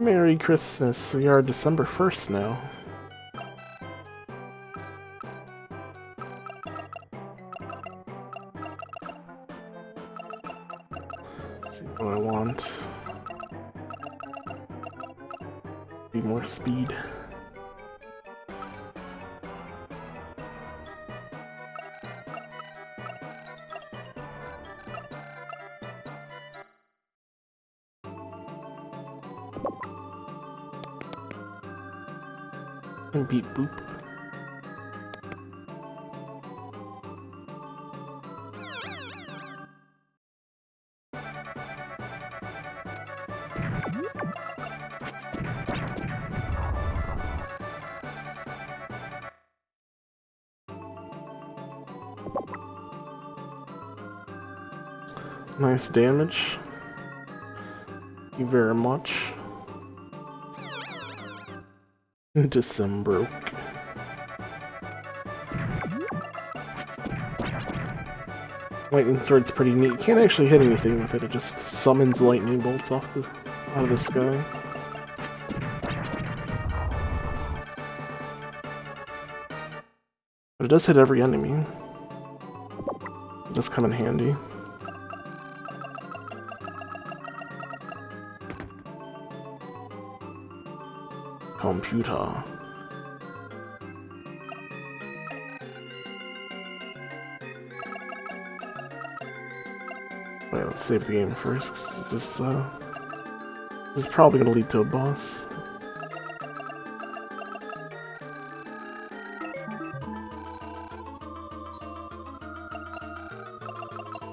Merry Christmas. We are December 1st now. Let's see what I want. Be more speed. And beat boop. Nice damage. Thank you very much. December. Lightning sword's pretty neat. You can't actually hit anything with it. It just summons lightning bolts out of the sky. But it does hit every enemy. It does come in handy. Computer. Wait, let's save the game first, 'cause this is probably going to lead to a boss.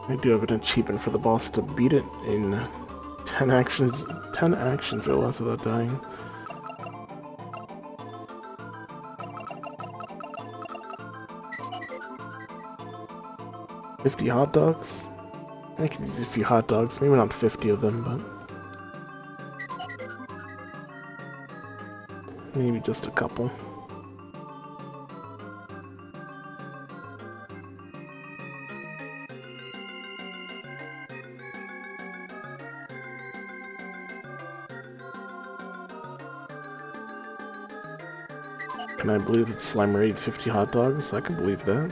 I do have an achievement for the boss to beat it in 10 actions or less without dying. $50 hot dogs? I could use a few hot dogs, maybe not 50 of them, but maybe just a couple. Can I believe that Slimer ate 50 hot dogs? I can believe that.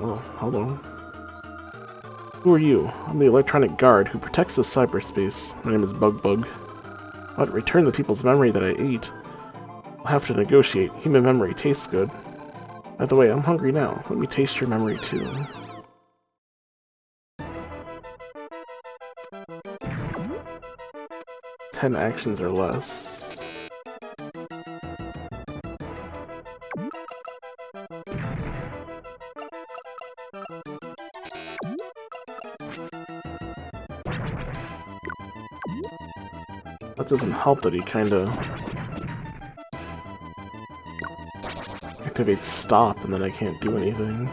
Oh, hello. Who are you? I'm the electronic guard who protects the cyberspace. My name is Bug. But return the people's memory that I ate. I'll have to negotiate. Human memory tastes good. By the way, I'm hungry now. Let me taste your memory too. "10 actions or less." That doesn't help that he kinda activates stop and then I can't do anything.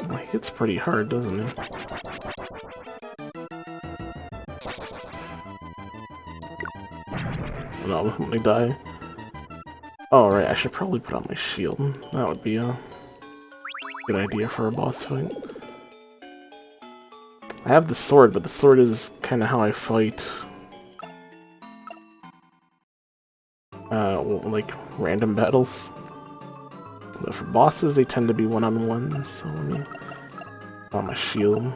Well, he hits pretty hard, doesn't he? No, when I die. Oh, right, I should probably put on my shield. That would be a good idea for a boss fight. I have the sword, but the sword is kind of how I fight. Like, random battles. But for bosses, they tend to be one-on-ones, so let me put on my shield.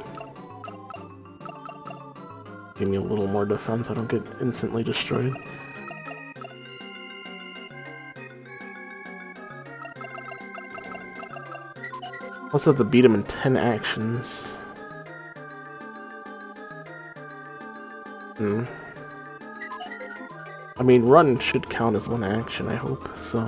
Give me a little more defense, I don't get instantly destroyed. Also have to beat him in 10 actions. I mean, run should count as one action, I hope, so...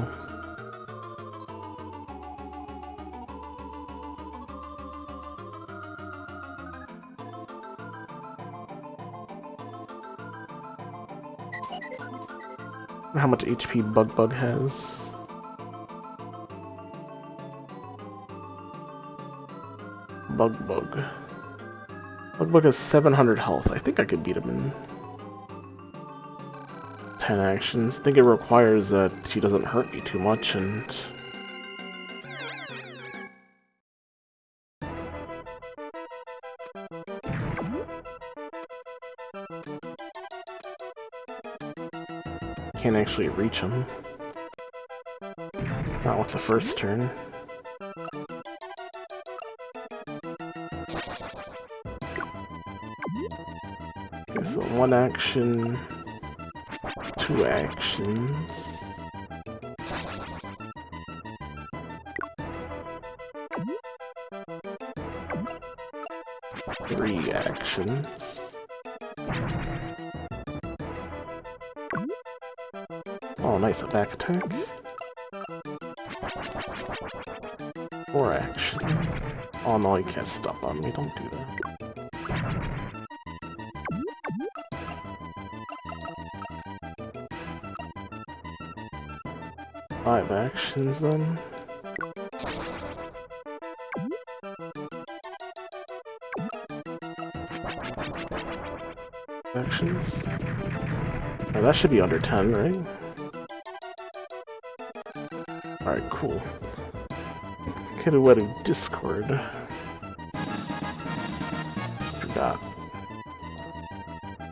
How much HP Bug has. Bug has 700 health. I think I could beat him in 10 actions. I think it requires that she doesn't hurt me too much, and... can't actually reach him. Not with the first turn. Okay, so 1 action, 2 actions. Three actions. Oh, nice, a back attack. 4 actions. Oh no, you can't stop on me, don't do that. 5 actions then. Actions. Oh, that should be under 10, right? Alright, cool. Could have went to Discord. Forgot.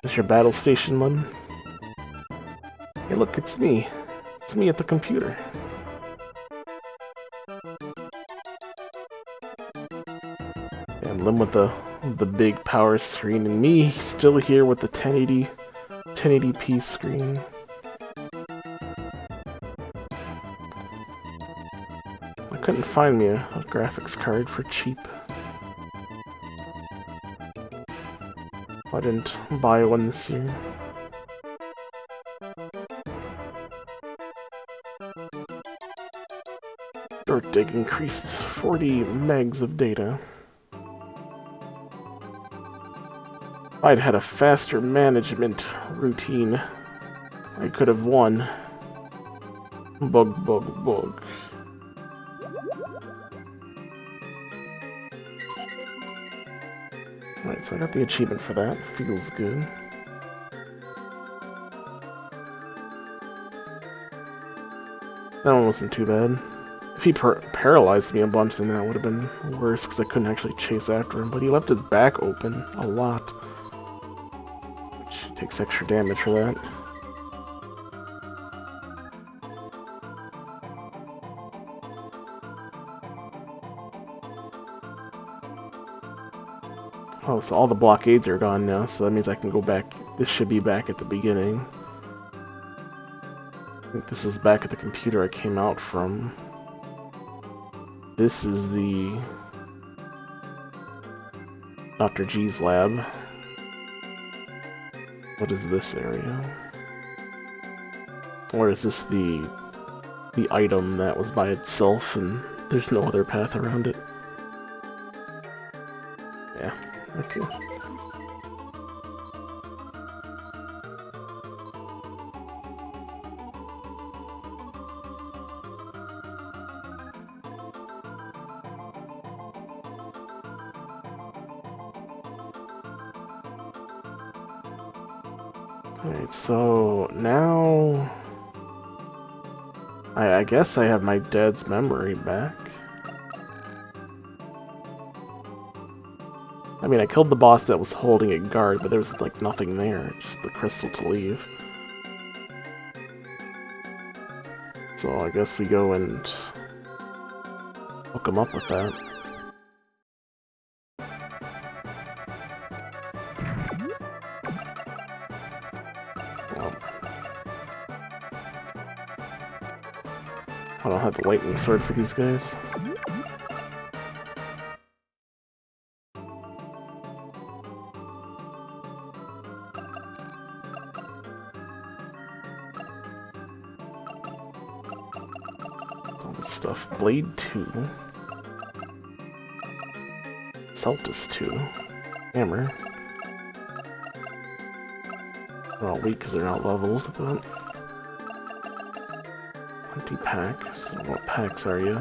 Is your battle station, Lynn? Hey look, it's me. It's me at the computer. And Lynn with the big power screen, and me still here with the 1080p screen. I couldn't find me a graphics card for cheap. I didn't buy one this year. Dig increased 40 megs of data. I'd had a faster management routine. I could have won. Bug, bug, bug. Alright, so I got the achievement for that. Feels good. That one wasn't too bad. If he paralyzed me a bunch, then that would have been worse, because I couldn't actually chase after him. But he left his back open a lot, which takes extra damage for that. Oh, so all the blockades are gone now, so that means I can go back. This should be back at the beginning. I think this is back at the computer I came out from. This is the Dr. G's lab. What is this area? Or is this the item that was by itself and there's no other path around it? Yeah, okay. Alright, so now I guess I have my dad's memory back. I mean, I killed the boss that was holding a guard, but there was like nothing there, just the crystal to leave. So I guess we go and hook him up with that. I don't have the lightning sword for these guys. All this stuff. Blade 2. Celtus 2. Hammer. They're all weak because they're not leveled, but... Empty packs. What packs are you?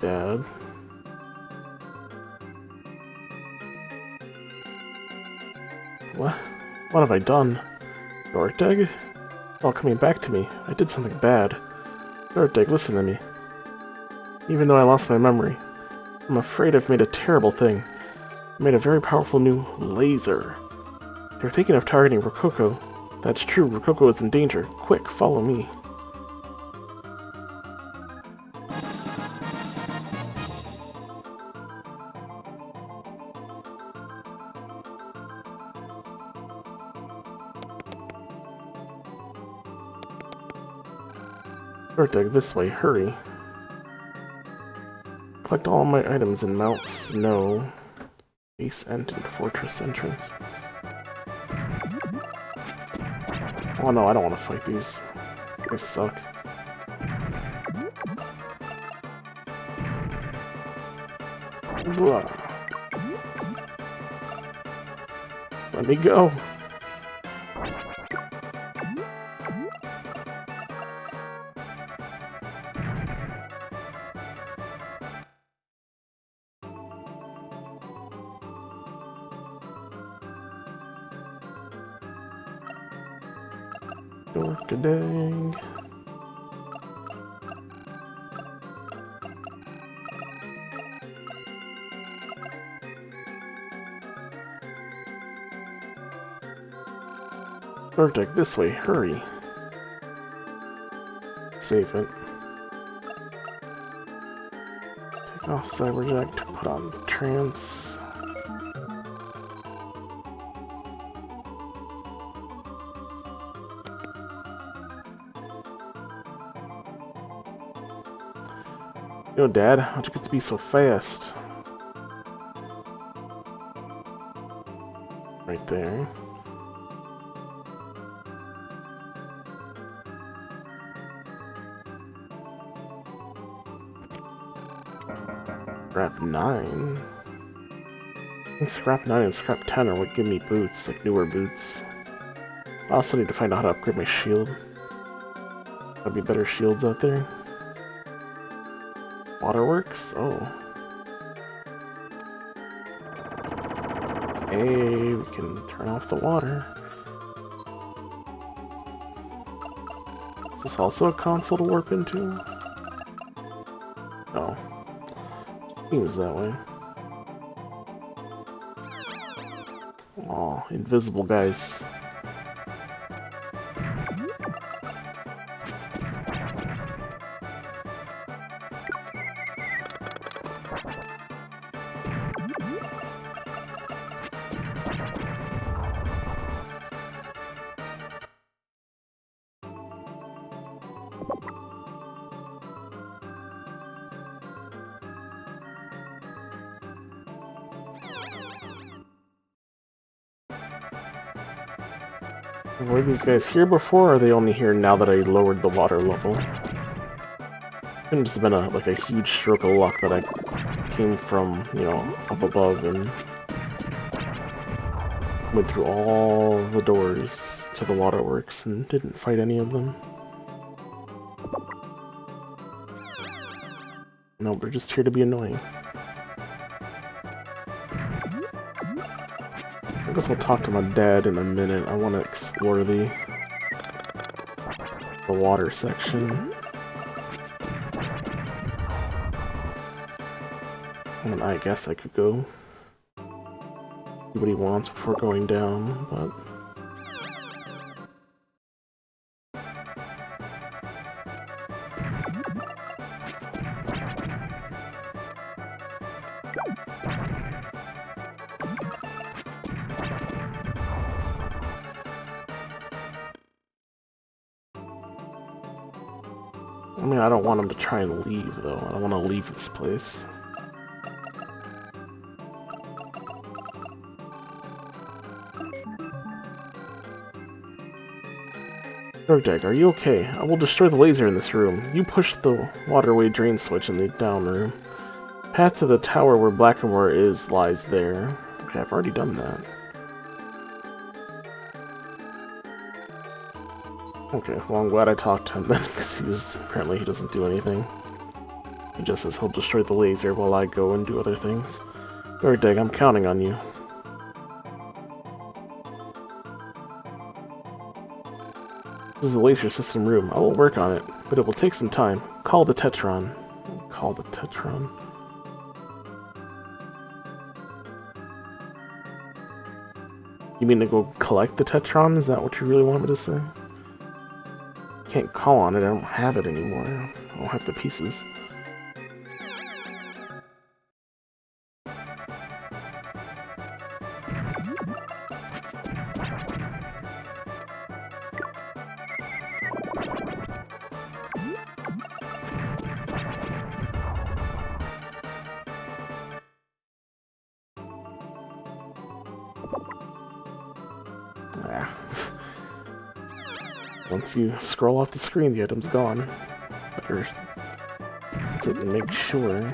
Dad. What? What have I done? Robotrek? It's all coming back to me. I did something bad. Robotrek, listen to me. Even though I lost my memory, I'm afraid I've made a terrible thing. I made a very powerful new laser. If you're thinking of targeting Rococo, that's true, Rococo is in danger. Quick, follow me. Robotrek, this way, hurry. Collect all my items in Mount Snow. Base End and Fortress entrance. Oh no, I don't want to fight these. They suck. Blah. Let me go. Dorkadang. Robotrek, this way, hurry. Save it. Take off Cyberjack to put on trance. Yo, Dad, how'd you get to be so fast? Right there. Scrap 9? I think Scrap 9 and Scrap 10 are what give me boots, like newer boots. I also need to find out how to upgrade my shield. There'll be better shields out there. Waterworks? Oh. Hey, we can turn off the water. Is this also a console to warp into? No. Seems that way. Aw, invisible guys. Were these guys here before, or are they only here now that I lowered the water level? Couldn't just have been like a huge stroke of luck that I came from, you know, up above and went through all the doors to the waterworks and didn't fight any of them. No, they're just here to be annoying. I guess I'll talk to my dad in a minute. I want to explore the water section. And I guess I could go see what he wants before going down, but... I mean, I don't want him to try and leave, though. I don't want to leave this place. Robotrek, are you okay? I will destroy the laser in this room. You push the waterway drain switch in the down room. Path to the tower where Blackamore is lies there. Okay, I've already done that. Okay, well I'm glad I talked to him then, because apparently he doesn't do anything. He just says he'll destroy the laser while I go and do other things. Robotrek, I'm counting on you. This is the laser system room. I will work on it, but it will take some time. Call the Tetron. Call the Tetron. You mean to go collect the Tetron? Is that what you really want me to say? Can't call on it. I don't have it anymore. I don't have the pieces. Once you scroll off the screen, the item's gone. Better to make sure.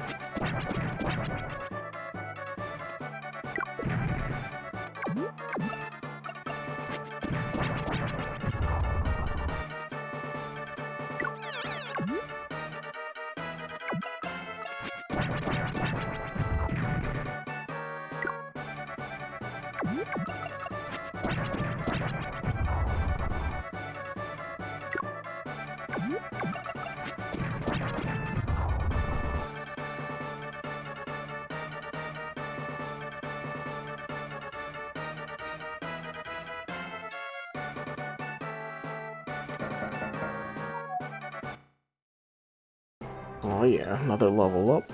Oh yeah, another level up.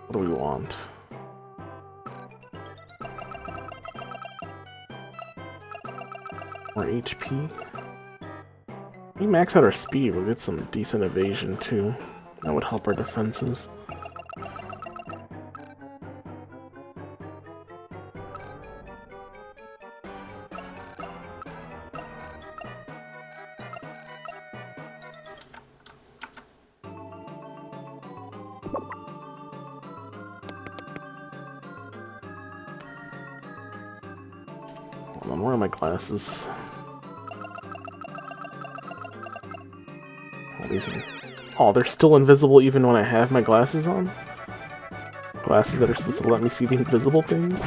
What do we want? More HP. We max out our speed, we'll get some decent evasion too. That would help our defenses. Hold on, where are my glasses? Oh, they're still invisible even when I have my glasses on? Glasses that are supposed to let me see the invisible things?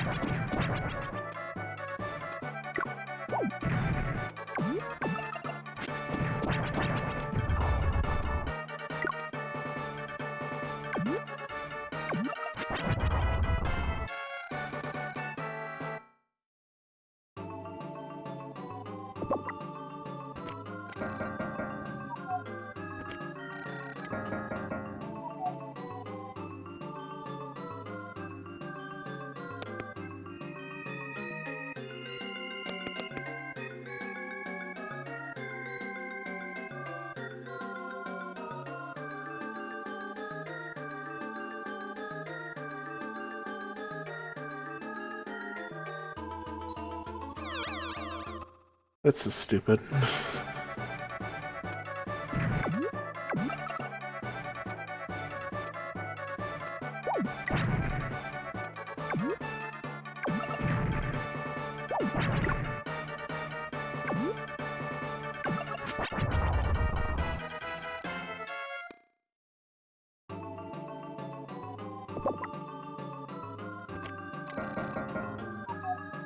That's so stupid.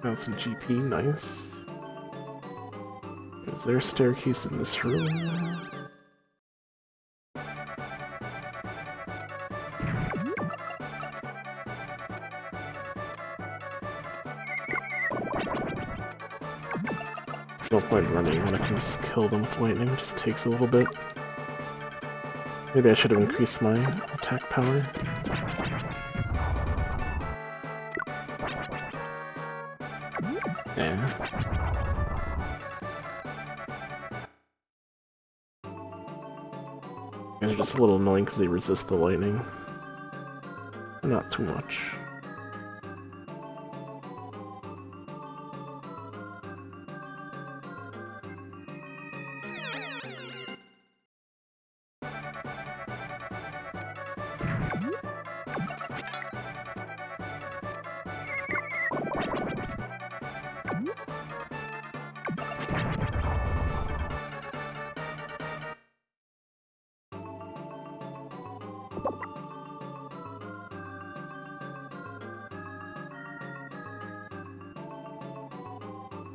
Got some GP, nice. Is there a staircase in this room? No point running when I can just kill them with lightning. It just takes a little bit. Maybe I should have increased my attack power. Yeah. They're just a little annoying because they resist the lightning. Not too much.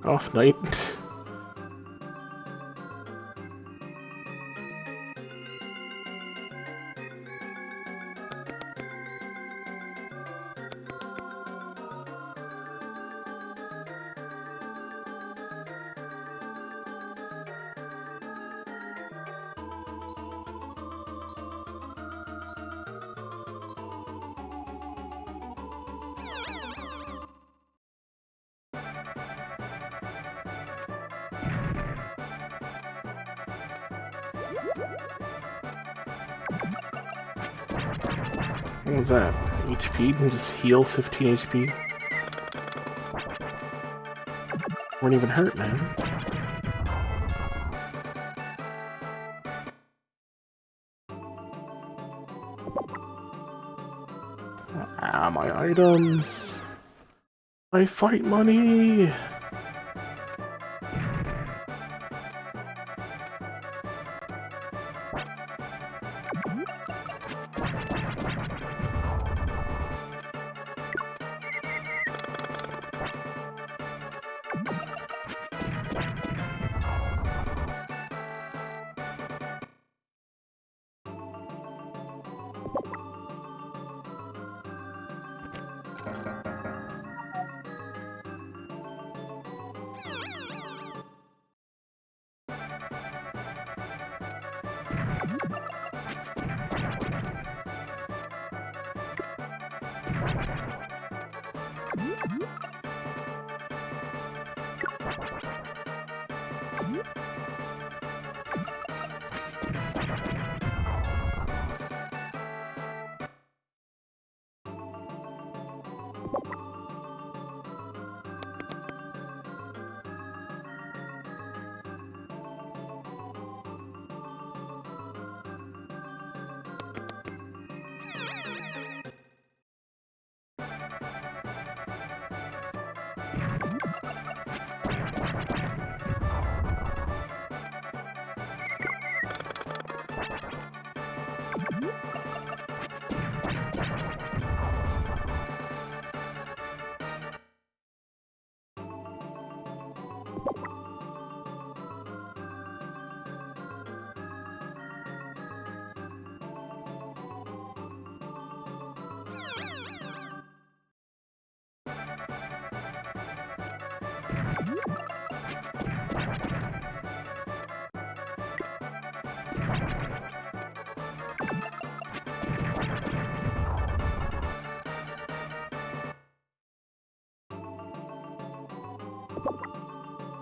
Off night. What was that? HP? You can just heal 15 HP? Weren't even hurt, man. Ah, my items! My fight money!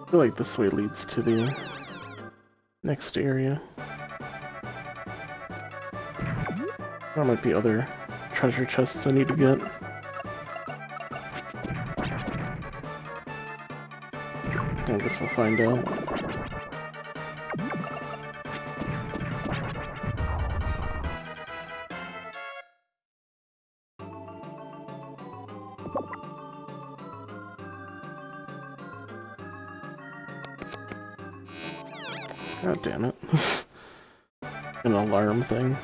I feel like this way leads to the next area. There might be other treasure chests I need to get. I guess we'll find out. God damn it. An alarm thing.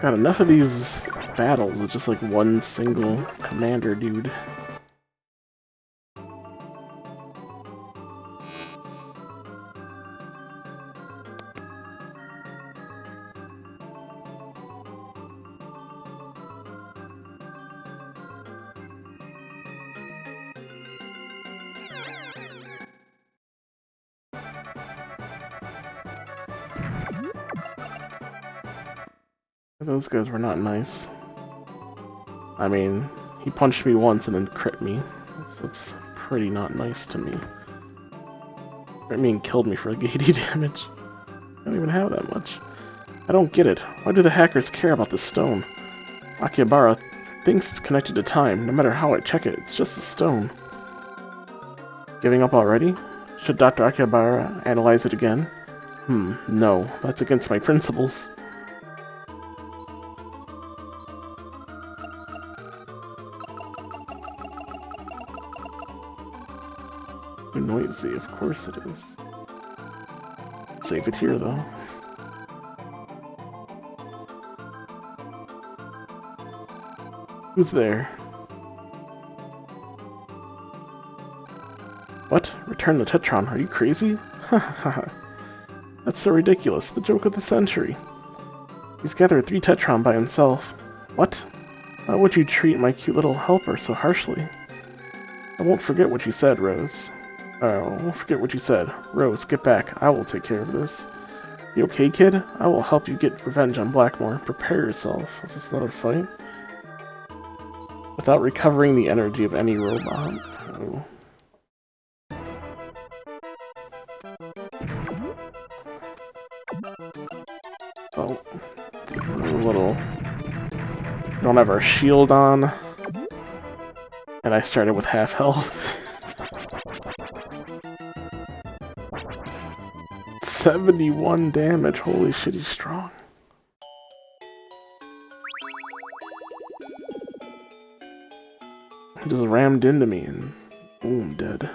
Got enough of these battles with just like one single commander dude. Those guys were not nice. I mean, he punched me once and then crit me. That's pretty not nice to me. I mean, killed me for 80 damage. I don't even have that much. I don't get it. Why do the hackers care about this stone? Akihabara thinks it's connected to time. No matter how I check it, it's just a stone. Giving up already? Should Dr. Akihabara analyze it again? No. That's against my principles. Too noisy, of course it is. Save it here, though. Who's there? What? Return the Tetron? Are you crazy? Hahaha. That's so ridiculous. The joke of the century. He's gathered 3 Tetron by himself. What? Why would you treat my cute little helper so harshly? I won't forget what you said, Rose. I won't forget what you said. Rose, get back. I will take care of this. You okay, kid? I will help you get revenge on Blackmore. Prepare yourself. Is this another fight? Without recovering the energy of any robot. Oh. Oh. A little... Don't have our shield on. And I started with half health. 71 damage. Holy shit, he's strong. He just rammed into me and boom, dead.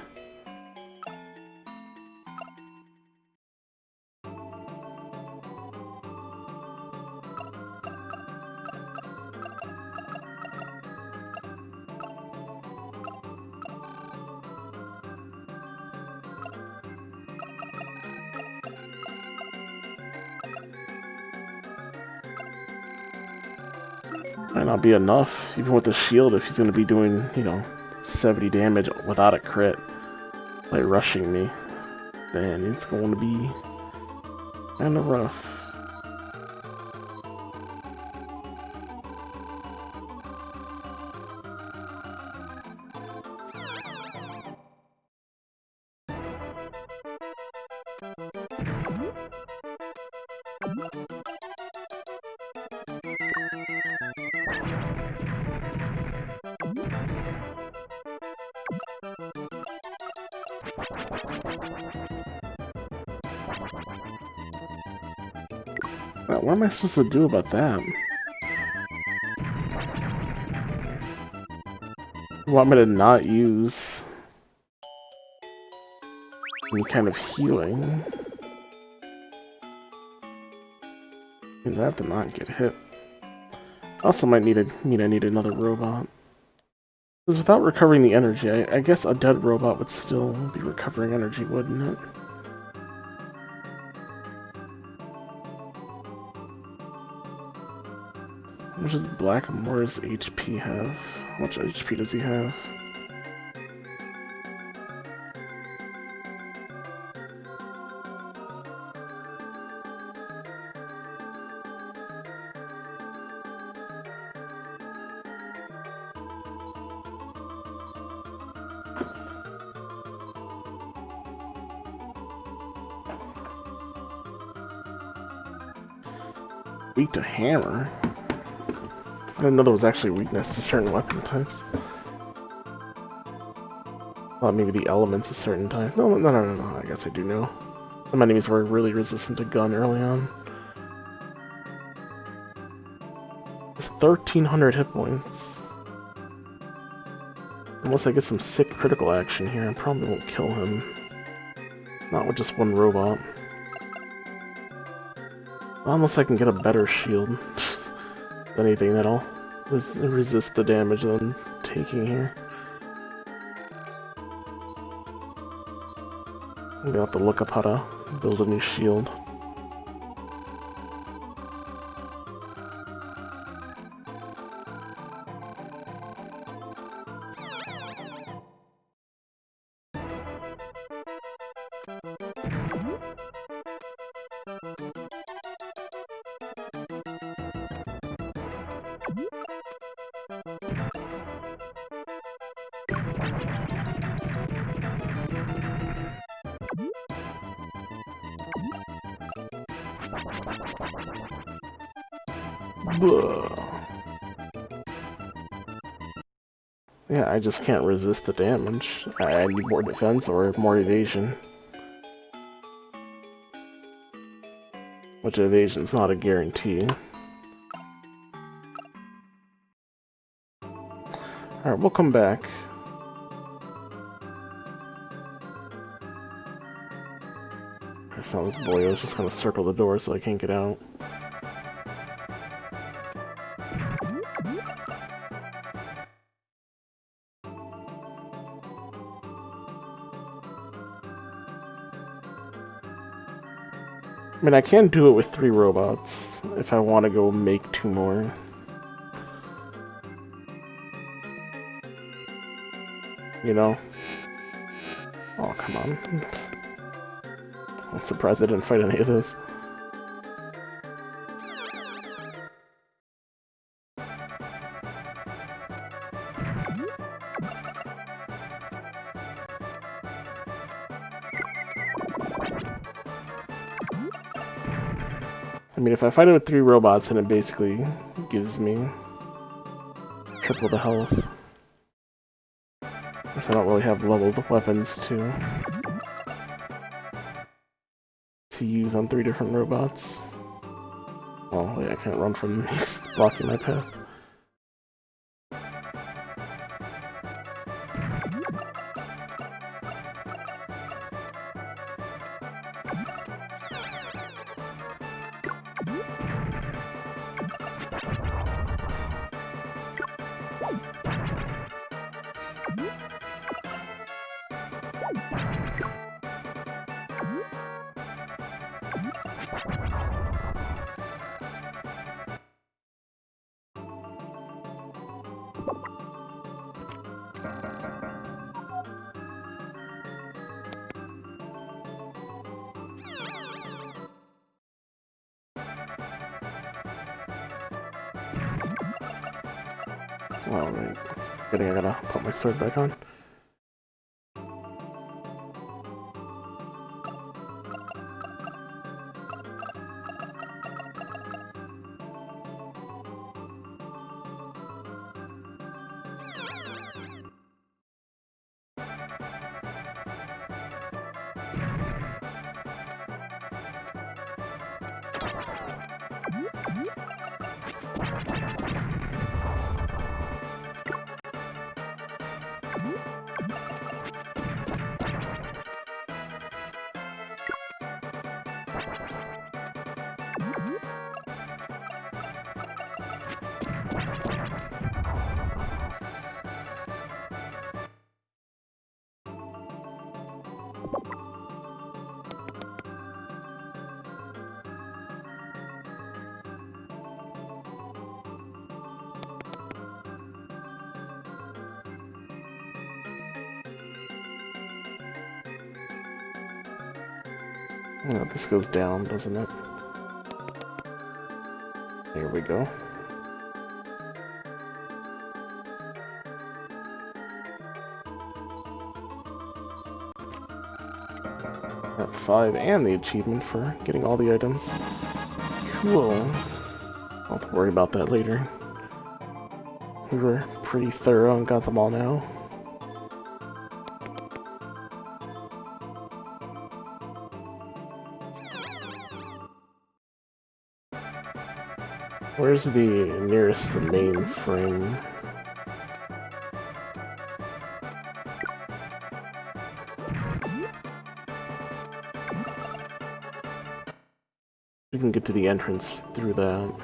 Might not be enough, even with the shield, if he's going to be doing, 70 damage without a crit. By rushing me. Man, it's going to be kind of rough. What am I supposed to do about that? You want me to not use any kind of healing? And that to not get hit. Also might need I need another robot. Because without recovering the energy, I guess a dead robot would still be recovering energy, wouldn't it? How much does Blackmore's HP have? How much HP does he have? Weak to hammer? I didn't know there was actually weakness to certain weapon types. Well, maybe the elements of certain types. No, I guess I do know. Some enemies were really resistant to gun early on. There's 1,300 hit points. Unless I get some sick critical action here, I probably won't kill him. Not with just one robot. Unless I can get a better shield. Anything that'll resist the damage that I'm taking here. I'm gonna have to look up how to build a new shield. Blah. Yeah, I just can't resist the damage. I need more defense or more evasion. Which evasion's not a guarantee. Alright, we'll come back. There's not this boy, I was just gonna circle the door so I can't get out. I mean, I can do it with 3 robots, if I want to go make 2 more. You know? Oh, come on. I'm surprised I didn't fight any of those. I mean, if I fight it with 3 robots, then it basically gives me triple the health. Because I don't really have leveled weapons to use on 3 different robots. Oh, wait, I can't run from him. He's blocking my path. Oh, right. Forgetting I gotta put my sword back on. Oh, this goes down, doesn't it? Here we go. Got 5 and the achievement for getting all the items. Cool. I'll have to worry about that later. We were pretty thorough and got them all now. Where's the nearest the mainframe? We can get to the entrance through that.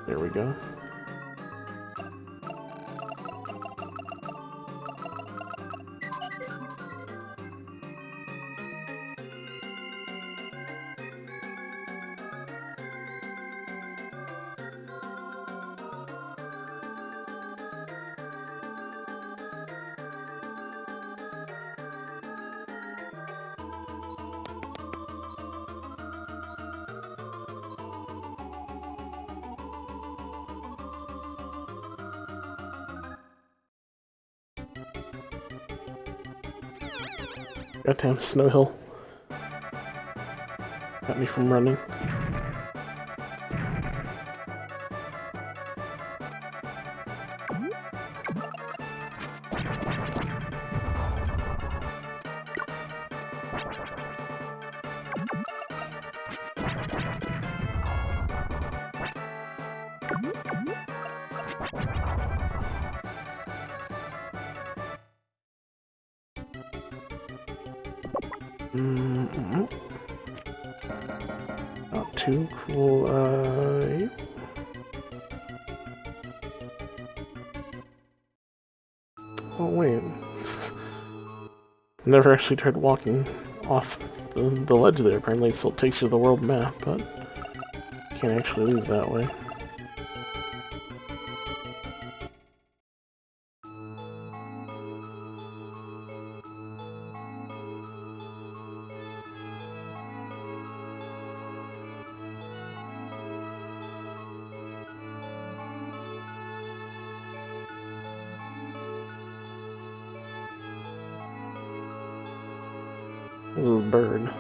There we go. Goddamn Snow Hill. Got me from running. Not too cool. Oh wait. Never actually tried walking off the ledge there. Apparently it still takes you to the world map, but can't actually leave that way. This is a bird.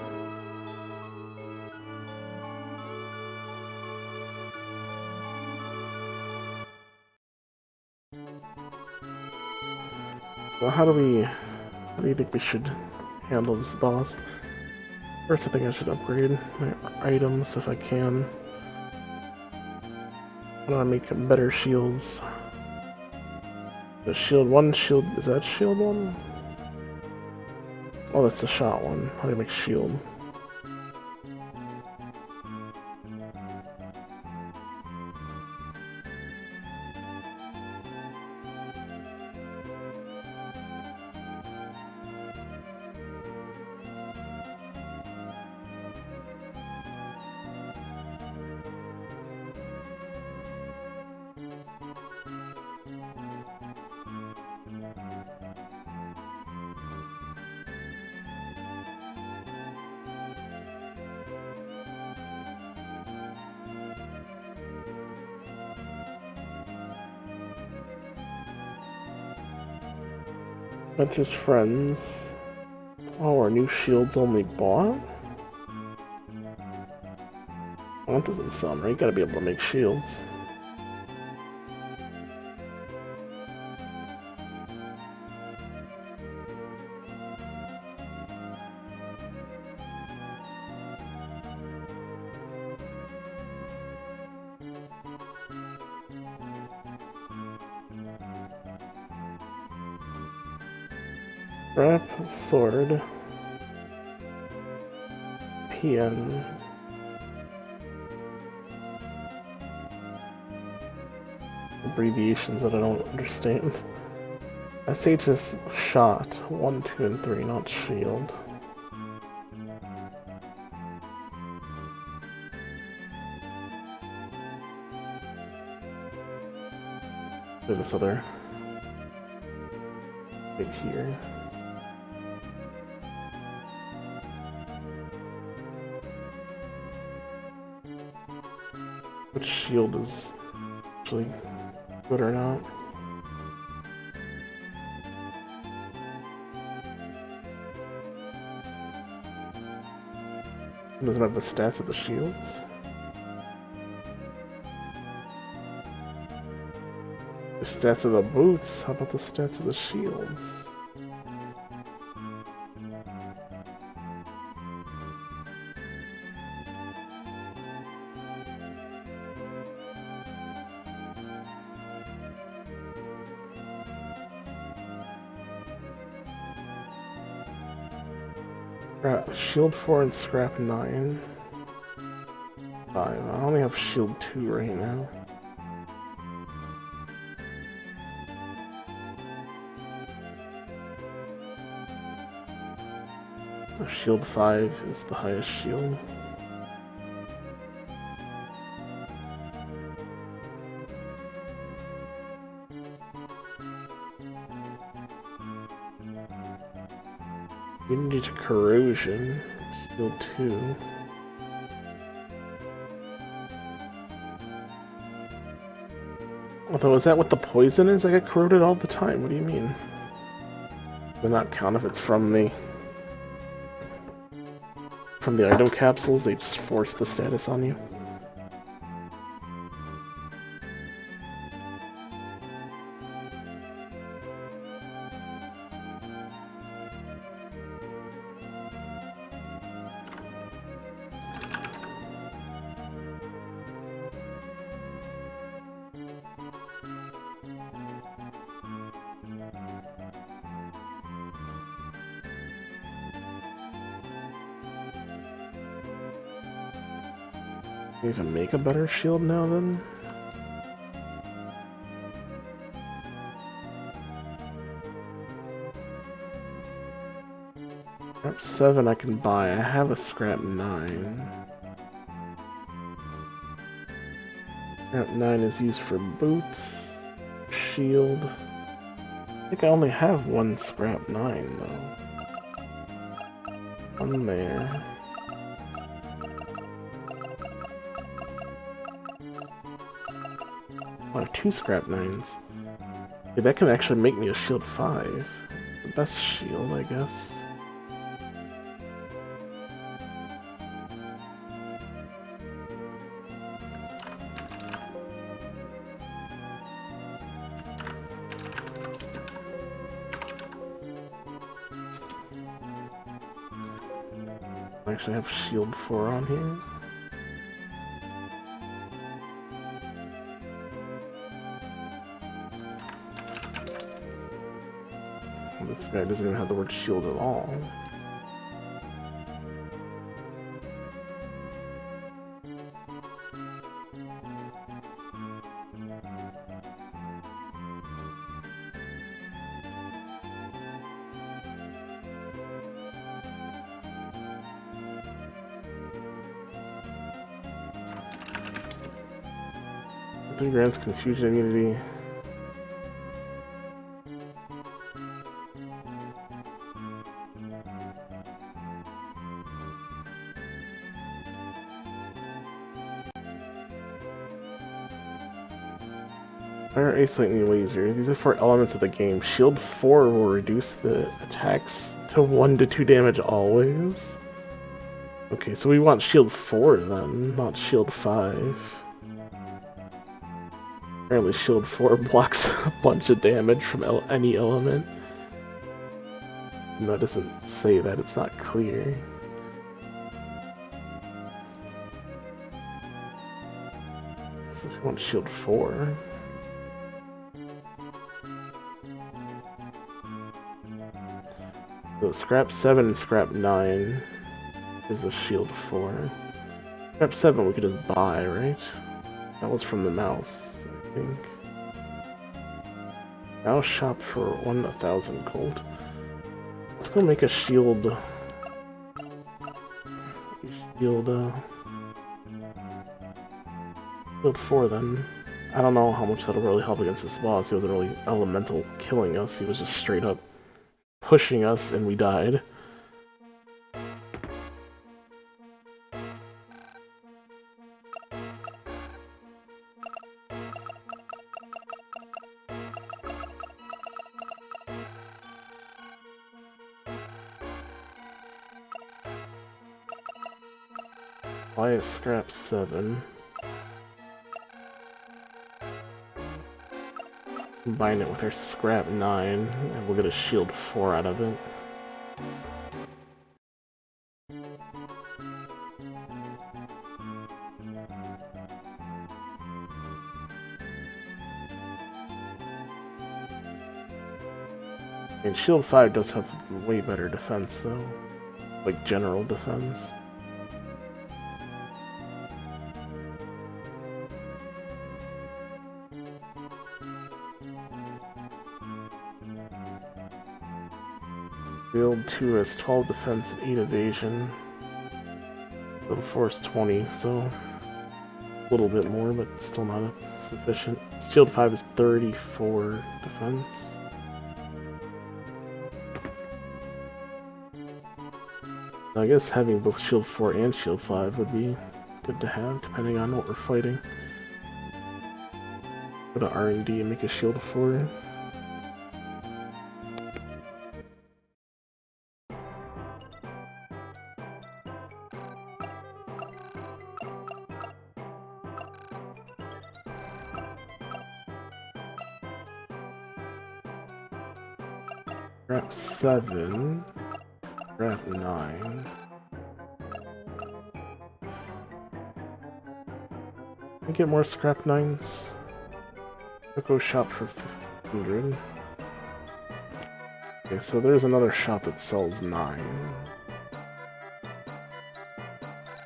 So how do you think we should handle this boss? First, I think I should upgrade my items if I can. I want to make better shields. The shield one, shield, is that shield one? Oh, that's the shot one. How do I make shield? Bunch friends. Oh, our new shields only bought? Well, that doesn't sound right. You gotta be able to make shields. Wrap, sword, PN. Abbreviations that I don't understand. SH is shot, 1, 2, and 3, not shield. Do this other big here. Which shield is actually good or not? It doesn't have the stats of the shields. The stats of the boots. How about the stats of the shields? Shield 4 and scrap 9. 5. I only have shield 2 right now. Shield 5 is the highest shield. Immunity to corrosion, shield 2. Although, is that what the poison is? I get corroded all the time. What do you mean? Will not count if it's from me. from the item capsules, they just force the status on you. Even make a better shield now then? Scrap 7 I can buy. I have a scrap 9. Scrap 9 is used for boots, shield. I think I only have one scrap 9 though. One there. I have 2 scrap 9s. Yeah, that can actually make me a shield 5. The best shield, I guess. I actually have shield 4 on here. This guy doesn't even have the word shield at all. Three grants confusion immunity. Fire, Ace, Lightning, Laser. These are 4 elements of the game. Shield 4 will reduce the attacks to 1 to 2 damage always. Okay, so we want Shield 4 then, not Shield 5. Apparently Shield 4 blocks a bunch of damage from any element. And that doesn't say that, it's not clear. So if you want Shield 4... So scrap 7 and scrap 9. There's a shield 4. Scrap 7 we could just buy, right? That was from the mouse, I think. Mouse shop for 1,000 gold. Let's go make a shield. Shield 4 then. I don't know how much that'll really help against this boss. He wasn't really elemental killing us, he was just straight up pushing us and we died. Why is scrap 7? Combine it with our scrap 9, and we'll get a shield 4 out of it. And shield 5 does have way better defense though, like general defense. Shield 2 has 12 defense and 8 evasion. Shield 4 is 20, so a little bit more, but still not sufficient. Shield 5 is 34 defense. I guess having both Shield 4 and Shield 5 would be good to have, depending on what we're fighting. Go to R&D and make a Shield 4. Scrap 7. Scrap 9. Can I get more scrap 9s? I'll go shop for 1500. Okay, so there's another shop that sells 9.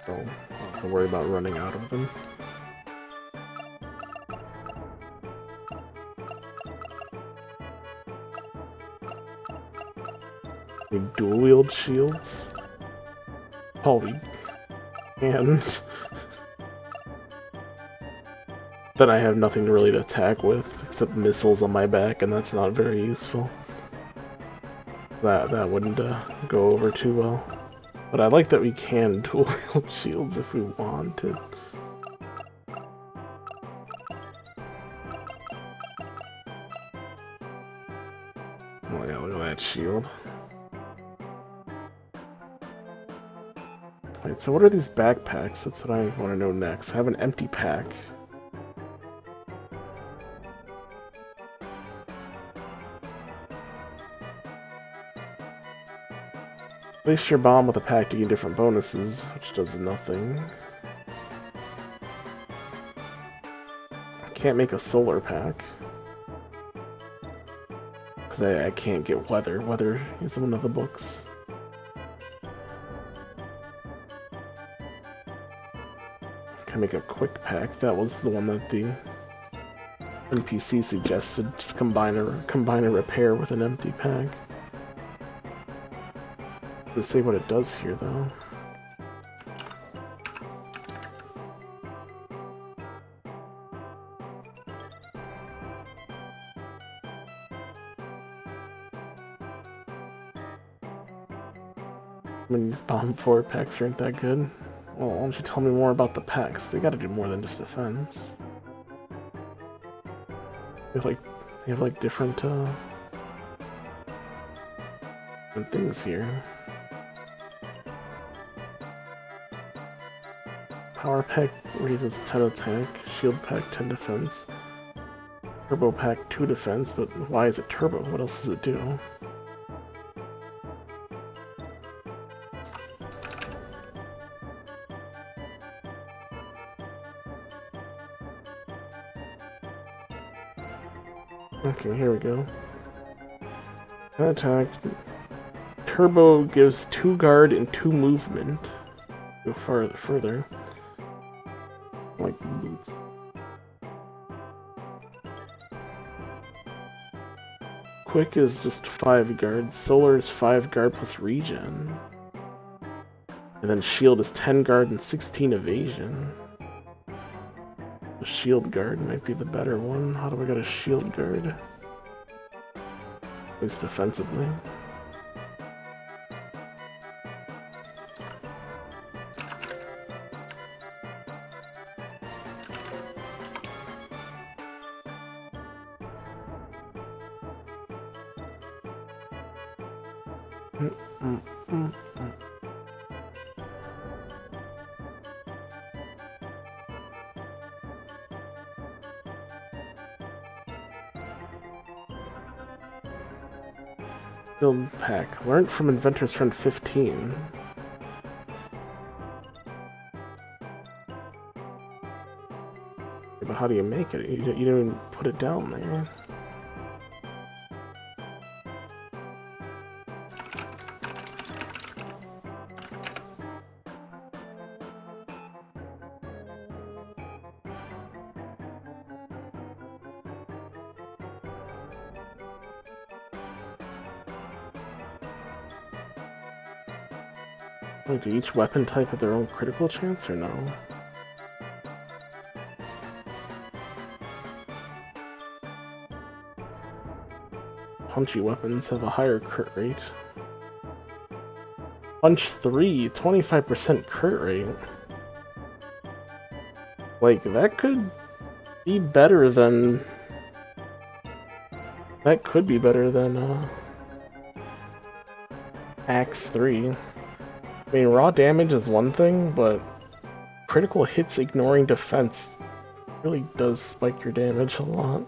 So I don't have to worry about running out of them. Any dual-wield shields? Holy. And then I have nothing to really attack with, except missiles on my back, and that's not very useful. That wouldn't go over too well. But I like that we can dual-wield shields if we wanted. Oh yeah, look at that shield. Alright, so what are these backpacks? That's what I want to know next. I have an empty pack. Place your bomb with a pack to gain different bonuses, which does nothing. I can't make a solar pack. Because I can't get weather. Weather is one of the books. Can I make a quick pack? That was the one that the NPC suggested. Just combine a repair with an empty pack. Let's see what it does here, though. I mean, these bomb forward packs aren't that good. Well, why don't you tell me more about the packs? They gotta do more than just defense. They have like different things here. Power pack raises 10 attack, shield pack 10 defense, turbo pack 2 defense, but why is it turbo? What else does it do? Okay, here we go. Attack. Turbo gives 2 guard and 2 movement. Go further. Like boots. Quick is just 5 guard. Solar is 5 guard plus regen. And then shield is 10 guard and 16 evasion. The shield guard might be the better one. How do I get a shield guard? At least defensively. Build pack. Learned from Inventor's Friend 15. But how do you make it? You didn't even put it down there. Wait, do each weapon type have their own critical chance, or no? Punchy weapons have a higher crit rate. Punch 3, 25% crit rate. Like, that could be better than... That could be better than, Axe 3. I mean, raw damage is one thing, but critical hits ignoring defense really does spike your damage a lot.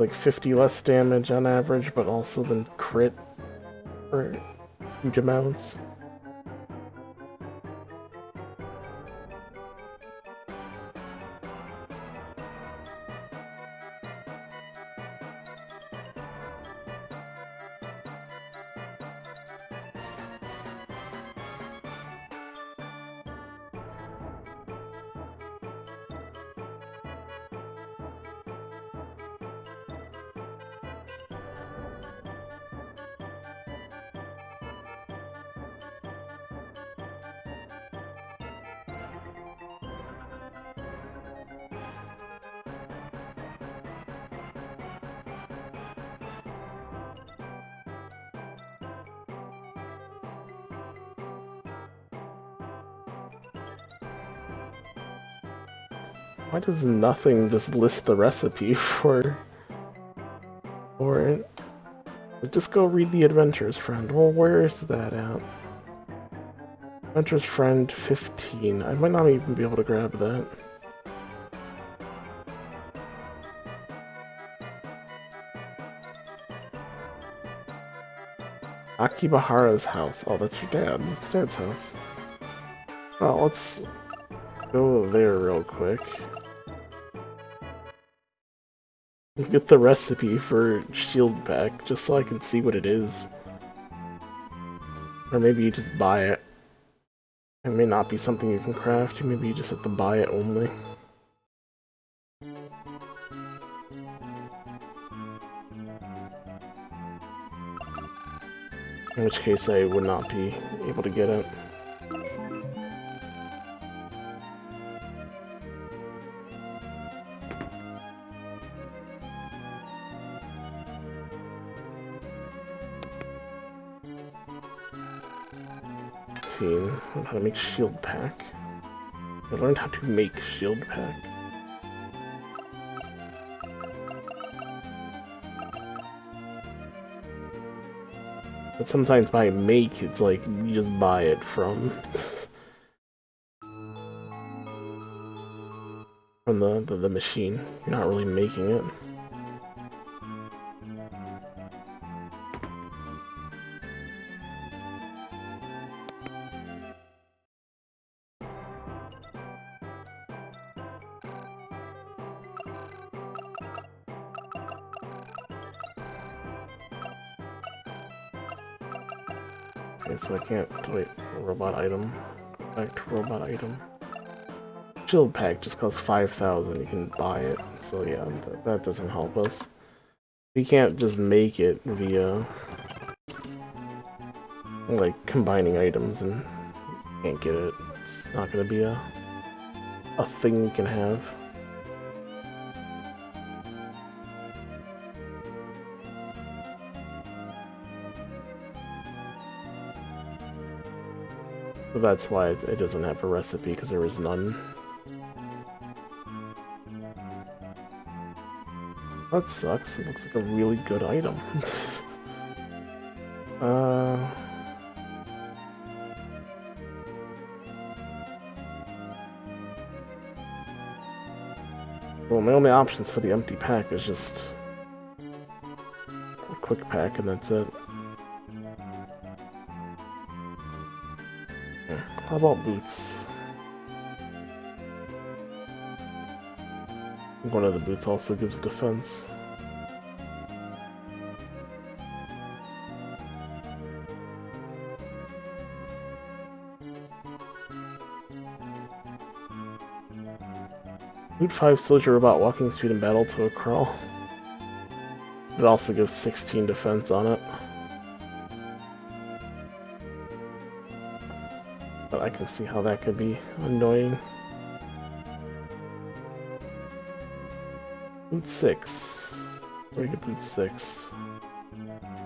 like 50 less damage on average, but also then crit for huge amounts. Why does nothing just list the recipe for it? Just go read the Adventurer's Friend. Well, where is that at? Adventurer's Friend 15. I might not even be able to grab that. Akibahara's house. Oh, that's your dad. It's Dad's house. Well, let's go there real quick. Get the recipe for shield pack, just so I can see what it is. Or maybe you just buy it. It may not be something you can craft, maybe you just have to buy it only. In which case I would not be able to get it. Learn how to make shield pack. I learned how to make shield pack. But sometimes by make, it's like you just buy it from the machine. You're not really making it. Okay, so I can't wait. Robot item. Go back to robot item. Shield pack just costs 5,000. You can buy it. So yeah, that doesn't help us. We can't just make it via like combining items, and can't get it. It's not gonna be a thing we can have. So that's why it doesn't have a recipe, because there is none. That sucks. It looks like a really good item. Well, my only options for the empty pack is just a quick pack, and that's it. How about boots? One of the boots also gives defense. Boot 5 slows your robot walking speed in battle to a crawl. It also gives 16 defense on it. But I can see how that could be annoying. Boot 6. Where do you get boot 6?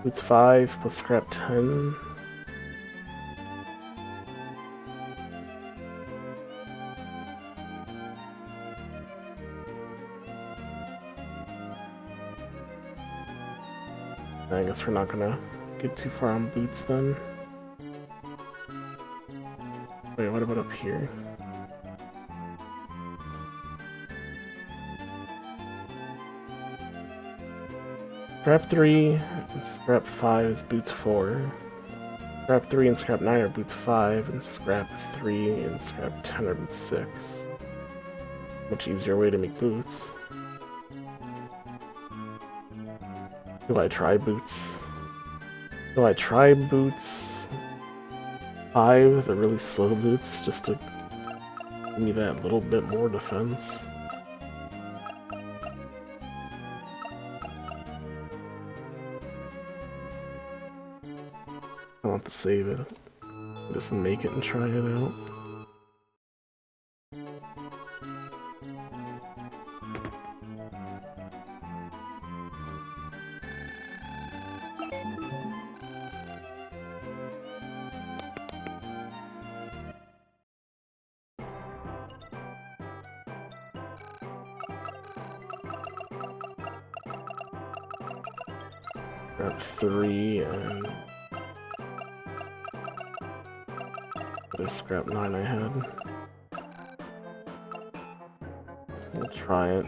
Boots 5 plus scrap 10. I guess we're not gonna get too far on boots then. Wait, what about up here? Scrap 3 and Scrap 5 is boots 4. Scrap 3 and Scrap 9 are boots 5, and Scrap 3 and Scrap 10 are boots 6. Much easier way to make boots. Do I try boots? Do I try boots 5, the really slow boots, just to give me that little bit more defense? I want to save it. Just make it and try it out. Grab 3 and there's Scrap 9 I had. We'll try it.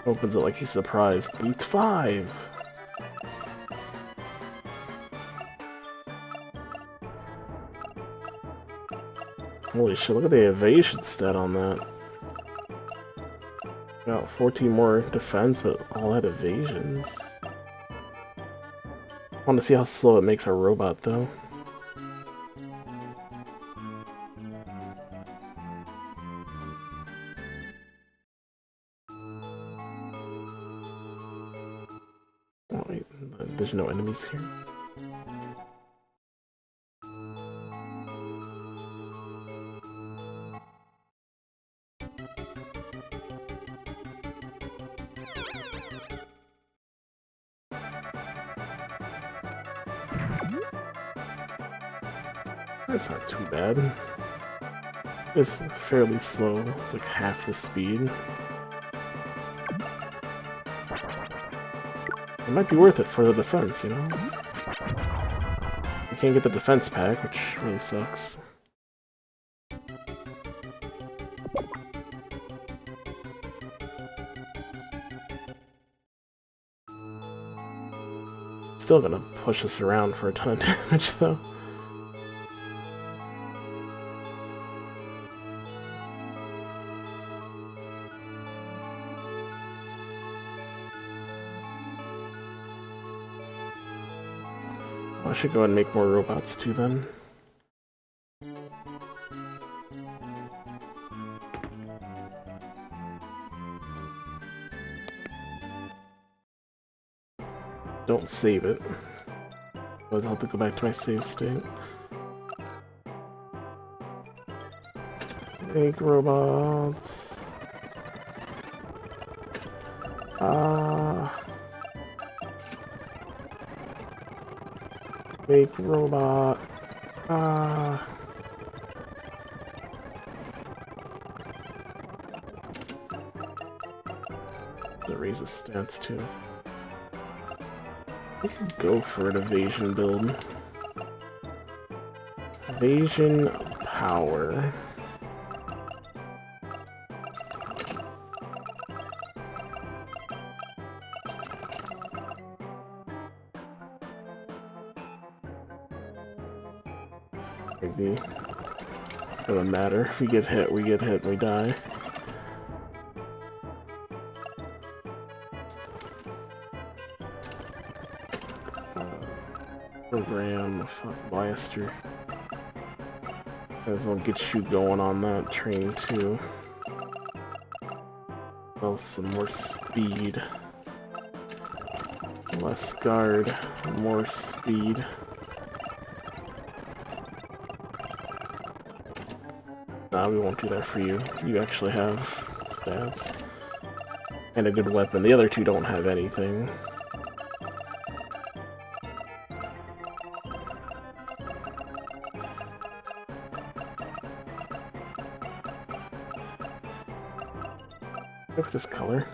Opens it like he's surprised. Boots 5! Holy shit, look at the evasion stat on that. Got 14 more defense, but all that evasions. I want to see how slow it makes our robot, though. Oh wait, there's no enemies here. That's not too bad. It's fairly slow. It's like half the speed. It might be worth it for the defense, you know? You can't get the defense pack, which really sucks. Still gonna push us around for a ton of damage, though. I should go ahead and make more robots too then. Don't save it. Otherwise I'll have to go back to my save state. Make robots. Make robot. To raise his stats too. I could go for an evasion build. Evasion power. Maybe. It doesn't matter. If we get hit, we get hit, we die. Program, fuck, blaster. Might as well get you going on that train too. Oh, some more speed. Less guard, more speed. Nah, we won't do that for you. You actually have stats. And a good weapon. The other two don't have anything. Look at this color.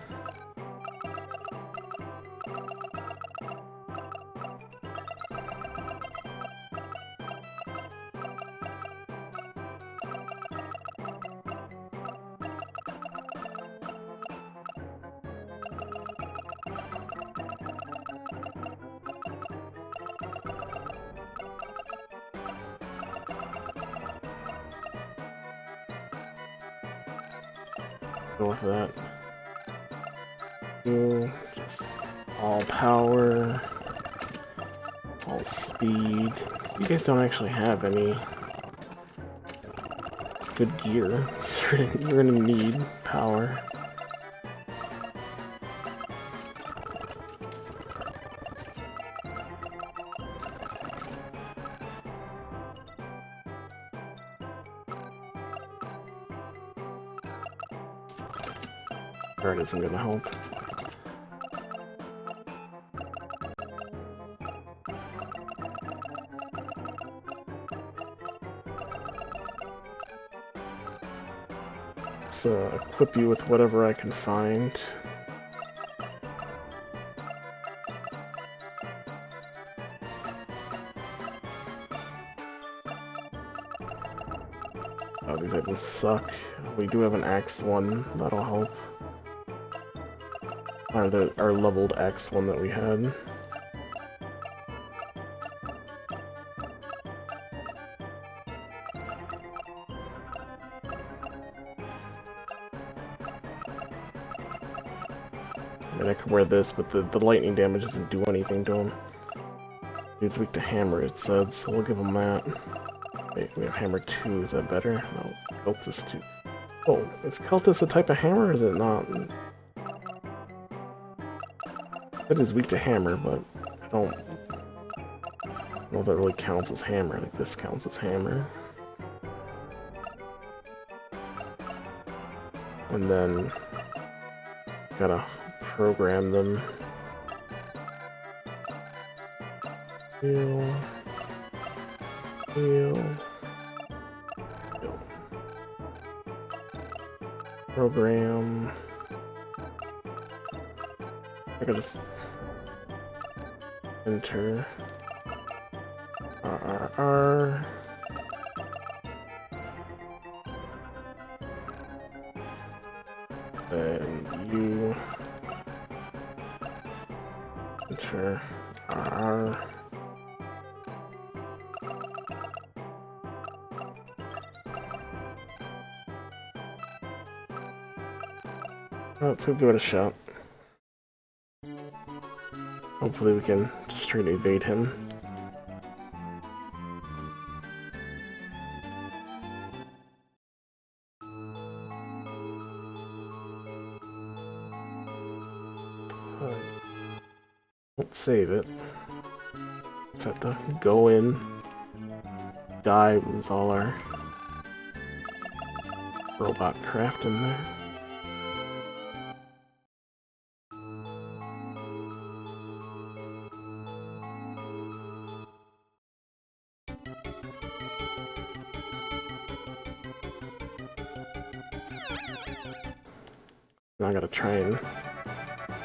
Go with that. Just all power, all speed. You guys don't actually have any good gear. So you're gonna need power. Guard isn't gonna help. Let's equip you with whatever I can find. Oh, these items suck. We do have an axe one, that'll help. Or our leveled axe one that we had. I mean, I could wear this, but the lightning damage doesn't do anything to him. He's weak to hammer, it said, so we'll give him that. Wait, we have hammer 2, is that better? No, Cultist 2. Oh, is Cultist a type of hammer, or is it not? It is weak to hammer, but I don't know if that really counts as hammer. Like, this counts as hammer. And then gotta program them. Heal. Heal. Heal. Program. I could just enter RRR. And you enter RR. Let's go give it a shot. Hopefully we can just try to evade him. Let's save it. Let's have to go in, die, lose all our robot craft in there. Now I gotta try and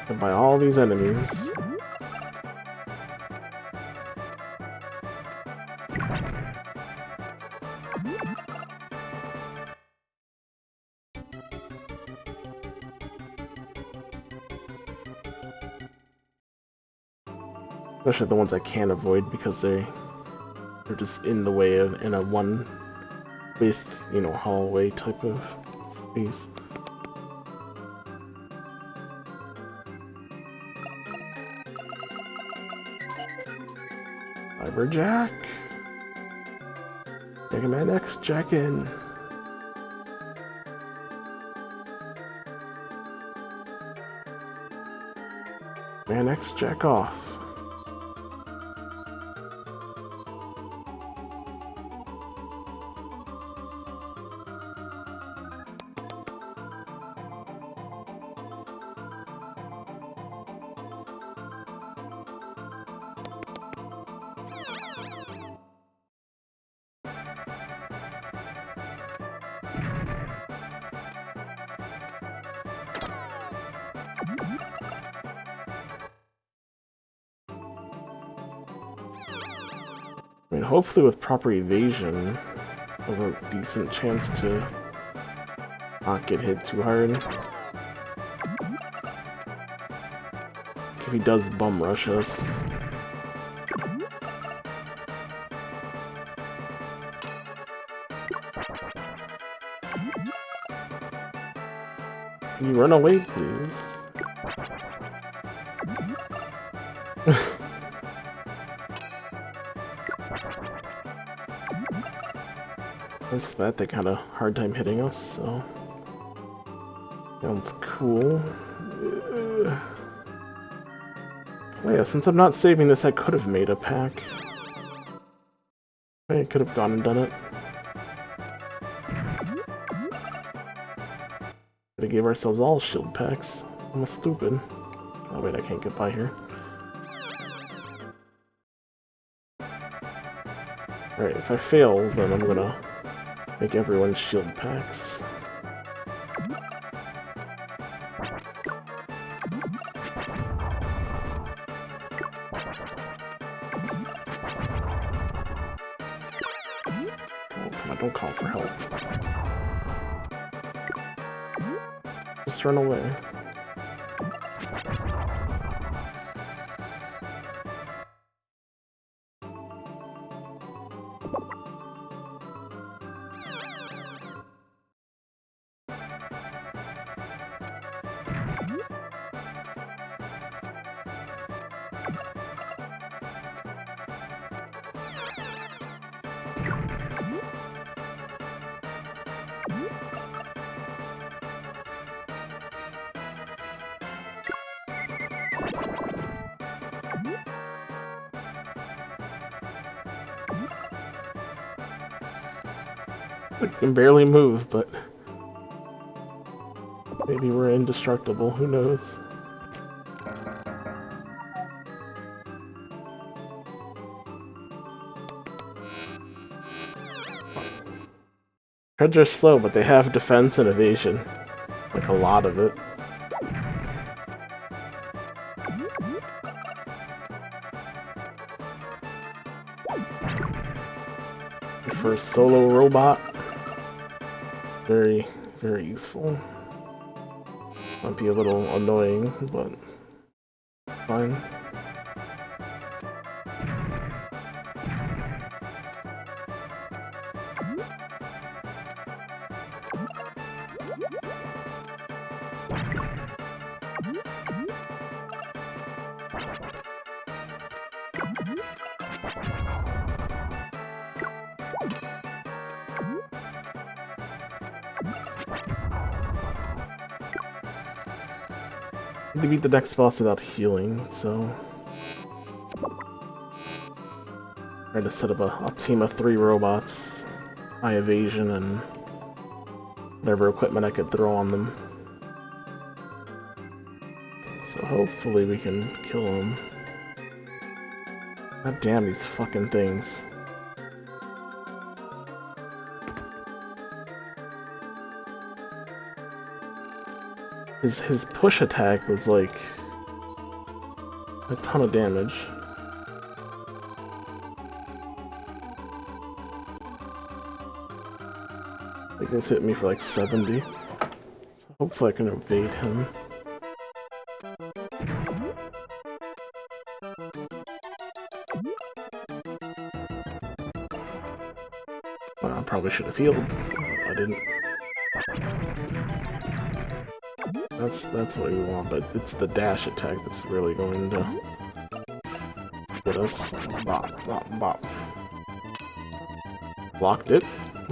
get by all these enemies. Especially the ones I can't avoid because they're just in the way of in a one with, you know, hallway type of space. Cyberjack. Mega Man X Jack in. Man X Jack off. I mean, hopefully with proper evasion, we'll have a decent chance to not get hit too hard. If he does bum rush us. Can you run away, please? That's that. They kind of hard time hitting us, so sounds cool. Oh yeah, since I'm not saving this, I could have made a pack. I could have gone and done it. Could have gave ourselves all shield packs. I'm stupid. Oh wait, I can't get by here. Alright, if I fail, then I'm gonna make everyone shield packs. Oh, come on, don't call for help. Just run away. I can barely move, but maybe we're indestructible, who knows? Treads are slow, but they have defense and evasion. Like a lot of it. For a solo robot, very, very useful. Might be a little annoying, but fine. To beat the next boss without healing, so try to set up a team of 3 robots, high evasion, and whatever equipment I could throw on them. So hopefully we can kill them. God damn these fucking things. His push attack was like a ton of damage. I think this hit me for like 70. So hopefully I can evade him. Well, I probably should have healed. I didn't. That's what we want, but it's the dash attack that's really going to get us. Bop, bop, bop. Blocked it.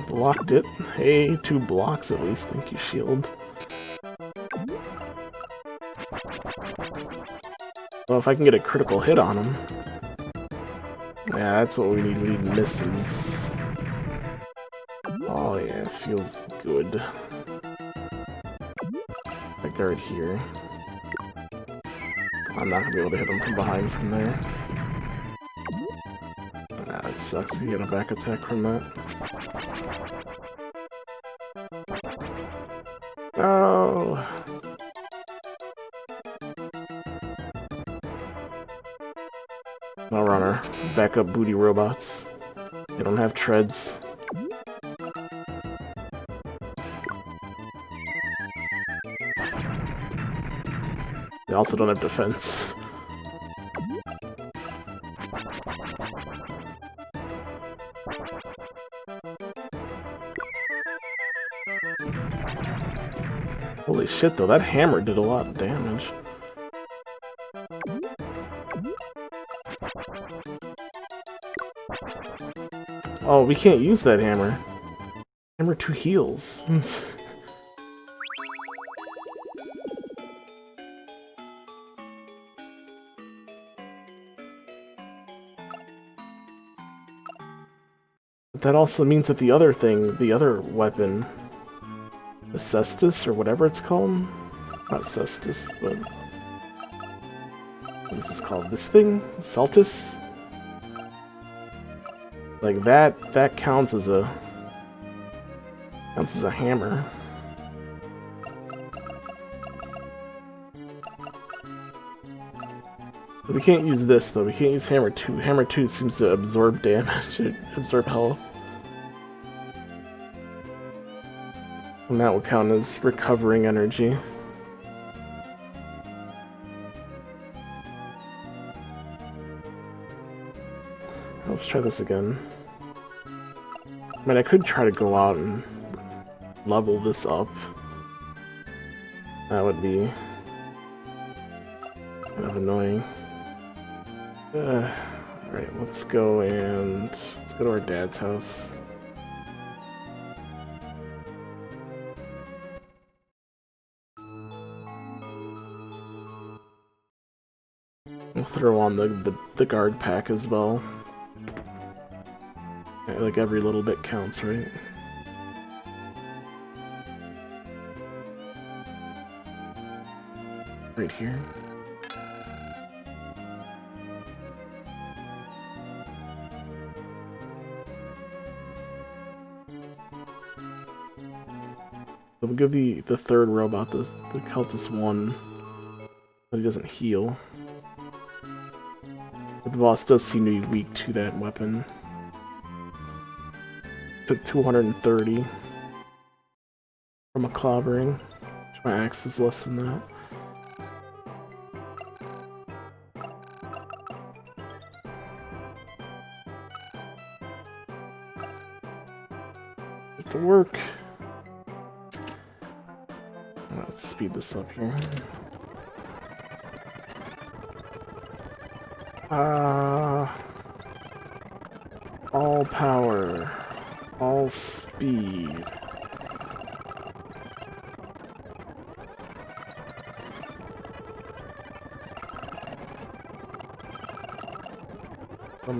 Blocked it. Hey, 2 blocks at least. Thank you, shield. Well, if I can get a critical hit on him. Yeah, that's what we need. We need misses. Oh yeah, feels good. Guard here. I'm not gonna be able to hit him from behind from there. Ah, that sucks. You get a back attack from that. Oh! Now we're on our backup booty robots. They don't have treads. They also don't have defense. Holy shit, though, that hammer did a lot of damage. Oh, we can't use that hammer. Hammer 2 heals. But that also means that the other thing, the other weapon, the Cestus, or whatever it's called? Not Cestus, but... what is this called? This thing? Celtis? Like that counts as a hammer. We can't use this though. We can't use hammer 2. Hammer 2 seems to absorb damage, absorb health. And that will count as recovering energy. Let's try this again. I mean, I could try to go out and level this up. That would be kind of annoying. Alright, let's go to our dad's house. We'll throw on the guard pack as well. Like every little bit counts, right? Right here. So we'll give the third robot the Cultist 1, but he doesn't heal. But the boss does seem to be weak to that weapon. Took 230 from a clobbering, which my axe is less than that. Get to work. Let's speed this up here. All power. All speed.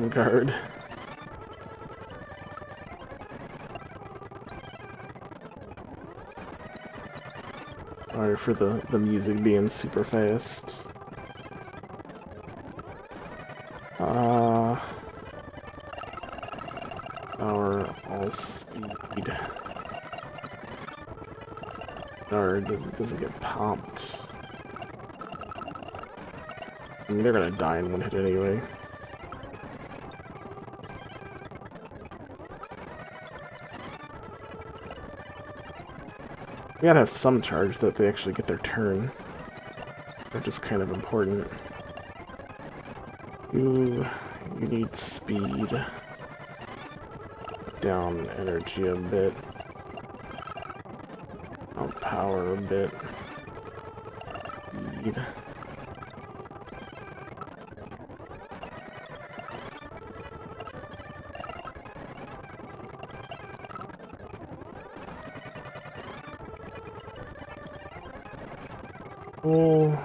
Guard. Sorry for the music being super fast. Power, all speed. Guard doesn't get popped. I mean, they're gonna die in one hit anyway. We gotta have some charge that they actually get their turn. Which is kind of important. You need speed. Down energy a bit. Up power a bit. Speed. Oh,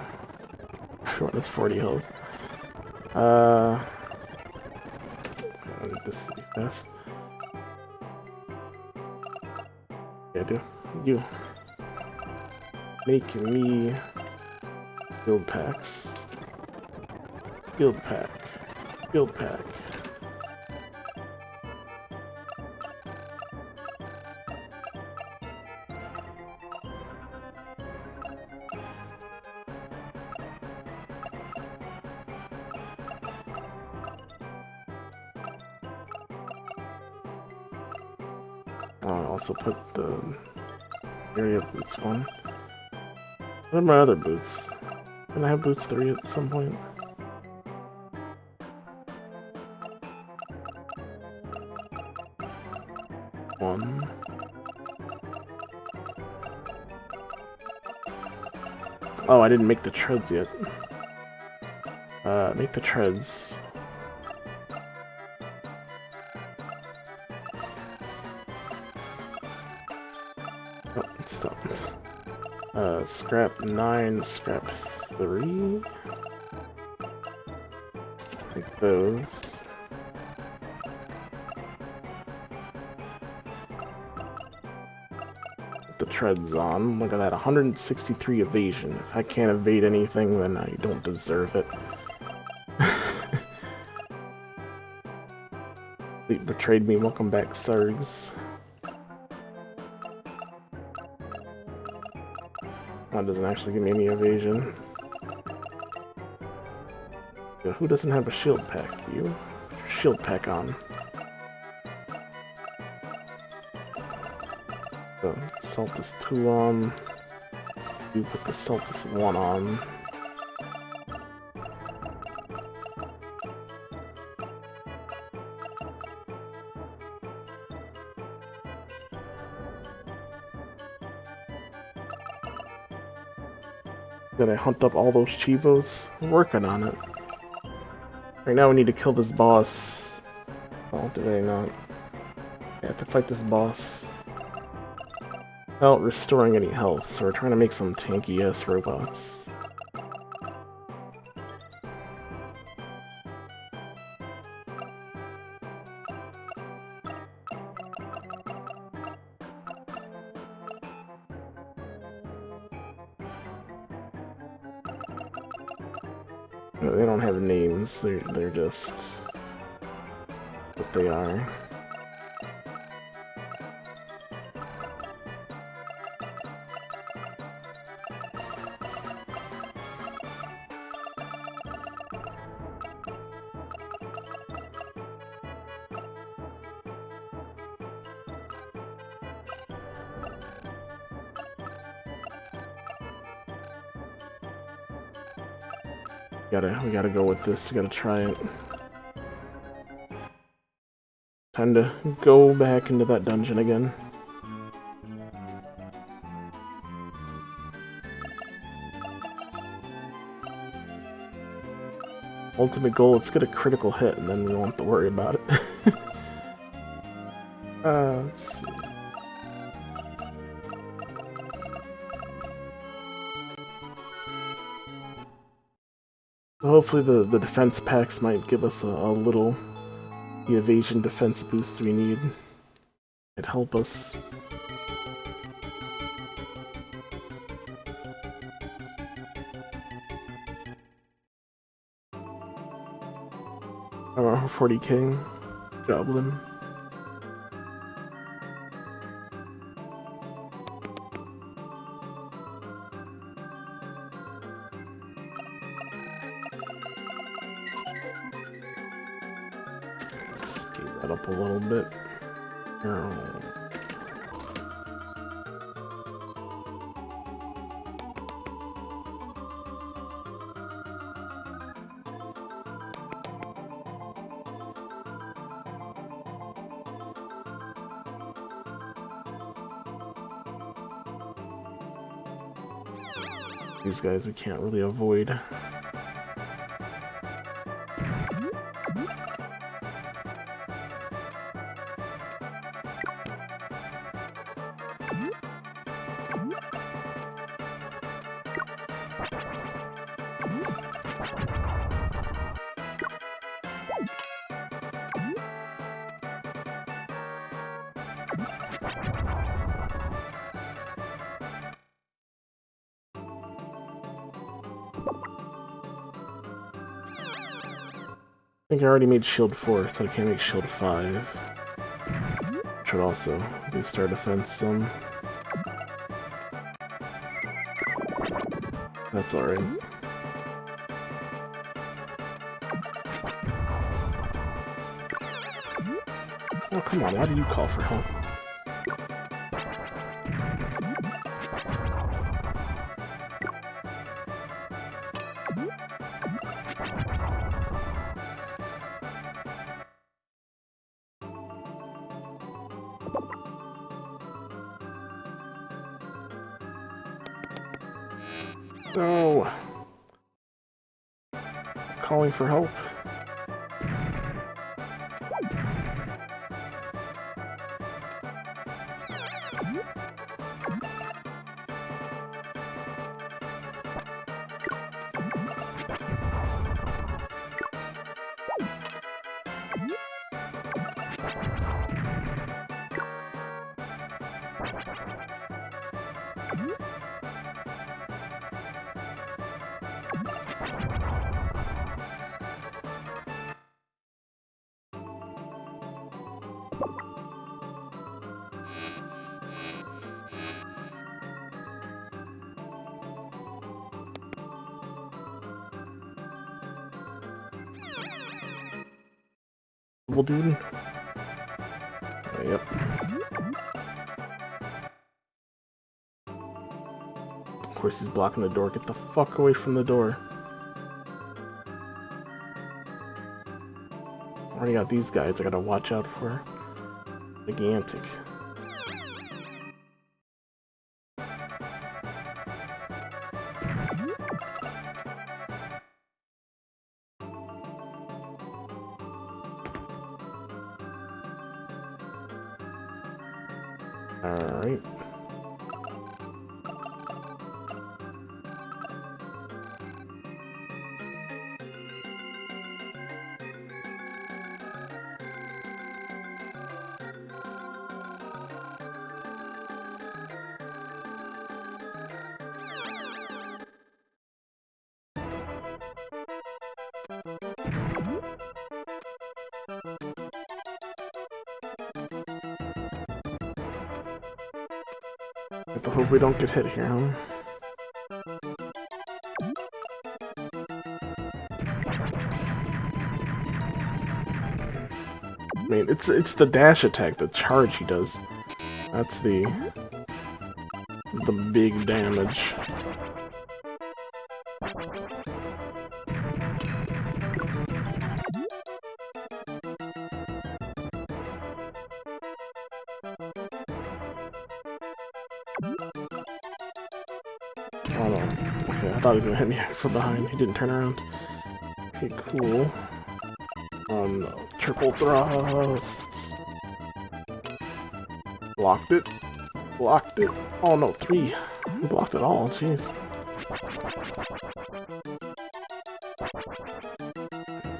everyone has 40 health. I need this to be fast. Yeah, I do. You. Make me build packs. Build pack. Build pack. I'll also put the area boots one. What are my other boots? Can I have boots 3 at some point? One. Oh, I didn't make the treads yet. Make the treads. Oh, stop. Scrap 9, scrap 3. Like those. Put the treads on. Look at that, 163 evasion. If I can't evade anything, then I don't deserve it. Fleet betrayed me. Welcome back, Sargs. That doesn't actually give me any evasion. Yo, who doesn't have a shield pack? You? Put your shield pack on. The Celtis 2 on. You put the Celtis 1 on. Did I hunt up all those Chivos? We're working on it. Right now we need to kill this boss. Oh, did I not? I have to fight this boss without restoring any health, so we're trying to make some tanky-ass robots. No, they don't have names, they're just what they are. We gotta go with this, we gotta try it. Time to go back into that dungeon again. Ultimate goal, let's get a critical hit and then we won't have to worry about it. Let's see. Hopefully the defense packs might give us a little the evasion defense boost we need. It'd help us. Oh, 40k. Goblin. Speed that up a little bit. Oh. These guys we can't really avoid. I think I already made shield 4, so I can't make shield 5. Which would also boost our defense some. That's alright. Oh, come on, why do you call for help? No! Calling for help. Well, dude. Oh, yep. Of course he's blocking the door. Get the fuck away from the door. Already got these guys I gotta watch out for. Gigantic. Alright. I hope we don't get hit here, huh? I mean, it's the dash attack, the charge he does. That's the big damage. Oh no. Okay, I thought he was gonna hit me from behind. He didn't turn around. Okay, cool. Oh no. Triple thrust. Blocked it. Blocked it. Oh no, 3. He blocked it all, jeez.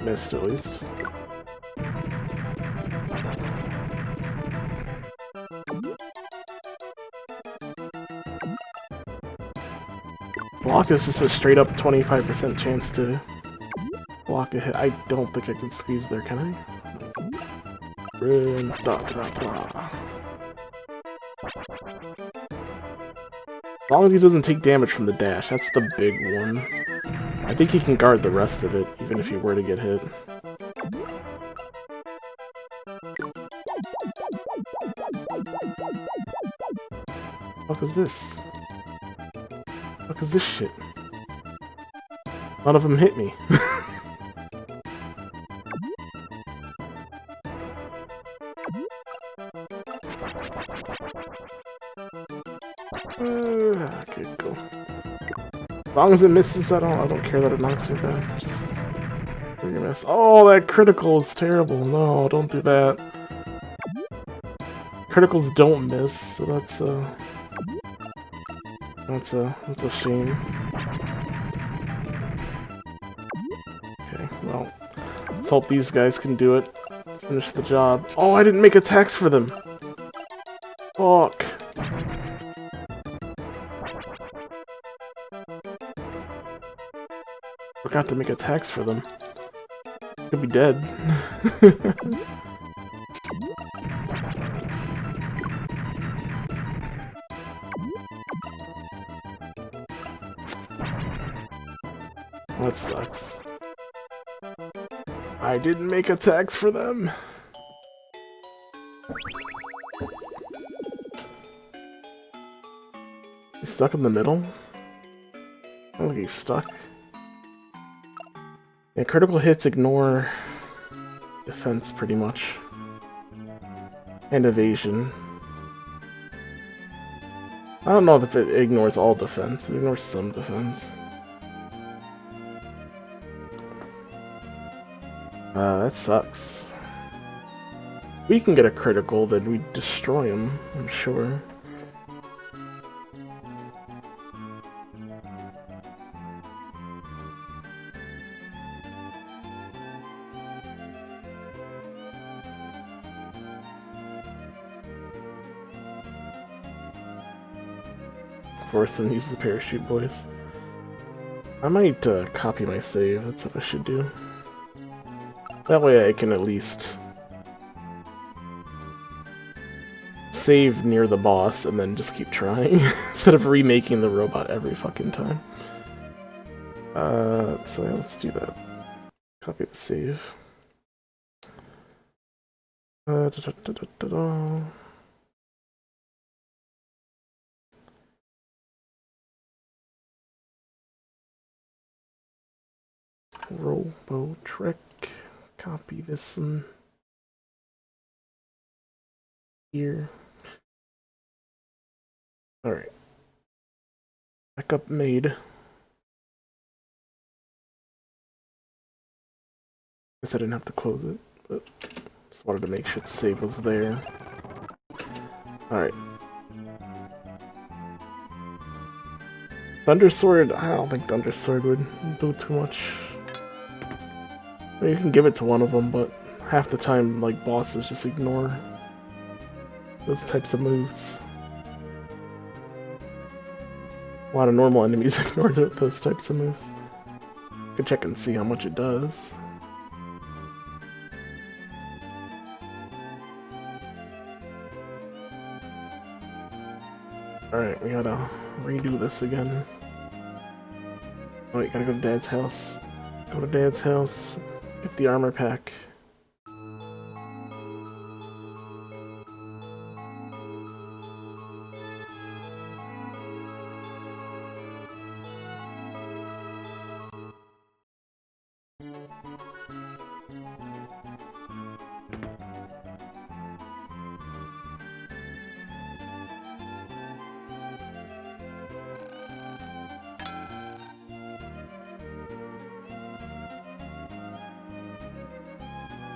Missed at least. Block is just a straight up 25% chance to block a hit. I don't think I can squeeze there, can I? Run. Da, da, da. As long as he doesn't take damage from the dash, that's the big one. I think he can guard the rest of it, even if he were to get hit. What the fuck is this? What is this shit? None of them hit me. Okay, cool. As long as it misses, I don't care that it knocks me back. Just miss. Oh, that critical is terrible. No, don't do that. Criticals don't miss, so that's a shame. Okay, well, let's hope these guys can do it. Finish the job. Oh, I didn't make attacks for them. Fuck. Forgot to make attacks for them. Could be dead. That sucks. I didn't make attacks for them. He's stuck in the middle? I don't think he's stuck. Yeah, critical hits ignore defense pretty much. And evasion. I don't know if it ignores all defense. It ignores some defense. That sucks. We can get a critical, then we destroy him, I'm sure. Force them to use the parachute, boys. I might copy my save, that's what I should do. That way I can at least save near the boss and then just keep trying, instead of remaking the robot every fucking time. So let's do that. Copy the save. Robotrek. Copy this one here. Alright. Backup made. Guess I didn't have to close it, but just wanted to make sure the save was there. Alright. Thundersword? I don't think Thundersword would do too much. I mean, you can give it to one of them, but half the time, like, bosses just ignore those types of moves. A lot of normal enemies ignore those types of moves. You can check and see how much it does. Alright, we gotta redo this again. Oh, wait, gotta go to Dad's house. Go to Dad's house, get the armor pack.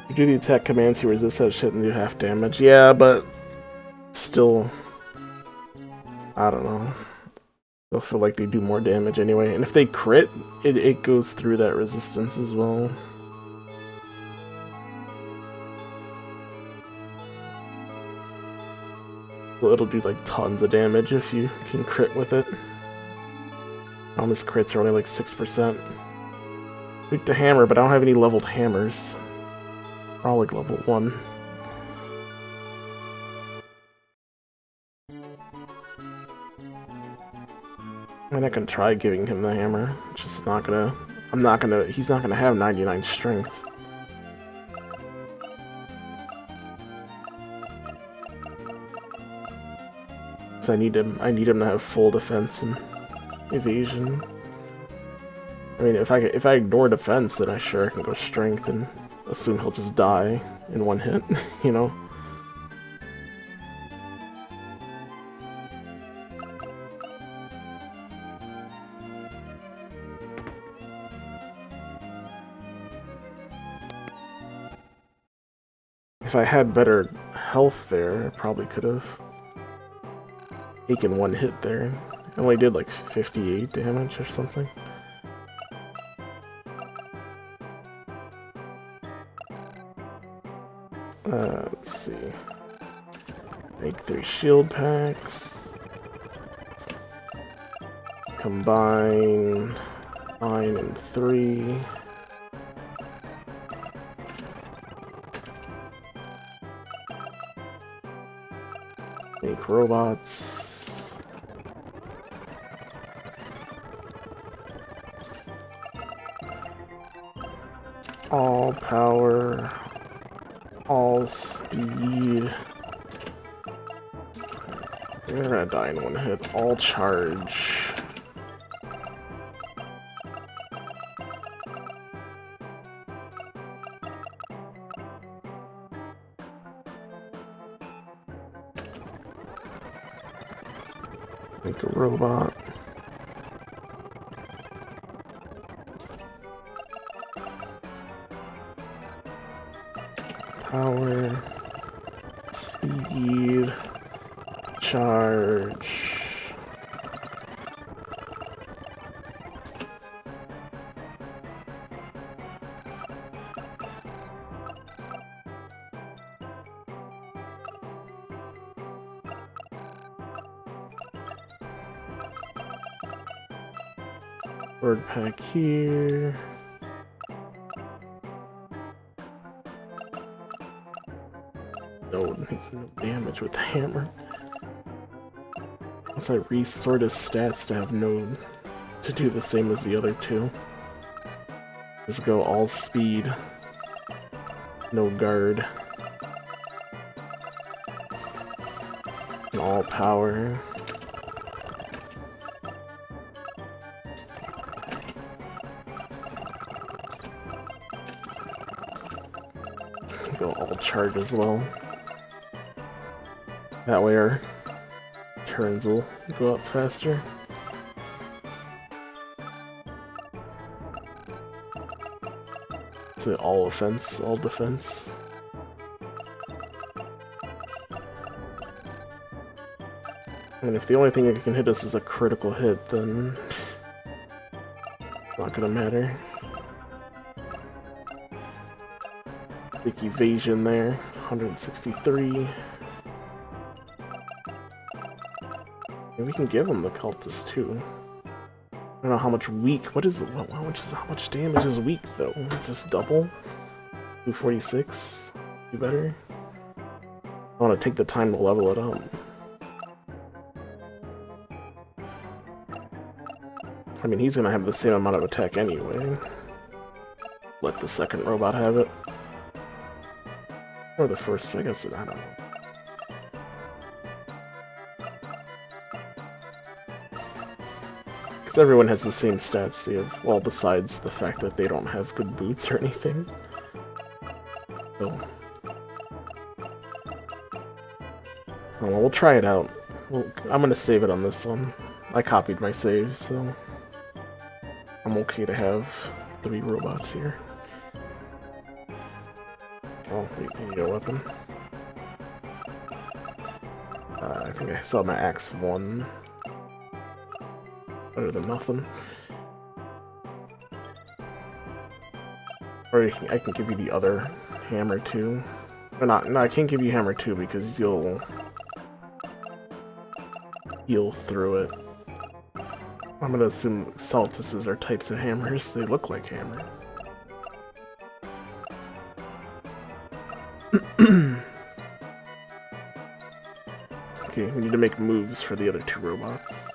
You do the attack commands, he resists that shit and do half damage. Yeah, but still, I don't know. They'll feel like they do more damage anyway. And if they crit, it goes through that resistance as well. So it'll do like tons of damage if you can crit with it. All these crits are only like 6%. Weak to hammer, but I don't have any leveled hammers. All like level 1. I'm not gonna try giving him the hammer. It's just not gonna. He's not gonna have 99 strength. So I need him to have full defense and evasion. I mean, if I ignore defense, then I sure can go strength and assume he'll just die in one hit, you know? If I had better health there, I probably could have taken one hit there. I only did like 58 damage or something. Let's see. Make 3 shield packs. Combine 9 and 3. Make robots. All power. All speed. You're gonna die in one hit. All charge. Make a robot. Power, speed, charge. Word pack here. No, he's no damage with the hammer. Unless I resort his stats to have no to do the same as the other two. Just go all speed, no guard, and all power. Go all charge as well. That way our turns will go up faster. So all offense, all defense. I mean, if the only thing that can hit us is a critical hit, then it's not gonna matter. Big evasion there, 163. And we can give him the cultist too. I don't know how much weak. What is it? How much damage is weak though? It's just double. 246. Do better. I want to take the time to level it up. I mean, he's gonna have the same amount of attack anyway. Let the second robot have it. Or the first, I guess, I don't know. Because everyone has the same stats, well, besides the fact that they don't have good boots or anything. So... well, we'll try it out. I'm gonna save it on this one. I copied my save, so... I'm okay to have 3 robots here. Oh, you need a weapon. I think I saw my axe 1. Better than nothing. Or I can give you the other hammer too. Or not, no, I can't give you hammer 2 because you'll heal through it. I'm gonna assume Saltuses are types of hammers. They look like hammers. Okay, we need to make moves for the other 2 robots.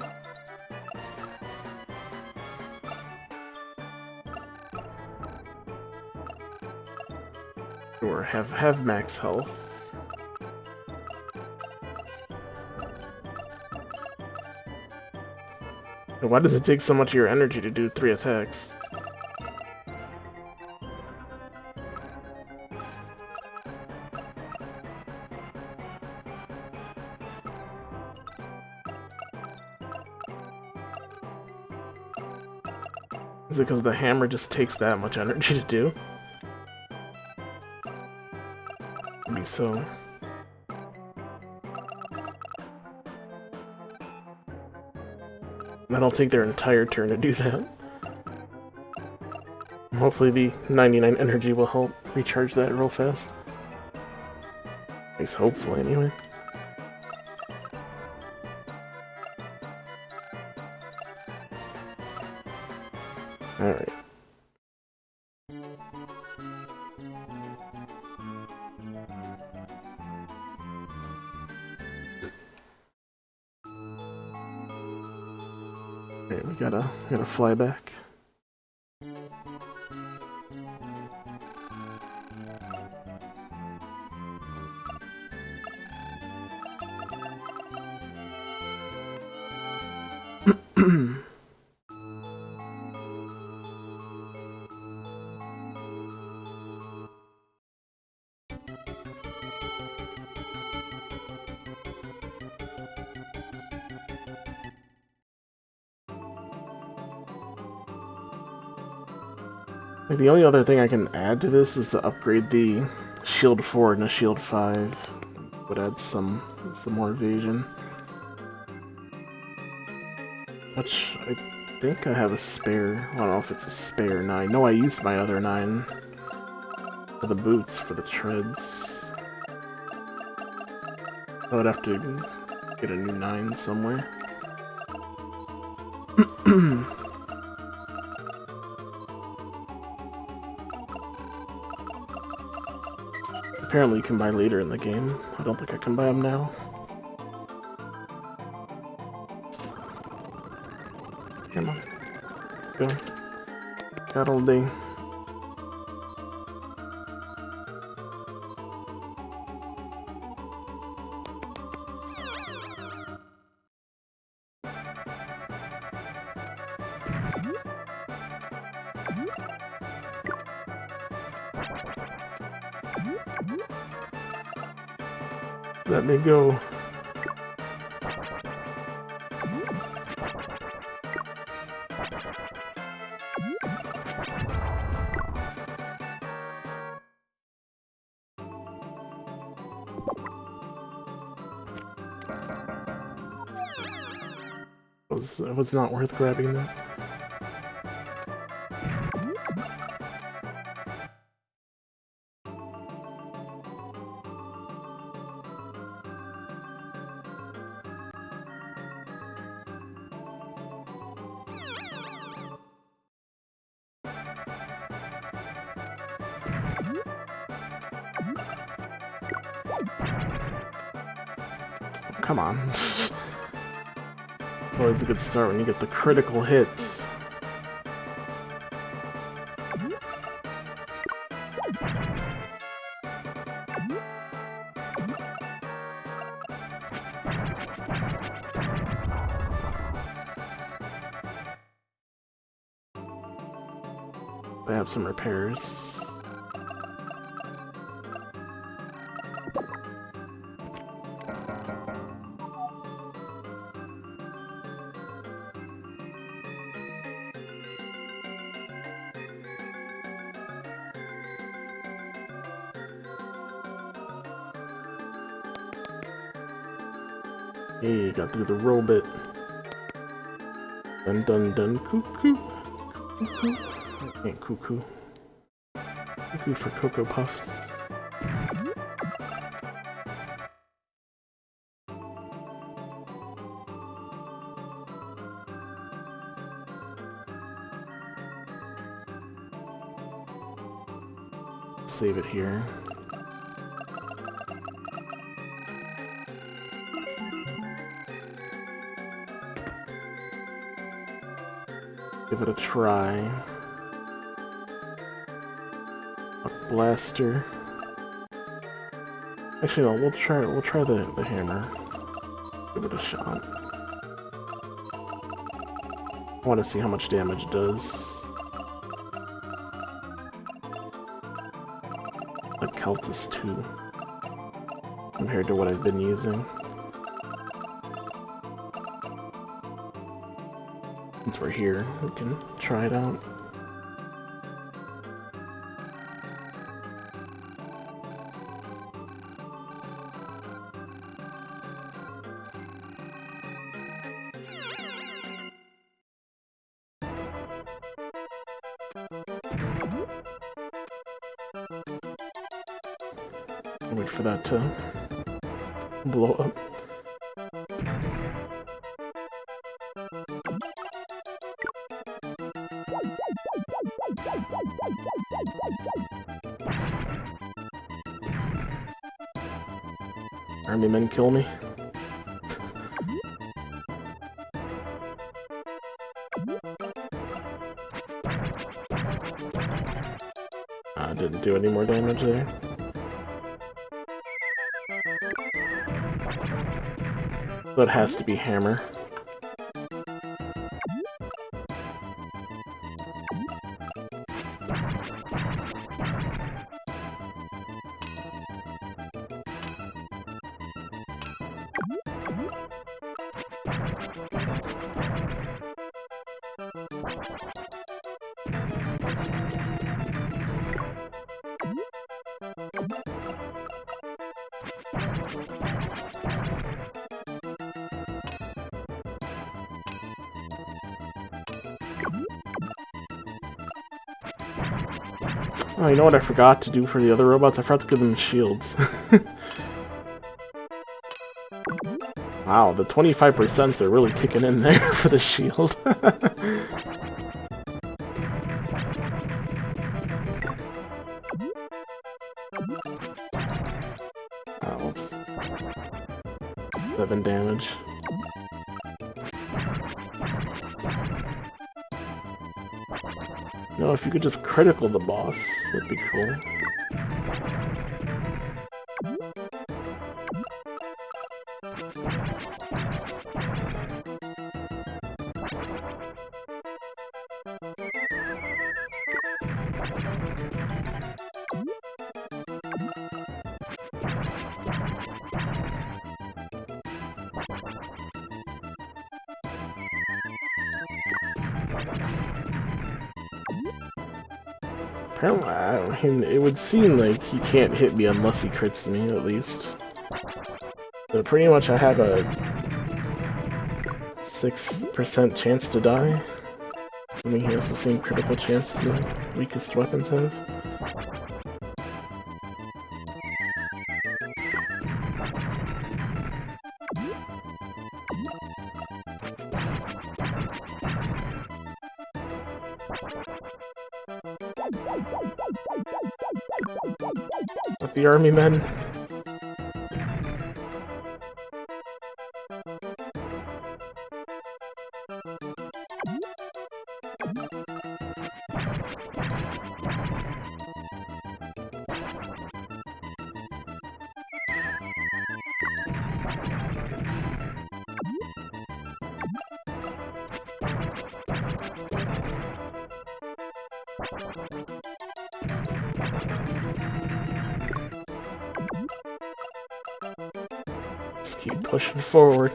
Or have max health. Why does it take so much of your energy to do 3 attacks? Is it because the hammer just takes that much energy to do? Maybe so. That'll take their entire turn to do that. Hopefully the 99 energy will help recharge that real fast. At least hopefully, anyway. Alright. Alright, we gotta fly back. Like, the only other thing I can add to this is to upgrade the shield 4 and a shield 5 would add some more evasion. Which I think I have a spare. I don't know if it's a spare 9. No, I used my other 9 for the boots, for the treads. I would have to get a new 9 somewhere. Apparently you can buy later in the game. I don't think I can buy them now. Come on. Go. Got all day. Let me go. It was not worth grabbing that. Come on. Always a good start when you get the critical hits. They have some repairs. Hey, got through the robot. Dun dun dun cuckoo. Cuckoo. I can't cuckoo. Cuckoo for Cocoa Puffs. Save it here. Give it a try. A blaster. Actually, no. We'll try the hammer. Give it a shot. I want to see how much damage it does. A Celtus 2 compared to what I've been using. Since we're here, we can try it out. Wait for that to blow up. Army men kill me. Didn't do any more damage there. That has to be hammer. Oh, you know what I forgot to do for the other robots? I forgot to give them shields. Wow, the 25% are really kicking in there for the shield. Oh, oops. 7 damage. No, if you could just critical the boss, that'd be cool. Apparently, it would seem like he can't hit me unless he crits me, at least. So pretty much I have a 6% chance to die. I mean, he has the same critical chance the weakest weapons have. With the army men. Just keep pushing forward.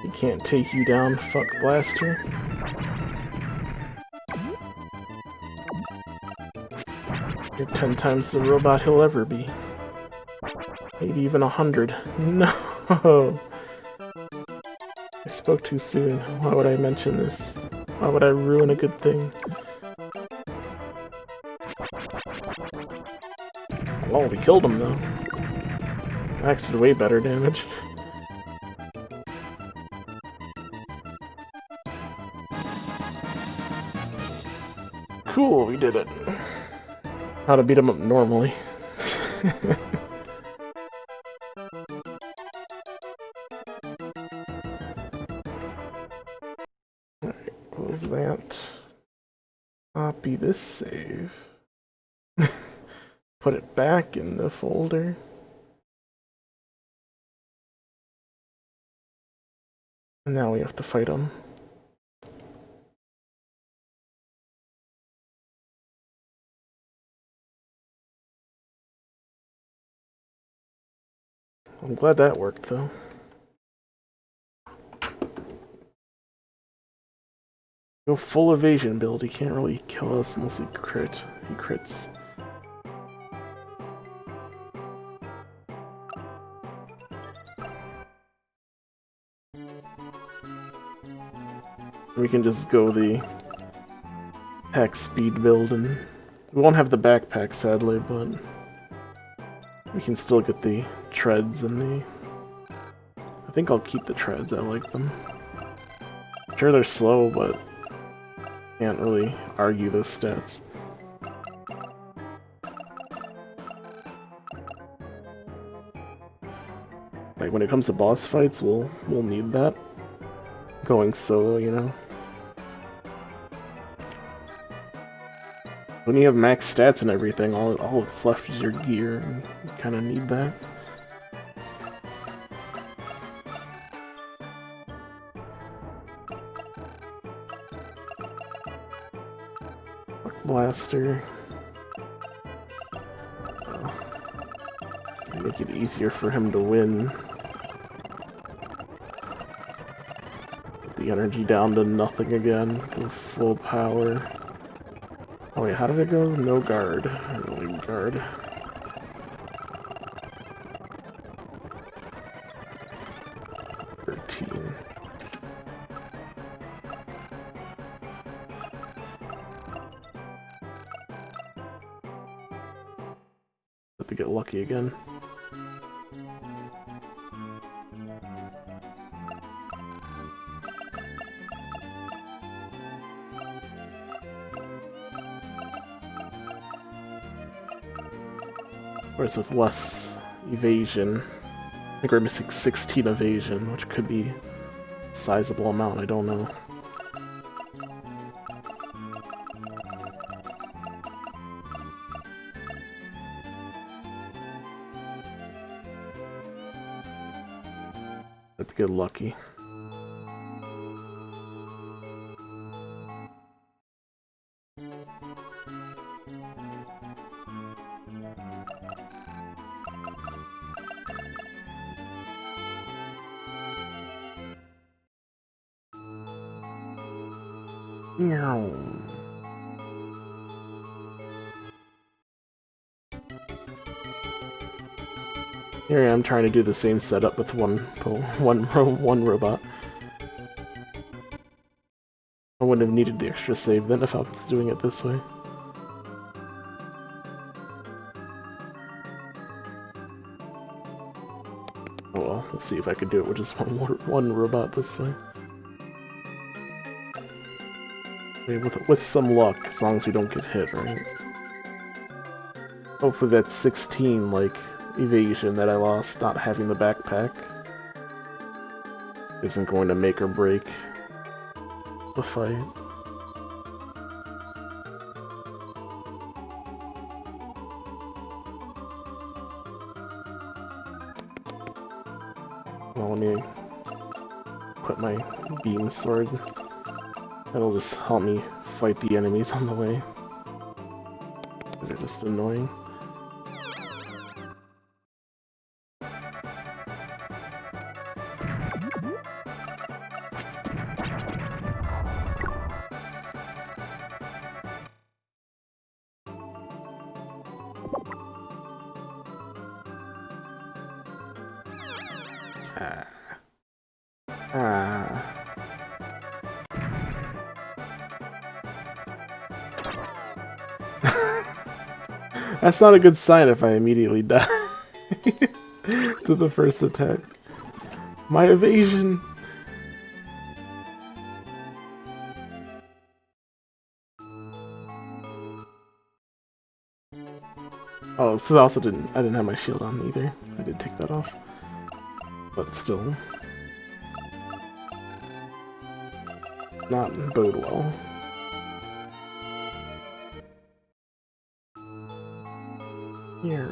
He can't take you down, fuck blaster. You're 10 times the robot he'll ever be. Maybe even 100. No! I spoke too soon. Why would I mention this? Why would I ruin a good thing? Oh, we killed him though. Max did way better damage. Cool, we did it. How to beat him up normally. Alright, close that. Copy this save. Put it back in the folder. And now we have to fight him. I'm glad that worked, though. Go full evasion build. He can't really kill us unless he crits. We can just go the pack speed build, and we won't have the backpack, sadly, but we can still get the treads and the... I think I'll keep the treads, I like them. Sure, they're slow, but can't really argue those stats. Like, when it comes to boss fights, we'll need that. Going solo, you know? When you have max stats and everything, all that's left is your gear, and you kinda need that. Blaster. Make it easier for him to win. Put the energy down to nothing again. Go full power. Oh wait, how did it go? No guard. Only guard. to get lucky again. Whereas with less evasion, I think we're missing 16 evasion, which could be a sizable amount, I don't know. Have to get lucky. Meow. Here I am trying to do the same setup with one robot. I wouldn't have needed the extra save then if I was doing it this way. Oh well, let's see if I could do it with just one robot this way. I mean, with some luck, as long as we don't get hit, right? Hopefully that's 16, like, evasion that I lost not having the backpack isn't going to make or break the fight. Well, let me equip my beam sword. That'll just help me fight the enemies on the way. They're just annoying. That's not a good sign if I immediately die to the first attack. My evasion! Oh, so I didn't have my shield on either. I did take that off. But still. Not bode well. Here.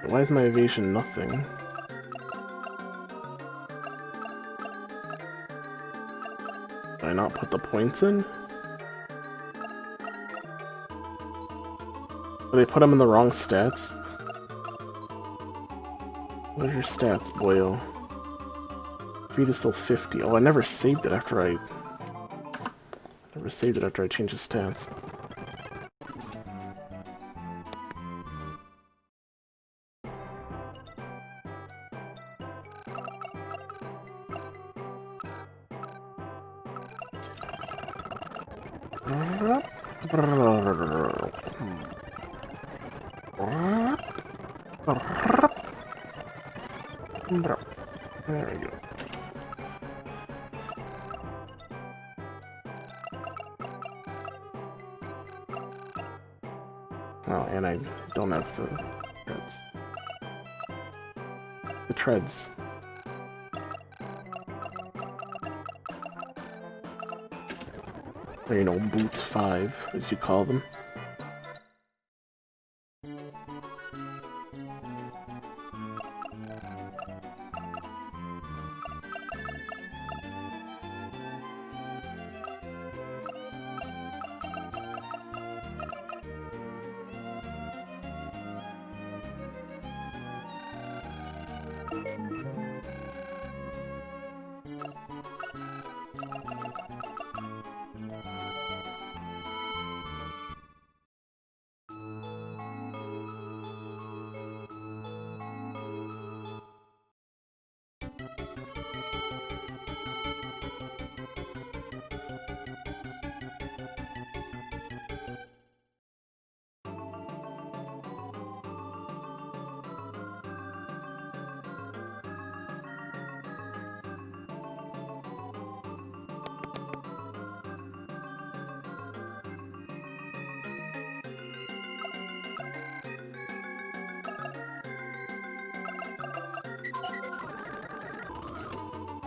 Why is my evasion nothing? Did I not put the points in? Did they put them in the wrong stats? What are your stats, boyo? Speed is still 50. Oh, I never saved it after I changed the stats. There we go. Oh, and I don't have the treads. The treads. Or, you know, boots 5, as you call them.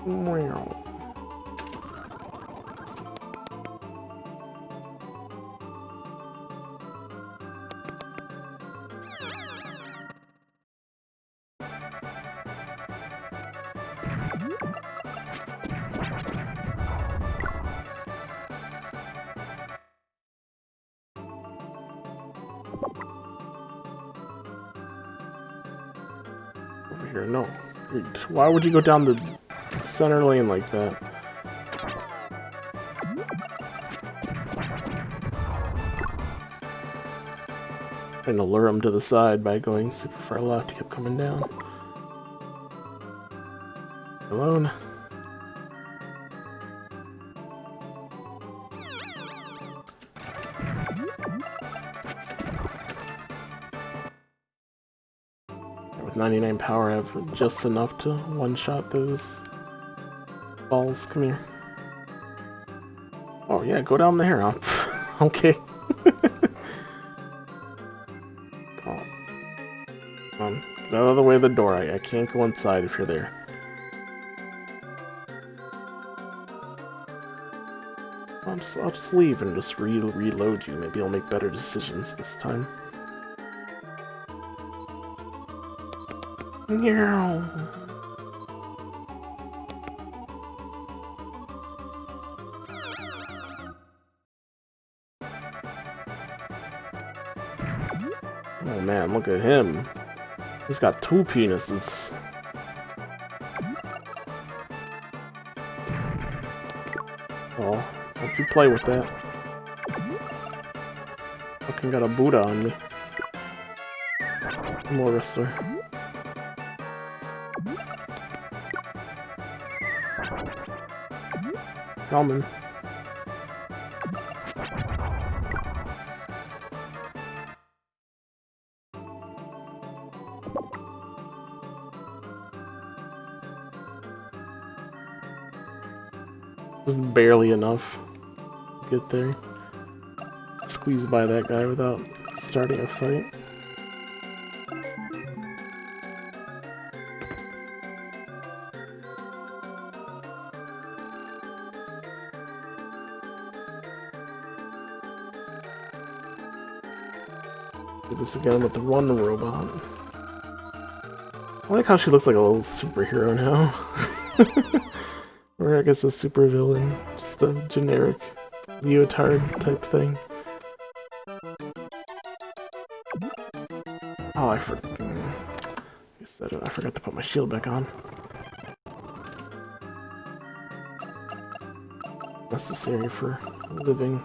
Wow. Over here, no. Why would you go down the center lane like that? Trying to lure him to the side by going super far left. He kept coming down. Alone. With 99 power, I have just enough to one-shot those balls. Come here. Oh yeah, go down there. Okay. Oh. Come on. Get out of the way of the door. I can't go inside if you're there. I'll just leave and just reload you. Maybe I'll make better decisions this time. Meow. Oh man, look at him. He's got 2 penises. Oh, don't you play with that. Fucking got a Buddha on me. More wrestler. Coming. Just barely enough to get there. Squeeze by that guy without starting a fight. Do this again with the run robot. I like how she looks like a little superhero now. Or I guess a supervillain. Just a generic leotard type thing. Oh, I forgot to put my shield back on. Necessary for living.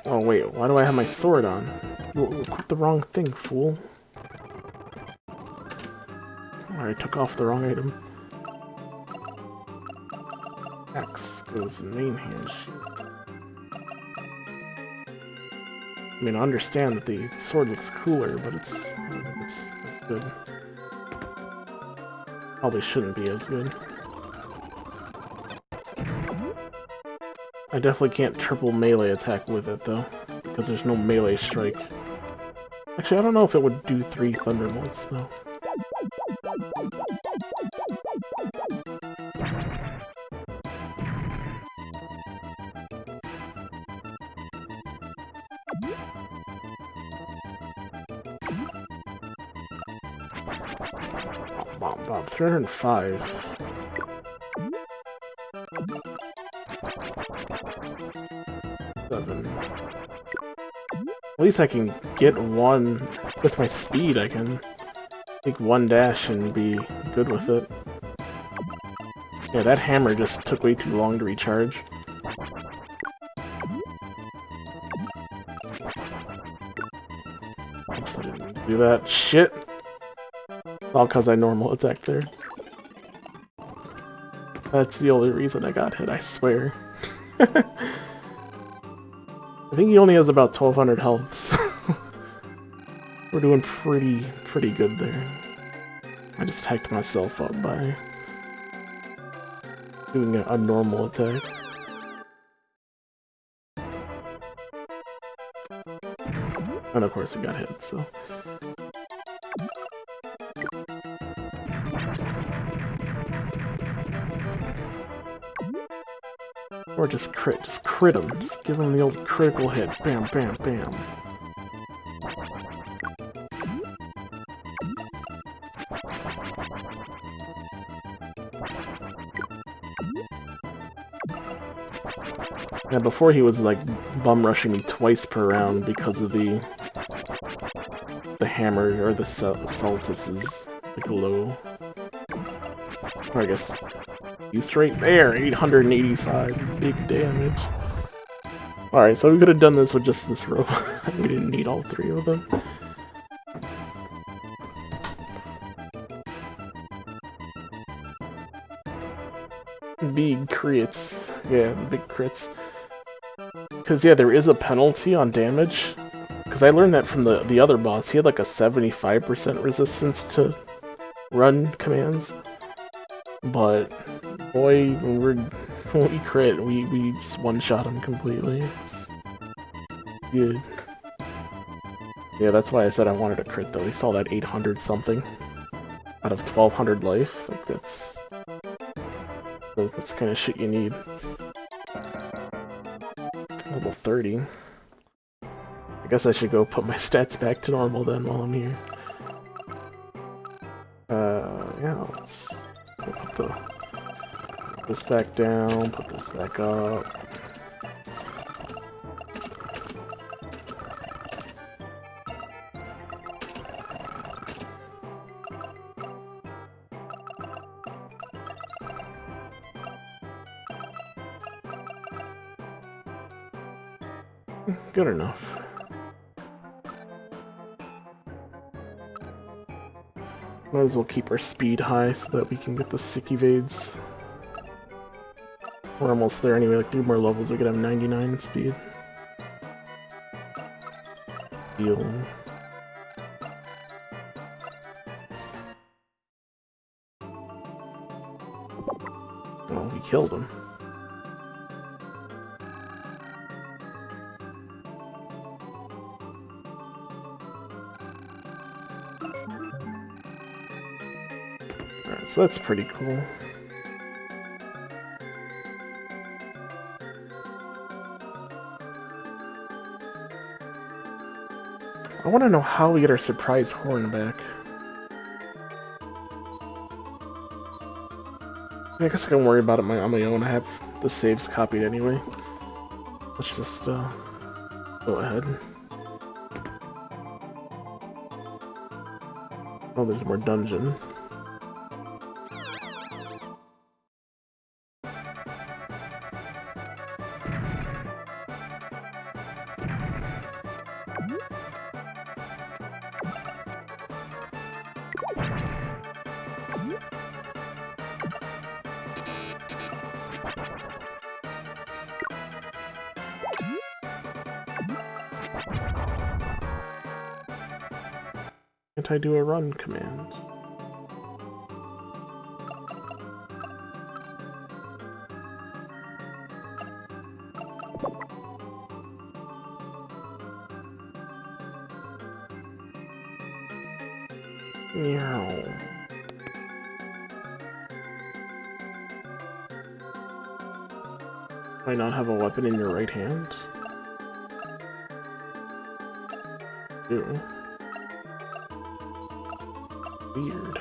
Oh wait, why do I have my sword on? You equipped the wrong thing, fool. I took off the wrong item. X goes in main hand shield. I mean, I understand that the sword looks cooler, but it's good. Probably shouldn't be as good. I definitely can't triple melee attack with it, though, because there's no melee strike. Actually, I don't know if it would do 3 Thunderbolts, though. Bob, 305. At least I can get one with my speed. I can take 1 dash and be good with it. Yeah, that hammer just took way too long to recharge. Oops, I didn't do that. Shit! All because I normal attacked there. That's the only reason I got hit, I swear. I think he only has about 1200 health, so we're doing pretty good there. I just hacked myself up by doing a normal attack. And of course we got hit, so... Or just crit him. Just give him the old critical hit. Bam, bam, bam. Yeah, before he was like bum rushing me twice per round because of the hammer or the Saltus's like low. Or I guess use rate there, 885 big damage. Alright, so we could have done this with just this robot. We didn't need all three of them. Big crits. Yeah, big crits. Because, yeah, there is a penalty on damage. Because I learned that from the other boss. He had like a 75% resistance to run commands. But, boy, when we crit, we just one-shot him completely. It's good. Yeah, that's why I said I wanted a crit, though. He saw that 800-something out of 1200 life. Like, that's the kind of shit you need. Level 30. I guess I should go put my stats back to normal then while I'm here. Yeah, let's put this back down, put this back up. Good enough. Might as well keep our speed high so that we can get the sick evades. We're almost there anyway, like 3 more levels, we could have 99 speed. Deal. Oh, we killed him. So that's pretty cool. I want to know how we get our surprise horn back. I guess I can worry about it on my own. I have the saves copied anyway. Let's just go ahead. Oh, there's more dungeon. Can't I do a run command? Meow. Might not have a weapon in your right hand? Ew. Weird.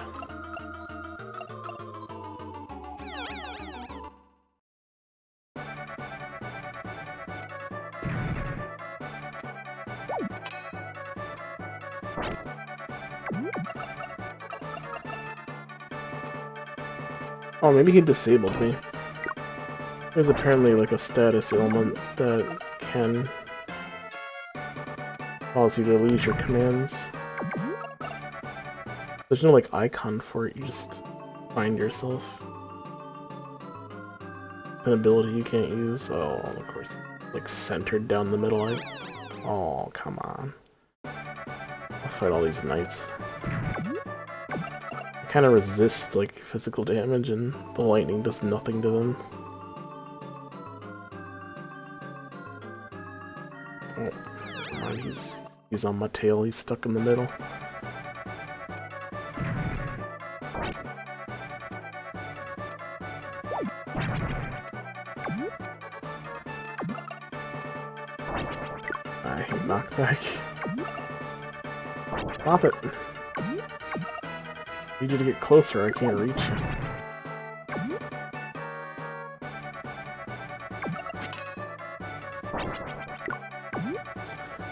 Oh, maybe he disabled me. There's apparently like a status ailment that can cause you to lose your commands. There's no like icon for it, you just find yourself. An ability you can't use. Oh, of course. Like centered down the middle. Oh, come on. I'll fight all these knights. kind of resist like physical damage, and the lightning does nothing to them. Oh, come on, he's on my tail. He's stuck in the middle. I hate knockback. Stop it! I need you to get closer, I can't reach you.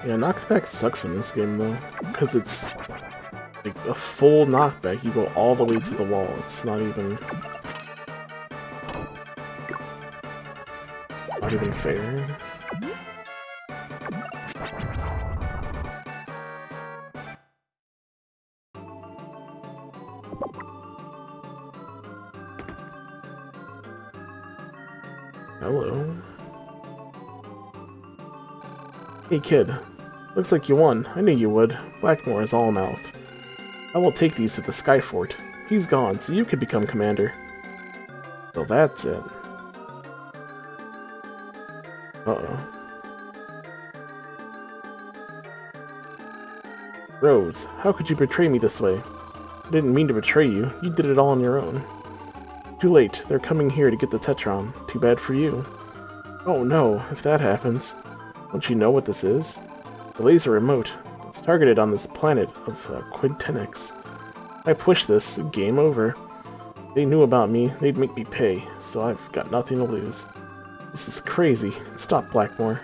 Yeah, knockback sucks in this game though, because it's like a full knockback. You go all the way to the wall. It's not even fair. Hello. Hey kid, looks like you won. I knew you would. Blackmore is all mouth. I will take these to the Sky Fort. He's gone, so you could become commander. So that's it. Uh-oh. Rose, how could you betray me this way? I didn't mean to betray you. You did it all on your own. Too late. They're coming here to get the Tetron. Too bad for you. Oh no, if that happens. Don't you know what this is? The laser remote. It's targeted on this planet of Quintenix. If I push this, game over. If they knew about me, they'd make me pay, so I've got nothing to lose. This is crazy. Stop, Blackmore.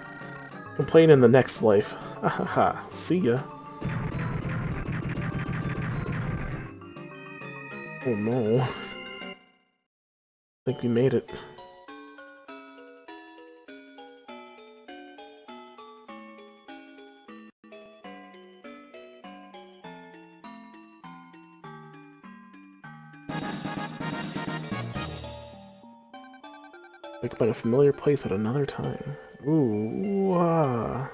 Complain in the next life. Ha ha ha. See ya. Oh no. I think we made it. Wake up in a familiar place at another time. Ooh, ah.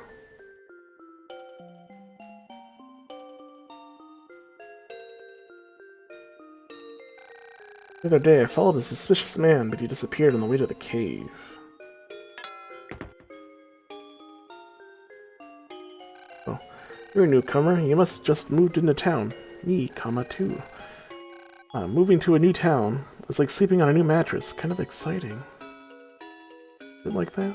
The other day I followed a suspicious man, but he disappeared on the way to the cave. Oh, you're a newcomer. You must have just moved into town. Me, comma, too. Moving to a new town. It's like sleeping on a new mattress. Kind of exciting. Is it like that?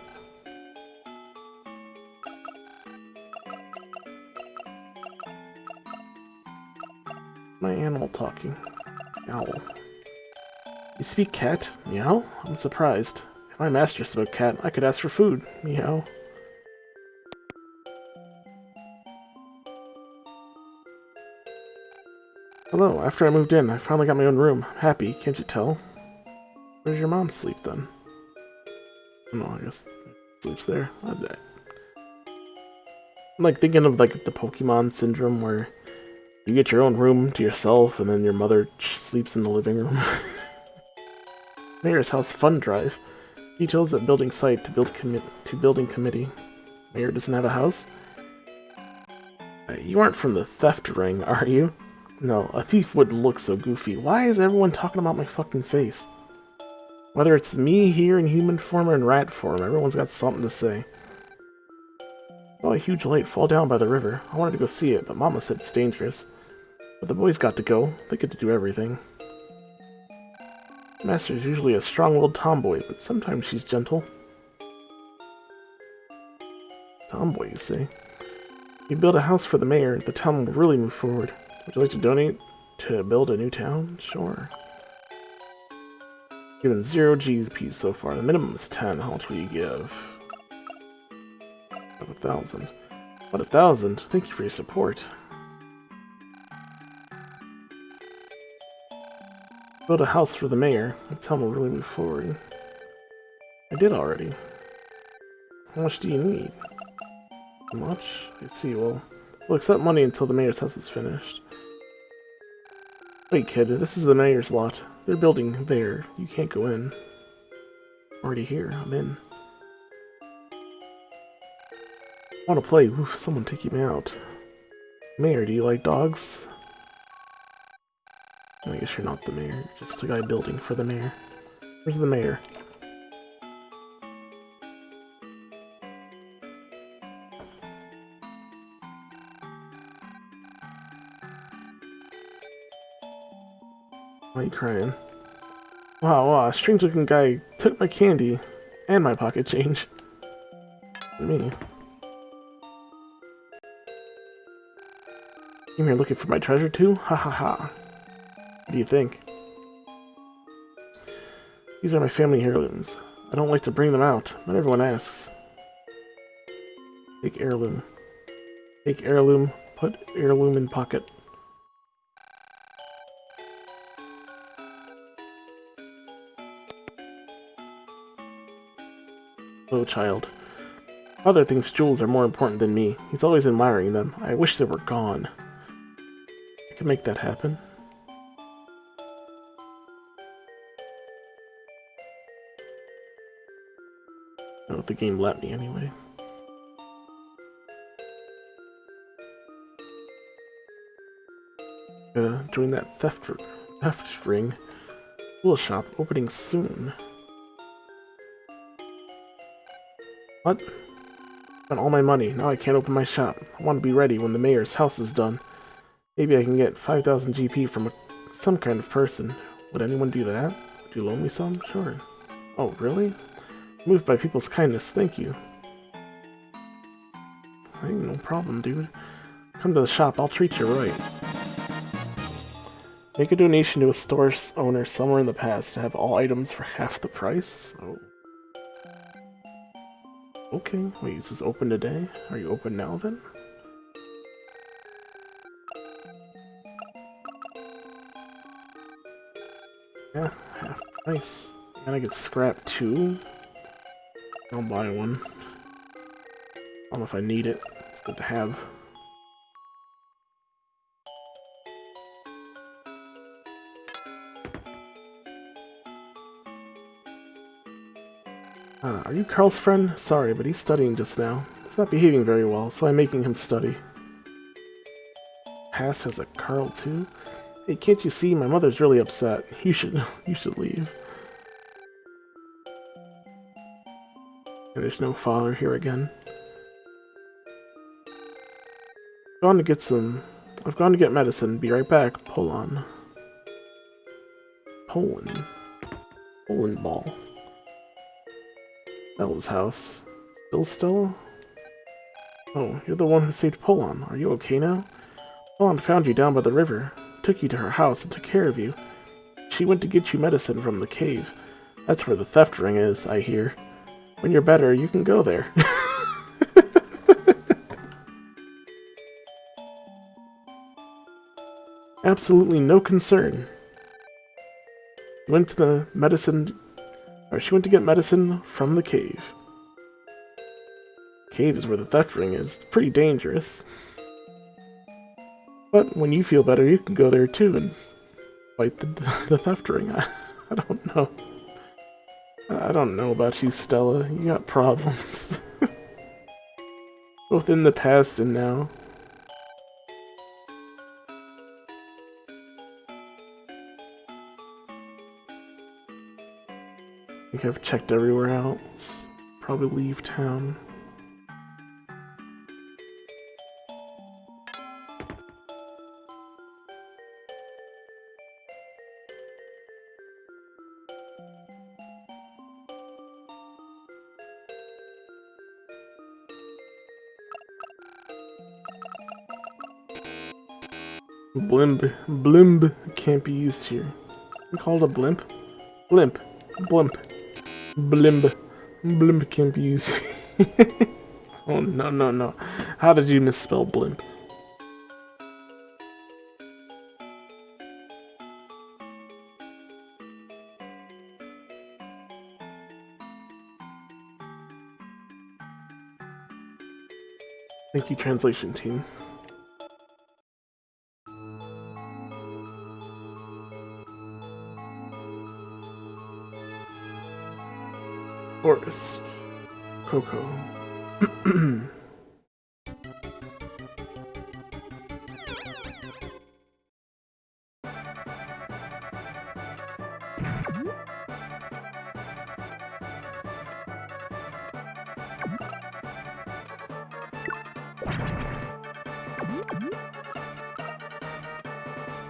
My animal talking. Owl. You speak cat? Meow? I'm surprised. If my master spoke cat, I could ask for food. Meow. Hello, after I moved in, I finally got my own room. I'm happy, can't you tell? Where does your mom sleep then? No, I guess sleeps there. I'm like thinking of like the Pokemon syndrome where you get your own room to yourself and then your mother sleeps in the living room. Mayor's House Fund Drive. Details at building site to building committee. Mayor doesn't have a house? You aren't from the theft ring, are you? No, a thief wouldn't look so goofy. Why is everyone talking about my fucking face? Whether it's me here in human form or in rat form, everyone's got something to say. I saw a huge light fall down by the river. I wanted to go see it, but Mama said it's dangerous. But the boys got to go. They get to do everything. Master's usually a strong-willed tomboy, but sometimes she's gentle. Tomboy, you say? If you build a house for the mayor, the town will really move forward. Would you like to donate to build a new town? Sure. Given 0 GP so far. The minimum is 10. How much will you give? 1,000. What, 1,000? Thank you for your support. Build a house for the mayor. The town will really move forward. I did already. How much do you need? How much? Let's see, we'll accept money until the mayor's house is finished. Wait, kid, this is the mayor's lot. They're building there. You can't go in. Already here. I'm in. I want to play. Oof, someone take me out. Mayor, do you like dogs? I guess you're not the mayor, you're just a guy building for the mayor. Where's the mayor? Why are you crying? Wow, a strange looking guy took my candy and my pocket change. Me. Came here looking for my treasure too? Ha ha ha. What do you think? These are my family heirlooms. I don't like to bring them out, but everyone asks. Take heirloom. Take heirloom, put heirloom in pocket. Oh, child. Father thinks jewels are more important than me. He's always admiring them. I wish they were gone. I can make that happen. Oh, the game let me anyway. Join that theft ring. Tool shop opening soon. What? Spent all my money. Now I can't open my shop. I want to be ready when the mayor's house is done. Maybe I can get 5,000 GP from some kind of person. Would anyone do that? Would you loan me some? Sure. Oh, really? Moved by people's kindness. Thank you. Hey, no problem, dude. Come to the shop. I'll treat you right. Make a donation to a store owner somewhere in the past to have all items for half the price? Oh. Okay, wait, is this open today? Are you open now then? Yeah, half price. And I get scrap too? I'll buy one. I don't know if I need it. It's good to have. Are you Carl's friend? Sorry, but he's studying just now. He's not behaving very well, so I'm making him study. Past has a Carl too? Hey, can't you see? My mother's really upset. You should leave. And there's no father here again. I've gone to get medicine. Be right back. Poland ball. Bella's house. Stella? Oh, you're the one who saved Poland. Are you okay now? Poland found you down by the river, took you to her house and took care of you. She went to get you medicine from the cave. That's where the theft ring is, I hear. When you're better, you can go there. Absolutely no concern. She went to get medicine from the cave. Cave is where the theft ring is. It's pretty dangerous. But when you feel better, you can go there too and fight the theft ring. I don't know. I don't know about you, Stella. You got problems. Both in the past and now. I think I've checked everywhere else. Probably leave town. Blimp can't be used here. You call it a blimp? Blimp. Blimp can't be used. Oh, no. How did you misspell blimp? Thank you, translation team. Forest. Cocoa.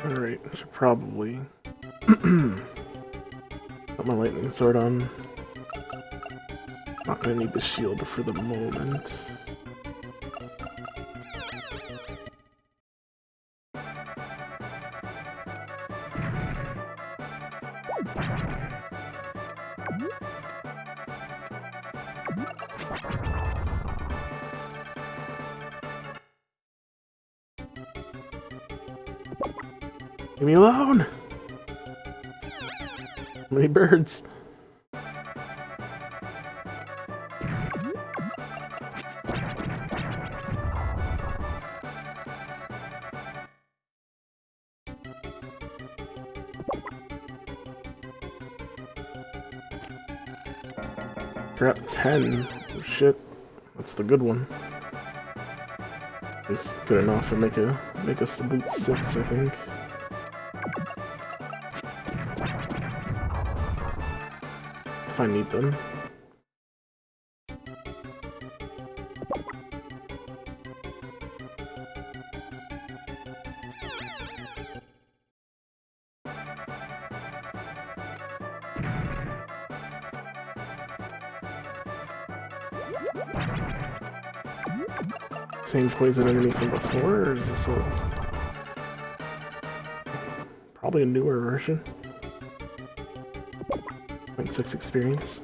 Alright, I should probably put my lightning sword on. Not gonna need the shield for the moment. Leave me alone! How many birds? Got 10. Oh, shit. That's the good one. It's good enough to make us boot 6, I think. If I need them. Same poison enemy from before, or is this probably a newer version? 0.6 experience.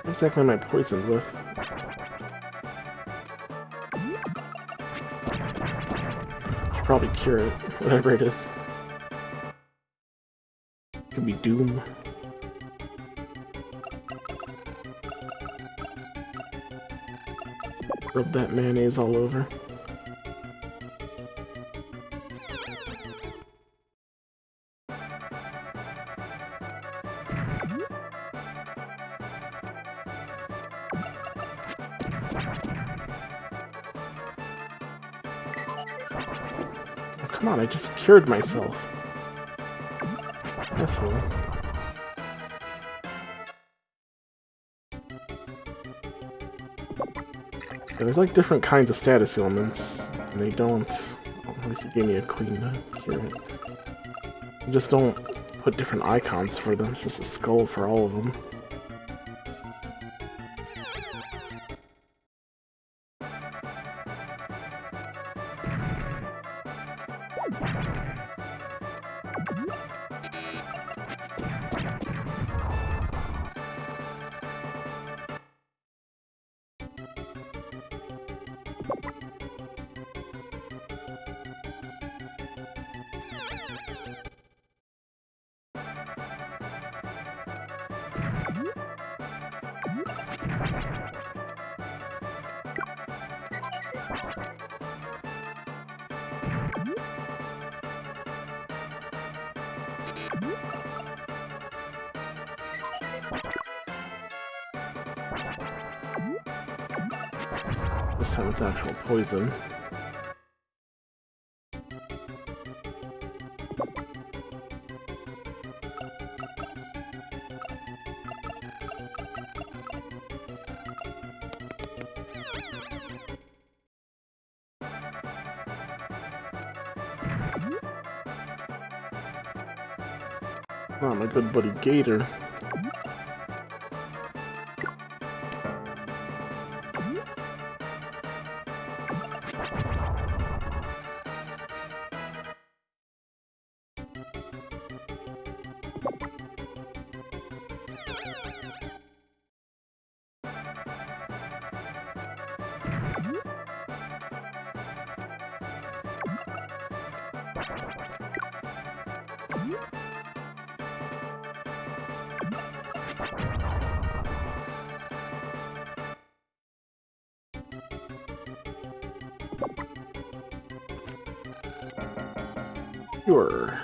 What exactly am I poisoned with? Should probably cure it, whatever it is. Could be Doom. Rub that mayonnaise all over. Oh, come on, I just cured myself. Asshole. Yeah, there's like different kinds of status ailments, and they don't. Well, at least it gave me a queen to cure it. You just don't put different icons for them, it's just a skull for all of them. This time it's actual poison. Oh, my good buddy Gator. Sure.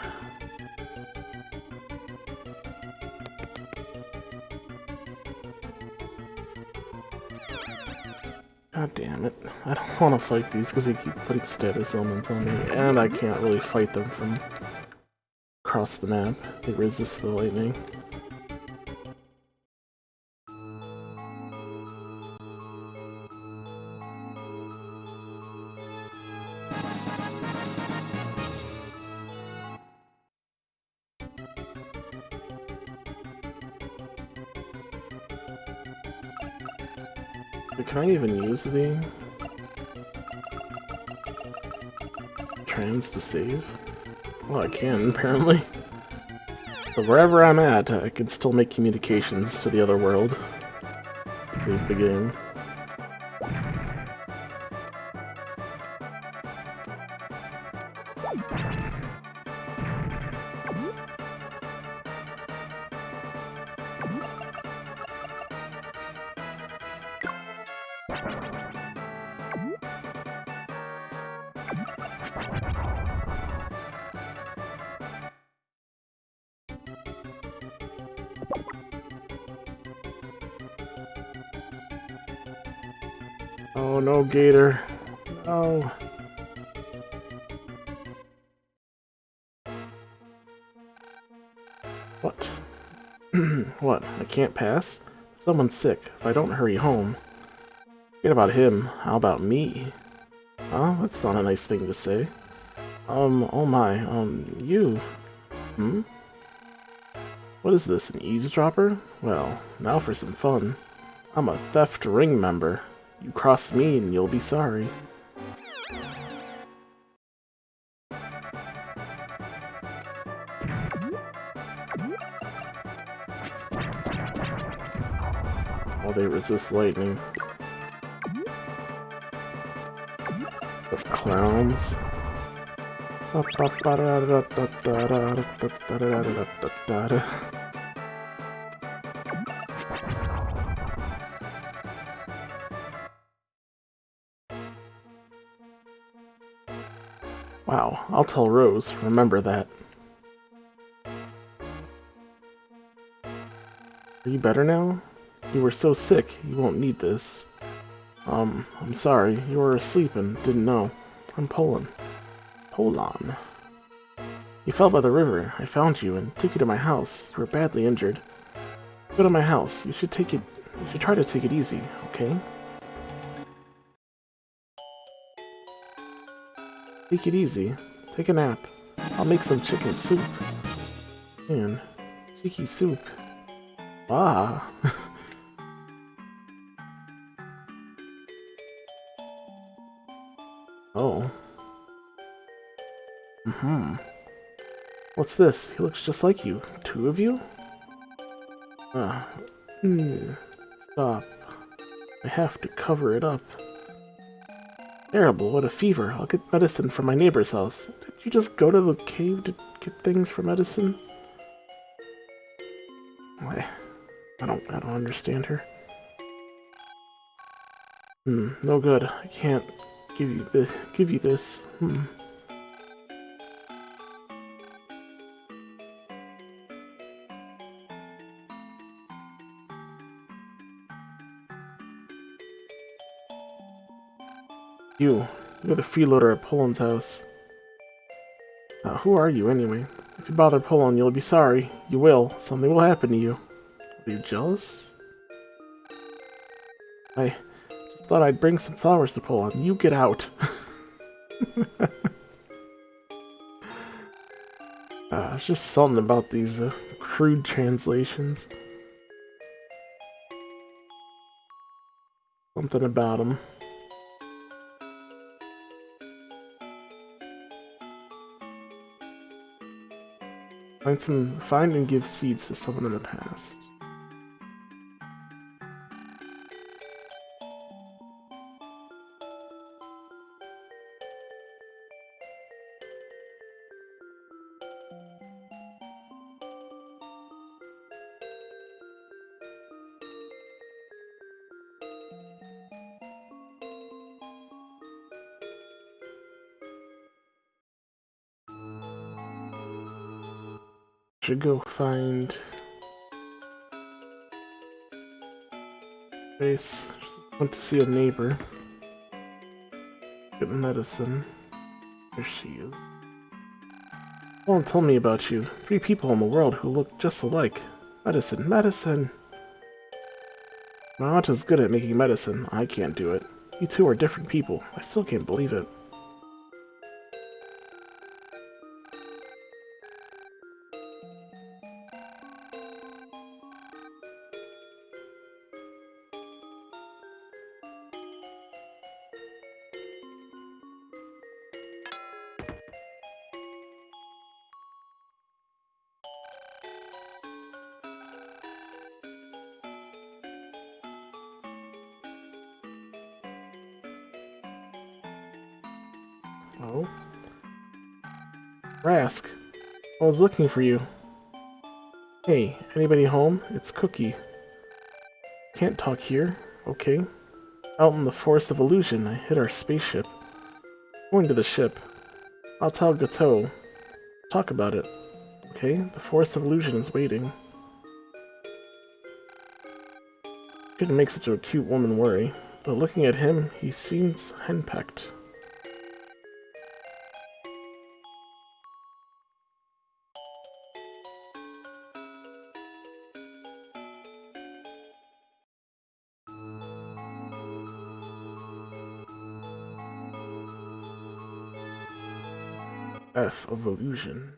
God damn it. I don't want to fight these because they keep putting status elements on me, and I can't really fight them from across the map. They resist the lightning. But can I even use the trans to save? Well, I can, apparently. But wherever I'm at, I can still make communications to the other world. Leave the game. Oh no, Gator. No. What? What? I can't pass? Someone's sick. If I don't hurry home. Forget about him. How about me? Oh, that's not a nice thing to say. Oh my, you. Hmm? What is this, an eavesdropper? Well, now for some fun. I'm a theft ring member. You cross me and you'll be sorry. Oh, they resist lightning. The clowns. Wow, I'll tell Rose. Remember that. Are you better now? You were so sick, you won't need this. I'm sorry. You were asleep and didn't know. I'm Poland. Poland. You fell by the river. I found you and took you to my house. You were badly injured. Go to my house. You should try to take it easy, okay? Take it easy. Take a nap. I'll make some chicken soup. Man, cheeky soup. Ah. Oh. What's this? He looks just like you. Two of you? Stop. I have to cover it up. Terrible, what a fever. I'll get medicine from my neighbor's house. Did you just go to the cave to get things for medicine? I don't understand her. No good. I can't give you this. You're the freeloader at Poland's house. Who are you, anyway? If you bother Poland, you'll be sorry. You will. Something will happen to you. Are you jealous? I just thought I'd bring some flowers to Poland. You get out. It's just something about these crude translations. Something about them. Find and give seeds to someone in the past. Should go find base. Went to see a neighbor. Get medicine. There she is. Someone told me about you. 3 people in the world who look just alike. Medicine, medicine! My aunt is good at making medicine. I can't do it. You two are different people. I still can't believe it. Oh? Rask, I was looking for you. Hey, anybody home? It's Cookie. Can't talk here. Okay. Out in the Forest of Illusion, I hit our spaceship. Going to the ship. I'll tell Gateau. Talk about it. Okay, the Forest of Illusion is waiting. Shouldn't make such a cute woman worry, but looking at him, he seems henpecked. F of Illusion.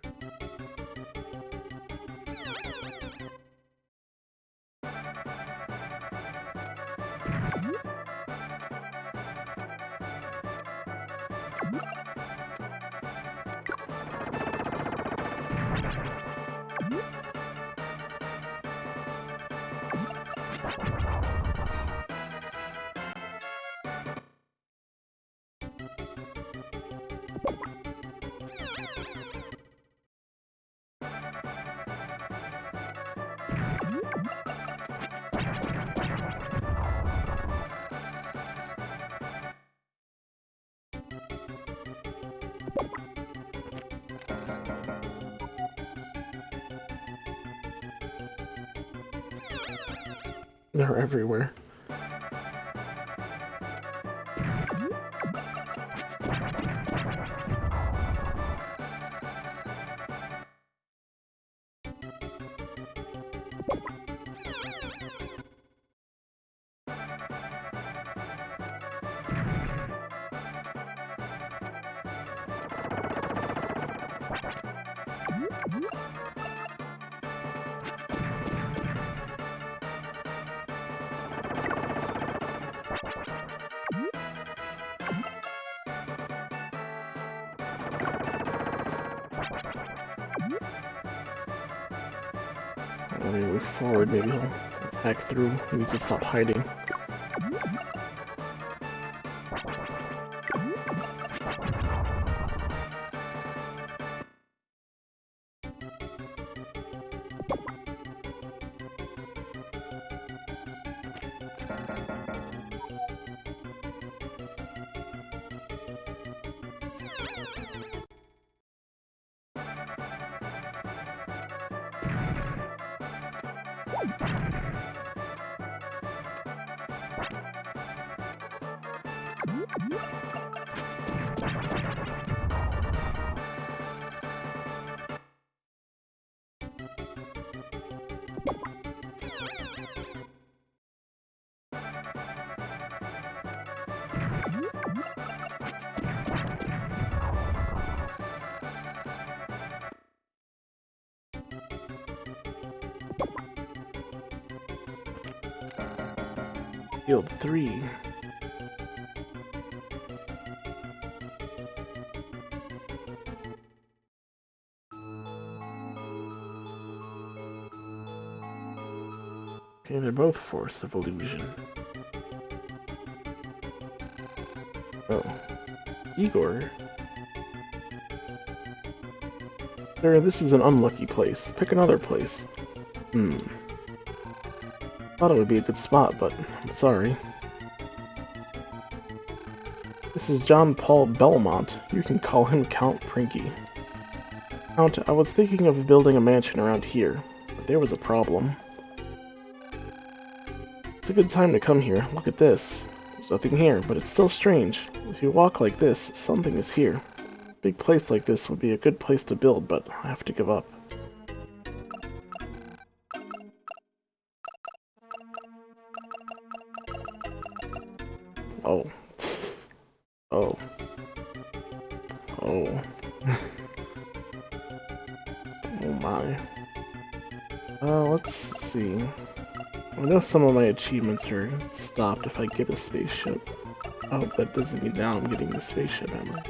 They're everywhere. When we move forward, maybe he'll attack through. He needs to stop hiding. Field 3. Okay, they're both Force of Illusion. Oh. Igor? Sir, this is an unlucky place. Pick another place. Thought it would be a good spot, but I'm sorry. This is John Paul Belmont. You can call him Count Prinky. Count, I was thinking of building a mansion around here, but there was a problem. It's a good time to come here. Look at this. There's nothing here, but it's still strange. If you walk like this, something is here. A big place like this would be a good place to build, but I have to give up. Oh. Oh. Oh. Oh my. Let's see. I know some of my achievements are stopped if I get a spaceship. Oh, that doesn't mean now I'm getting the spaceship, am I?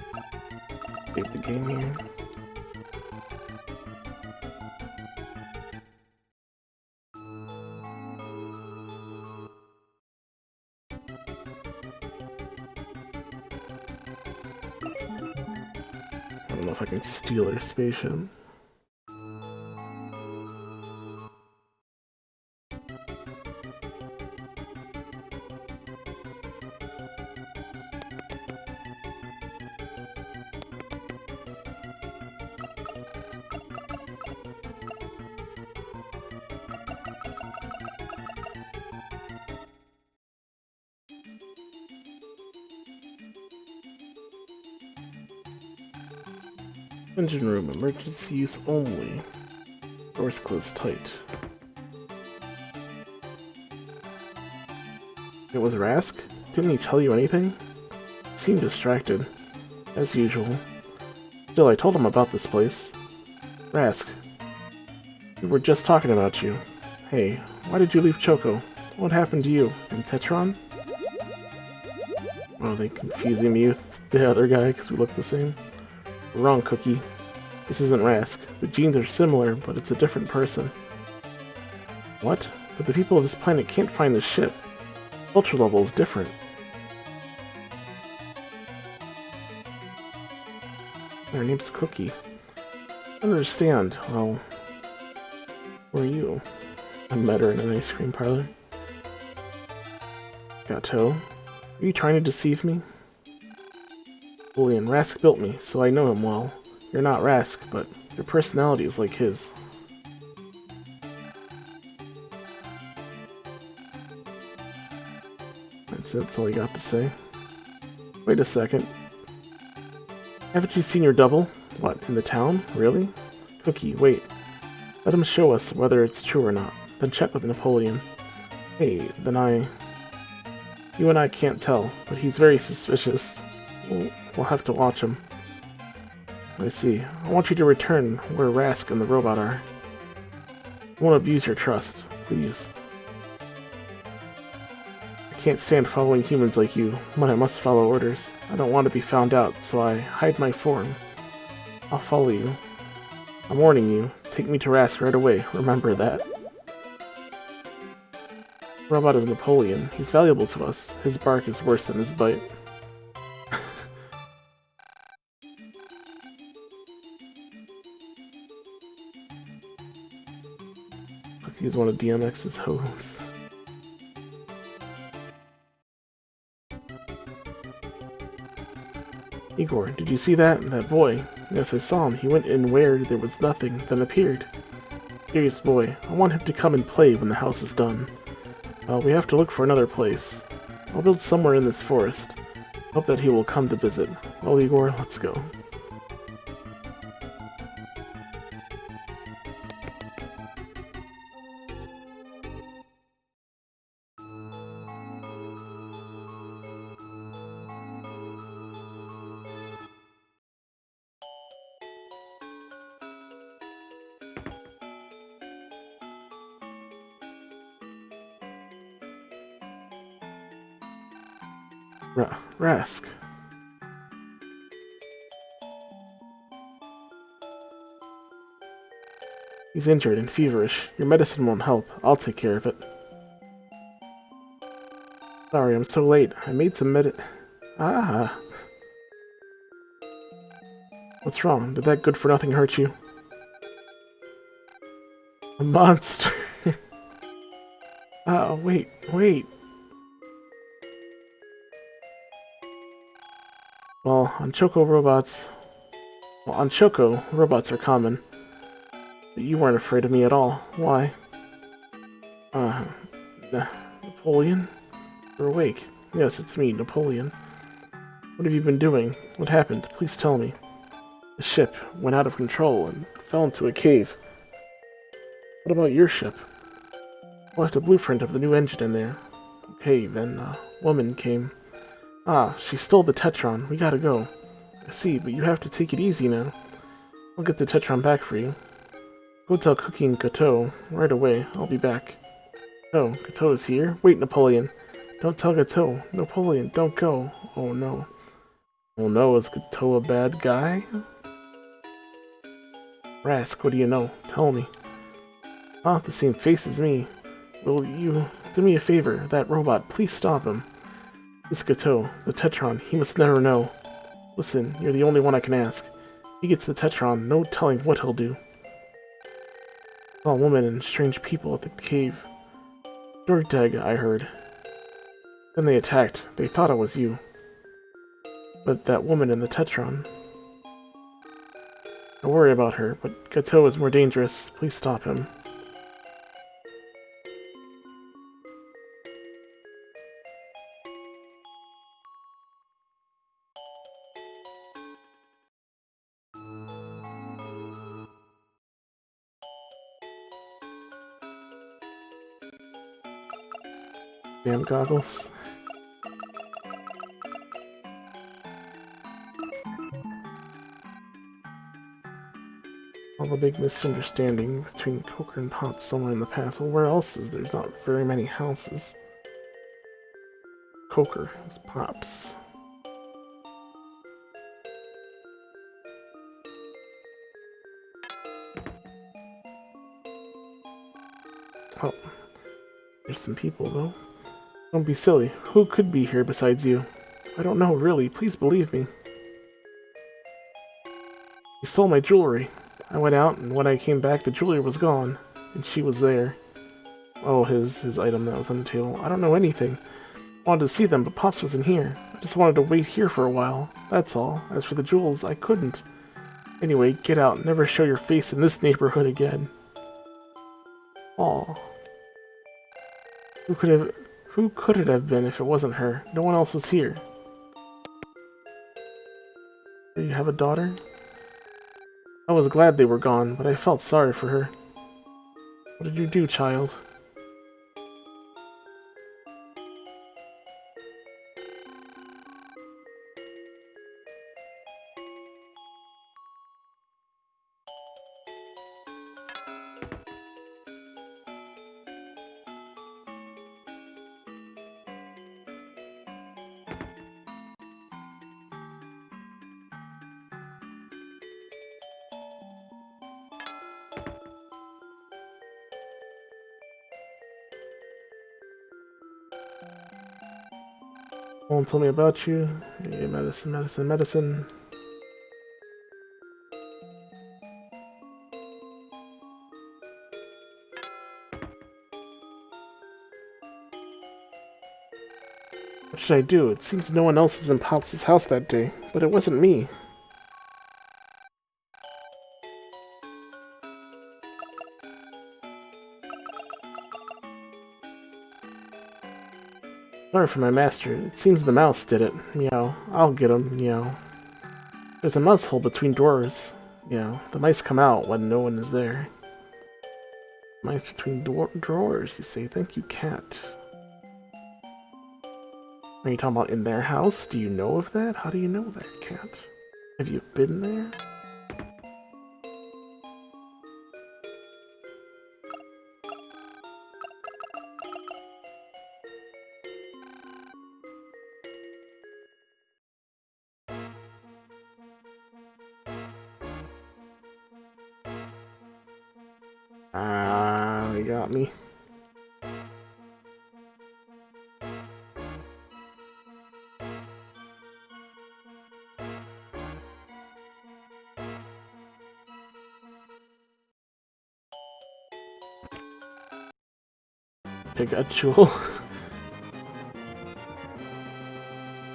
Save the game here. I don't know if I can steal her spaceship. Engine room, emergency use only. Doors closed tight. It was Rask? Didn't he tell you anything? Seemed distracted, as usual. Still, I told him about this place. Rask, we were just talking about you. Hey, why did you leave Choco? What happened to you? And Tetron? Oh, they confusing me with the other guy because we look the same. Wrong, Cookie. This isn't Rask. The genes are similar, but it's a different person. What? But the people of this planet can't find the ship. Culture level is different. Her name's Cookie. I don't understand. Well, who are you? I met her in an ice cream parlor. Gateau? Are you trying to deceive me? Julian, Rask built me, so I know him well. You're not Rask, but your personality is like his. That's all you got to say. Wait a second. Haven't you seen your double? What, in the town? Really? Cookie, wait. Let him show us whether it's true or not. Then check with Napoleon. Hey, You and I can't tell, but he's very suspicious. We'll have to watch him. I see. I want you to return where Rask and the robot are. I won't abuse your trust, please. I can't stand following humans like you, but I must follow orders. I don't want to be found out, so I hide my form. I'll follow you. I'm warning you. Take me to Rask right away. Remember that. Robot is Napoleon. He's valuable to us. His bark is worse than his bite. He's one of DMX's hoes. Igor, did you see that? That boy. Yes, I saw him. He went in where there was nothing, then appeared. Curious boy. I want him to come and play when the house is done. We have to look for another place. I'll build somewhere in this forest. Hope that he will come to visit. Well, Igor, let's go. Rask. He's injured and feverish. Your medicine won't help. I'll take care of it. Sorry, I'm so late. I made some Ah! What's wrong? Did that good-for-nothing hurt you? A monster! Oh, wait. Well, on Choco Robots, Well, on Choco, robots are common. But you weren't afraid of me at all. Why? Napoleon? You're awake. Yes, it's me, Napoleon. What have you been doing? What happened? Please tell me. The ship went out of control and fell into a cave. What about your ship? I left a blueprint of the new engine in there. Okay, then a woman came. Ah, she stole the Tetron. We gotta go. I see, but you have to take it easy now. I'll get the Tetron back for you. Go tell Cookie and Gateau right away. I'll be back. Oh, Gateau is here? Wait, Napoleon. Don't tell Gateau. Napoleon, don't go. Oh no. Oh no, is Gateau a bad guy? Rask, what do you know? Tell me. Ah, the same face as me. Will you do me a favor? That robot, please stop him. This Gateau, the Tetron, he must never know. Listen, you're the only one I can ask. If he gets the Tetron, no telling what he'll do. I saw a woman and strange people at the cave. Dorteg, I heard. Then they attacked. They thought it was you. But that woman in the Tetron. I worry about her, but Gateau is more dangerous. Please stop him. Damn goggles. All the big misunderstanding between Coker and Potts somewhere in the past. Well, where else is there? There's not very many houses. Coker is Pops. Oh, there's some people though. Don't be silly. Who could be here besides you? I don't know, really. Please believe me. You stole my jewelry. I went out, and when I came back, the jewelry was gone, and she was there. Oh, his item that was on the table. I don't know anything. I wanted to see them, but Pops wasn't here. I just wanted to wait here for a while. That's all. As for the jewels, I couldn't. Anyway, get out. Never show your face in this neighborhood again. Aw. Who could it have been if it wasn't her? No one else was here. Do you have a daughter? I was glad they were gone, but I felt sorry for her. What did you do, child? Won't tell me about you. Yeah, medicine, medicine, medicine. What should I do? It seems no one else was in Pops' house that day, but it wasn't me. Sorry for my master. It seems the mouse did it. Meow. I'll get him. Meow. There's a mouse hole between drawers. Meow. The mice come out when no one is there. Mice between drawers, you say? Thank you, cat. Are you talking about in their house? Do you know of that? How do you know that, cat? Have you been there? Ah, they got me. I got Jewel.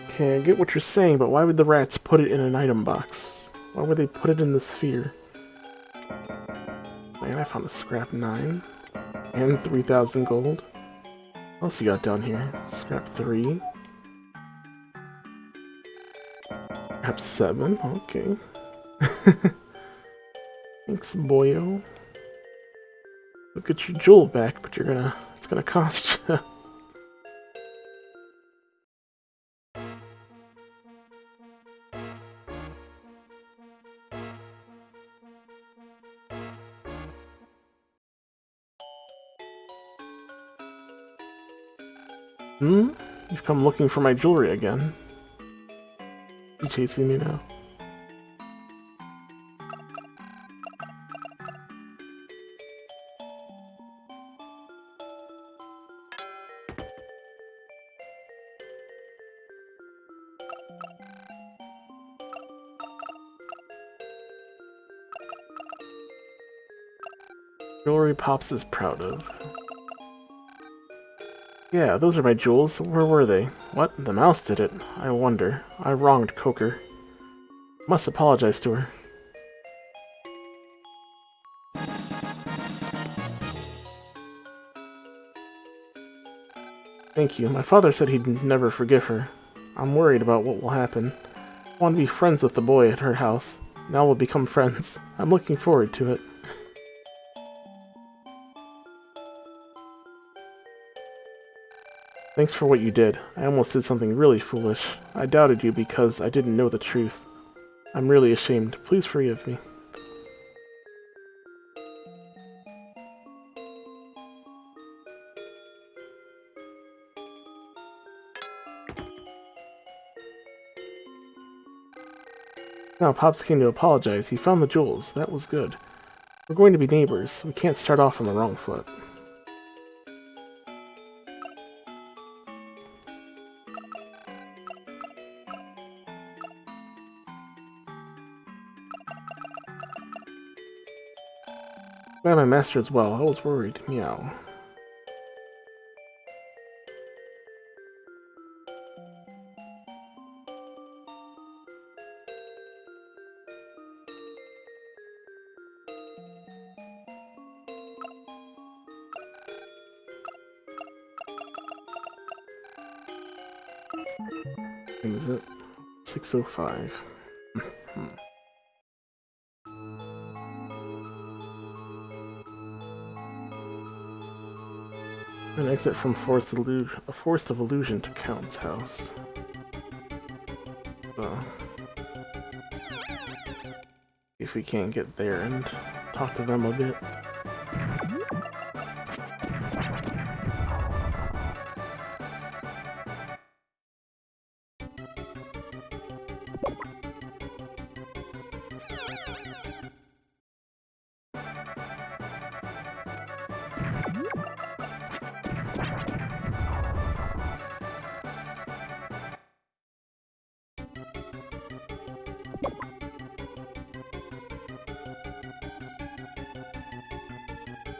Okay, I get what you're saying, but why would the rats put it in an item box? Why would they put it in the sphere? Man, I found a scrap 9. And 3,000 gold. What else you got down here? Scrap 3. Scrap 7, okay. Thanks, boyo. Look at your jewel back, but it's gonna cost you. You've come looking for my jewelry again. You chasing me now? Jewelry Pops is proud of. Yeah, those are my jewels. Where were they? What? The mouse did it. I wonder. I wronged Coker. Must apologize to her. Thank you. My father said he'd never forgive her. I'm worried about what will happen. I want to be friends with the boy at her house. Now we'll become friends. I'm looking forward to it. Thanks for what you did. I almost did something really foolish. I doubted you because I didn't know the truth. I'm really ashamed. Please forgive me. Now, Pops came to apologize. He found the jewels. That was good. We're going to be neighbors. We can't start off on the wrong foot. Glad my master is well. I was worried. Meow. What is it? 6:05. An exit from Forest of Illusion to Count's house. If we can't get there and talk to them a bit.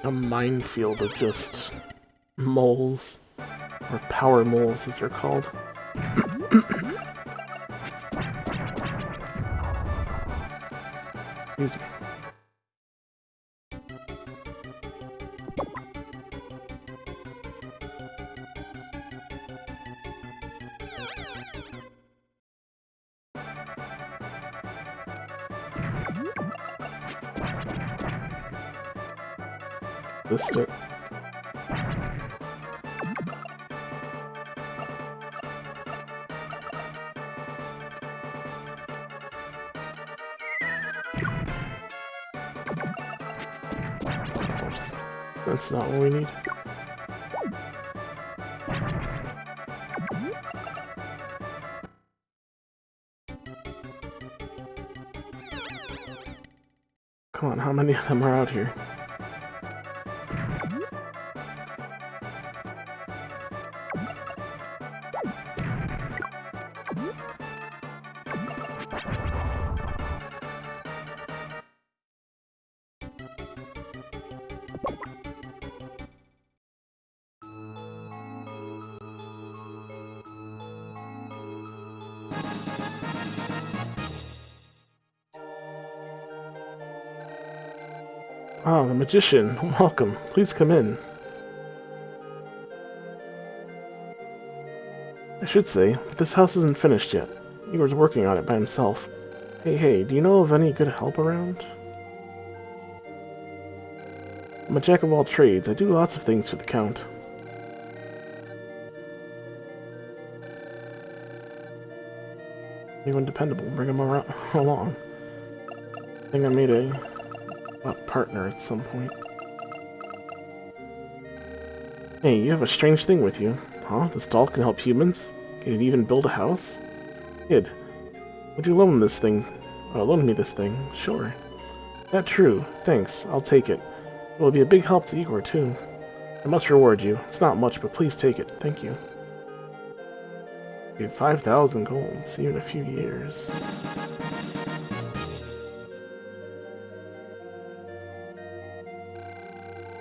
A minefield of just moles, or power moles as they're called. Excuse me. This stick. Oops. That's not what we need. Come on, how many of them are out here? Ah, the magician. Welcome. Please come in. I should say, but this house isn't finished yet. Igor's working on it by himself. Hey, do you know of any good help around? I'm a jack of all trades. I do lots of things for the Count. Anyone dependable, bring him along. I think I made a partner at some point. Hey, you have a strange thing with you. Huh? This doll can help humans? Can it even build a house? Kid, would you loan this thing? Loan me this thing? Sure. That true. Thanks. I'll take it. It will be a big help to Igor, too. I must reward you. It's not much, but please take it. Thank you. Okay, 5,000 gold. See you in a few years.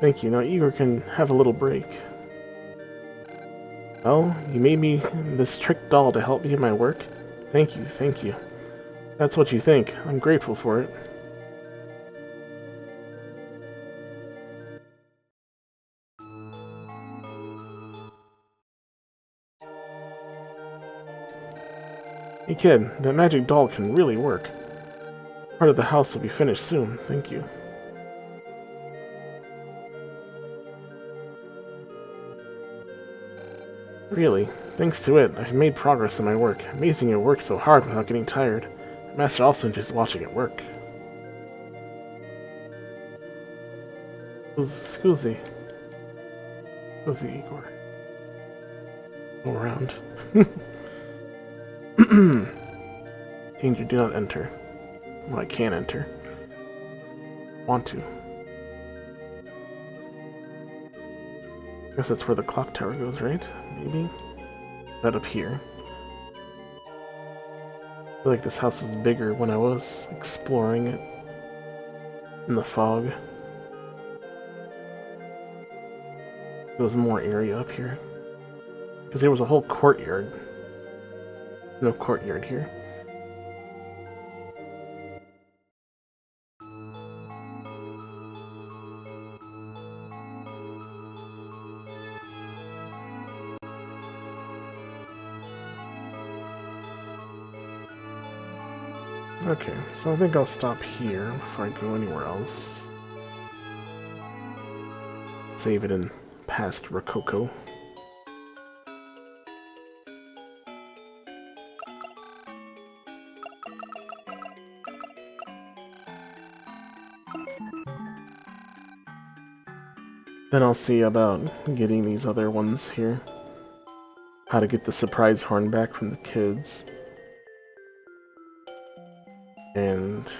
Thank you. Now Igor can have a little break. Well, you made me this trick doll to help me in my work. Thank you. That's what you think. I'm grateful for it. Hey kid, that magic doll can really work. Part of the house will be finished soon. Thank you. Really, thanks to it, I've made progress in my work. Amazing it works so hard without getting tired. The master also enjoys watching it work. Scusi, Igor. Go around. Danger, do not enter. Well, I can enter. Want to. I guess that's where the clock tower goes, right? Maybe? That up here. I feel like this house was bigger when I was exploring it in the fog. There was more area up here. Because there was a whole courtyard. No courtyard here. Okay, so I think I'll stop here before I go anywhere else. Save it in past Rococo. Then I'll see about getting these other ones here. How to get the surprise horn back from the kids. And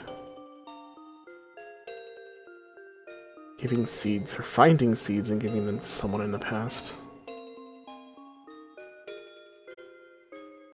giving seeds, or finding seeds and giving them to someone in the past.